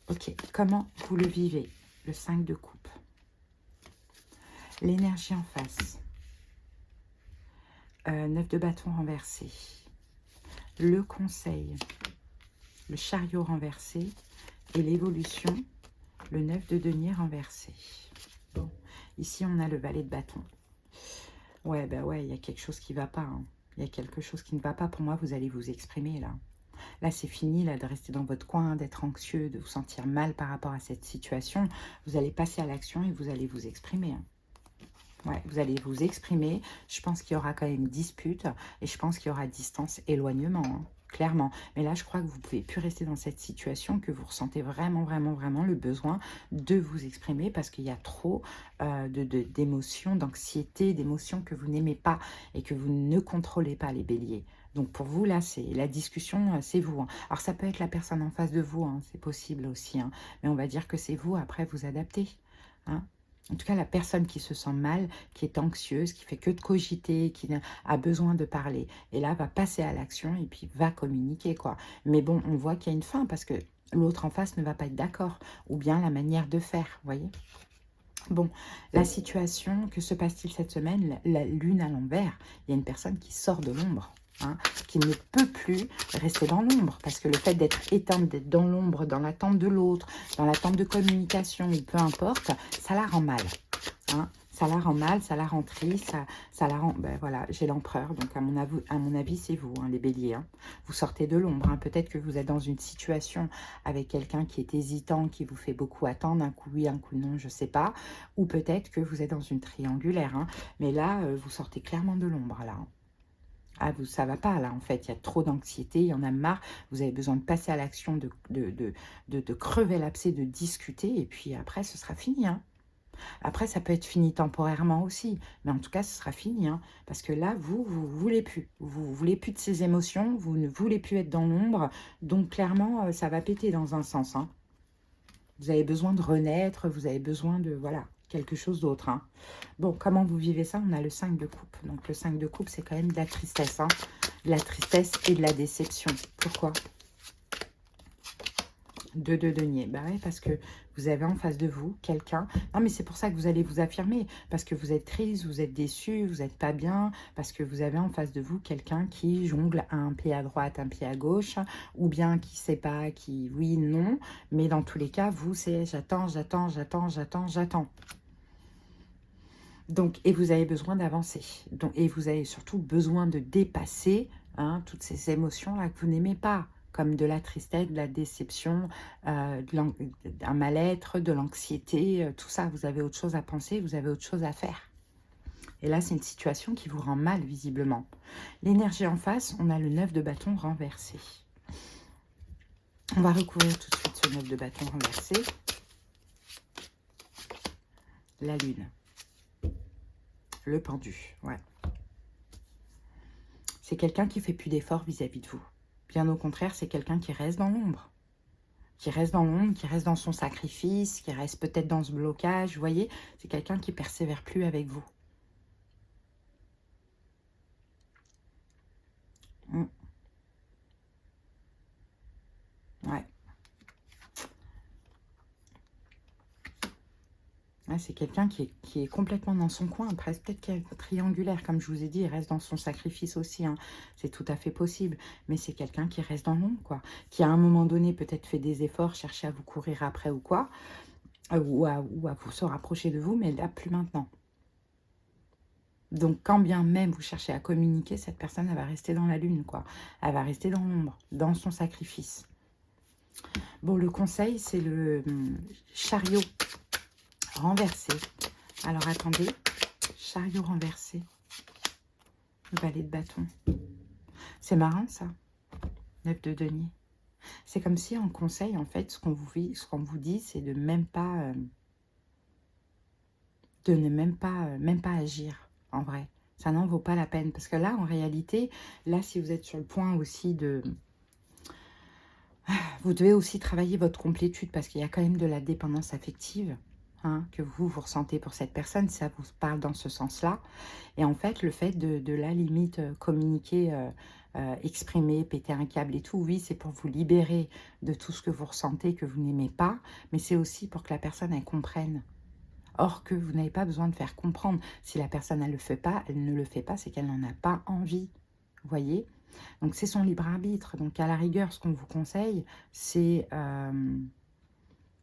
Ok, comment vous le vivez? Le 5 de coupe. L'énergie en face. 9 de bâton renversé. Le conseil. Le chariot renversé. Et l'évolution. Le 9 de denier renversé. Bon, ici on a le valet de bâton. Ouais, ben ouais, il y a quelque chose qui ne va pas. Hein. Il y a quelque chose qui ne va pas. Pour moi, vous allez vous exprimer là. Là, c'est fini là, de rester dans votre coin, d'être anxieux, de vous sentir mal par rapport à cette situation. Vous allez passer à l'action et vous allez vous exprimer. Hein. Ouais, vous allez vous exprimer. Je pense qu'il y aura quand même dispute et je pense qu'il y aura distance, éloignement, hein, clairement. Mais là, je crois que vous ne pouvez plus rester dans cette situation, que vous ressentez vraiment, vraiment, vraiment le besoin de vous exprimer parce qu'il y a trop d'émotions, d'anxiété, d'émotions que vous n'aimez pas et que vous ne contrôlez pas, les béliers. Donc pour vous, là, c'est la discussion, c'est vous. Hein. Alors ça peut être la personne en face de vous, hein, c'est possible aussi. Hein, mais on va dire que c'est vous, après vous adaptez. Hein. En tout cas, la personne qui se sent mal, qui est anxieuse, qui fait que de cogiter, qui a besoin de parler. Et là, va passer à l'action et puis va communiquer, quoi. Mais bon, on voit qu'il y a une fin parce que l'autre en face ne va pas être d'accord. Ou bien la manière de faire, vous voyez. Bon, la situation, que se passe-t-il cette semaine? La lune à l'envers. Il y a une personne qui sort de l'ombre. Hein, qui ne peut plus rester dans l'ombre. Parce que le fait d'être éteinte, d'être dans l'ombre, dans l'attente de l'autre, dans l'attente de communication, ou peu importe, ça la rend mal. Hein, ça la rend mal, ça la rend triste, ça la rend... Ben voilà, j'ai l'empereur, donc à mon avis, c'est vous, hein, les béliers. Hein. Vous sortez de l'ombre. Hein. Peut-être que vous êtes dans une situation avec quelqu'un qui est hésitant, qui vous fait beaucoup attendre, un coup oui, un coup non, je ne sais pas. Ou peut-être que vous êtes dans une triangulaire. Hein. Mais là, vous sortez clairement de l'ombre, là. Hein. Ah, ça va pas, là, en fait. Il y a trop d'anxiété, il y en a marre. Vous avez besoin de passer à l'action, de crever l'abcès, de discuter. Et puis après, ce sera fini. Hein. Après, ça peut être fini temporairement aussi. Mais en tout cas, ce sera fini. Hein, parce que là, vous ne voulez plus. Vous voulez plus de ces émotions. Vous ne voulez plus être dans l'ombre. Donc, clairement, ça va péter dans un sens. Hein. Vous avez besoin de renaître. Vous avez besoin de... Voilà. Quelque chose d'autre. Hein. Bon, comment vous vivez ça? On a le 5 de coupe. Donc, le 5 de coupe, c'est quand même de la tristesse. Hein. De la tristesse et de la déception. Pourquoi? 2 de denier. Bah ouais, parce que vous avez en face de vous quelqu'un. Non, mais c'est pour ça que vous allez vous affirmer. Parce que vous êtes triste, vous êtes déçu, vous n'êtes pas bien. Parce que vous avez en face de vous quelqu'un qui jongle un pied à droite, un pied à gauche. Ou bien qui ne sait pas, qui oui, non. Mais dans tous les cas, vous, c'est j'attends, j'attends, j'attends, j'attends, j'attends. Donc, et vous avez besoin d'avancer. Et vous avez surtout besoin de dépasser hein, toutes ces émotions-là que vous n'aimez pas, comme de la tristesse, de la déception, d'un mal-être, de l'anxiété, tout ça. Vous avez autre chose à penser, vous avez autre chose à faire. Et là, c'est une situation qui vous rend mal, visiblement. L'énergie en face, on a le 9 de bâton renversé. On va recouvrir tout de suite ce 9 de bâton renversé. La lune. Le pendu, ouais. C'est quelqu'un qui fait plus d'efforts vis-à-vis de vous. Bien au contraire, c'est quelqu'un qui reste dans l'ombre. Qui reste dans l'ombre, qui reste dans son sacrifice, qui reste peut-être dans ce blocage. Vous voyez, c'est quelqu'un qui persévère plus avec vous. Ouais. Ouais, c'est quelqu'un qui est complètement dans son coin, presque peut-être qu'il est triangulaire, comme je vous ai dit, il reste dans son sacrifice aussi, hein. C'est tout à fait possible, mais c'est quelqu'un qui reste dans l'ombre, quoi, qui à un moment donné peut-être fait des efforts, chercher à vous courir après ou quoi, ou à vous se rapprocher de vous, mais là, plus maintenant. Donc, quand bien même vous cherchez à communiquer, cette personne, elle va rester dans la lune, quoi. Elle va rester dans l'ombre, dans son sacrifice. Bon, le conseil, c'est le chariot renversé. Alors, attendez. Chariot renversé. Le valet de bâton. C'est marrant, ça. 9 de denier. C'est comme si, en conseil, en fait, ce qu'on vous dit, c'est de même pas... de ne même pas agir, en vrai. Ça n'en vaut pas la peine. Parce que là, en réalité, là, si vous êtes sur le point aussi de... Vous devez aussi travailler votre complétude parce qu'il y a quand même de la dépendance affective. Hein, que vous ressentez pour cette personne, ça vous parle dans ce sens-là. Et en fait, le fait de la limite communiquer, exprimer, péter un câble et tout, oui, c'est pour vous libérer de tout ce que vous ressentez, que vous n'aimez pas, mais c'est aussi pour que la personne, elle comprenne. Or que vous n'avez pas besoin de faire comprendre. Si la personne, elle ne le fait pas, c'est qu'elle n'en a pas envie. Vous voyez? Donc, c'est son libre arbitre. Donc, à la rigueur, ce qu'on vous conseille, c'est...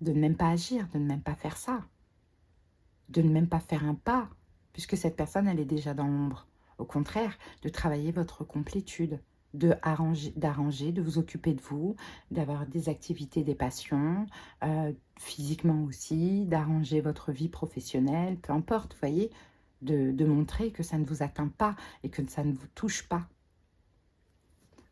de ne même pas agir, de ne même pas faire ça, de ne même pas faire un pas, puisque cette personne, elle est déjà dans l'ombre. Au contraire, de travailler votre complétude, d'arranger, de vous occuper de vous, d'avoir des activités, des passions, physiquement aussi, d'arranger votre vie professionnelle, peu importe, vous voyez, de montrer que ça ne vous atteint pas et que ça ne vous touche pas.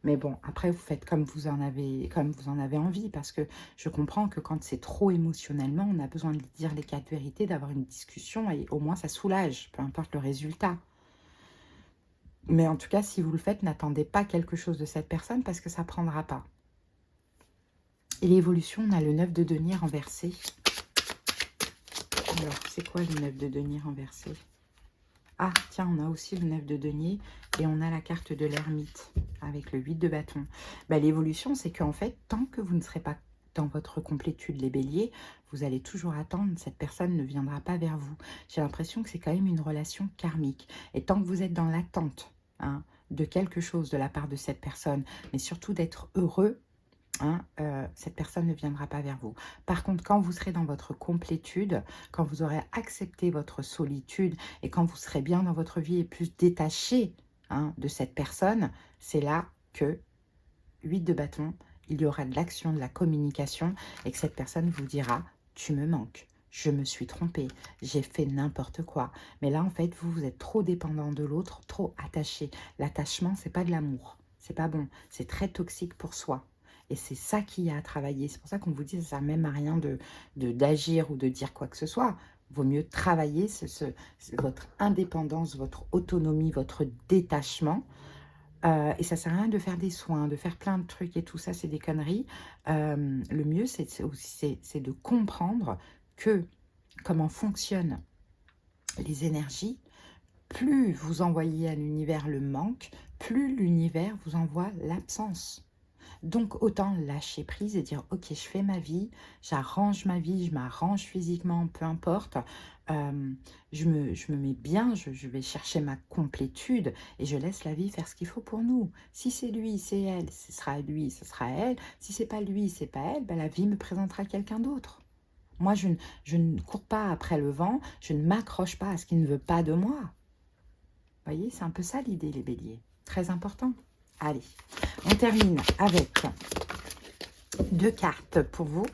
Mais bon, après, vous faites comme vous en avez envie, parce que je comprends que quand c'est trop émotionnellement, on a besoin de dire les quatre vérités, d'avoir une discussion, et au moins ça soulage, peu importe le résultat. Mais en tout cas, si vous le faites, n'attendez pas quelque chose de cette personne, parce que ça ne prendra pas. Et l'évolution, on a le 9 de denier renversé. Alors, c'est quoi le 9 de denier renversé? Ah, tiens, on a aussi le 9 de denier et on a la carte de l'ermite avec le 8 de bâton. Bah, l'évolution, c'est qu'en fait, tant que vous ne serez pas dans votre complétude, les béliers, vous allez toujours attendre, cette personne ne viendra pas vers vous. J'ai l'impression que c'est quand même une relation karmique. Et tant que vous êtes dans l'attente de quelque chose de la part de cette personne, mais surtout d'être heureux, cette personne ne viendra pas vers vous. Par contre, quand vous serez dans votre complétude, quand vous aurez accepté votre solitude et quand vous serez bien dans votre vie et plus détaché de cette personne, c'est là que 8 de bâton, il y aura de l'action, de la communication et que cette personne vous dira « tu me manques ». Je me suis trompée, j'ai fait n'importe quoi. Mais là, en fait, vous êtes trop dépendant de l'autre, trop attaché. L'attachement, c'est pas de l'amour. C'est pas bon. C'est très toxique pour soi. Et c'est ça qu'il y a à travailler. C'est pour ça qu'on vous dit que ça ne sert même à rien d'agir ou de dire quoi que ce soit. Vaut mieux travailler votre indépendance, votre autonomie, votre détachement. Et ça ne sert à rien de faire des soins, de faire plein de trucs et tout ça, c'est des conneries. Le mieux, c'est de comprendre comment fonctionnent les énergies. Plus vous envoyez à l'univers le manque, plus l'univers vous envoie l'absence. Donc, autant lâcher prise et dire « Ok, je fais ma vie, j'arrange ma vie, je m'arrange physiquement, peu importe. Je me mets bien, je vais chercher ma complétude et je laisse la vie faire ce qu'il faut pour nous. Si c'est lui, c'est elle, ce sera lui, ce sera elle. Si c'est pas lui, c'est pas elle, ben la vie me présentera quelqu'un d'autre. Moi, je ne cours pas après le vent, je ne m'accroche pas à ce qu'il ne veut pas de moi. Vous voyez, c'est un peu ça l'idée, les béliers. Très important. Allez, on termine avec 2 cartes pour vous.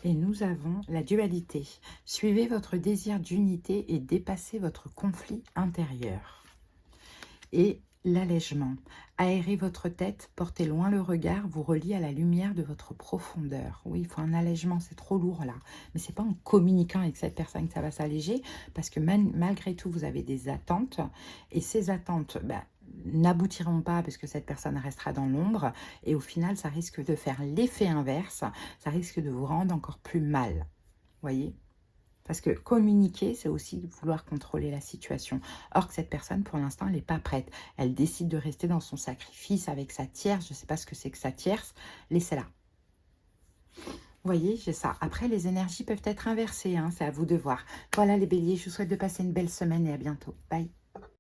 Et nous avons la dualité. Suivez votre désir d'unité et dépassez votre conflit intérieur. Et l'allègement. Aérez votre tête, portez loin le regard, vous relie à la lumière de votre profondeur. Oui, il faut un allègement, c'est trop lourd là. Mais ce n'est pas en communiquant avec cette personne que ça va s'alléger, parce que malgré tout, vous avez des attentes. Et ces attentes n'aboutiront pas parce que cette personne restera dans l'ombre. Et au final, ça risque de faire l'effet inverse. Ça risque de vous rendre encore plus mal. Voyez ? Parce que communiquer, c'est aussi vouloir contrôler la situation. Or que cette personne, pour l'instant, elle n'est pas prête. Elle décide de rester dans son sacrifice avec sa tierce. Je ne sais pas ce que c'est que sa tierce. Laissez-la. Vous voyez, j'ai ça. Après, les énergies peuvent être inversées. C'est à vous de voir. Voilà les béliers, je vous souhaite de passer une belle semaine et à bientôt. Bye.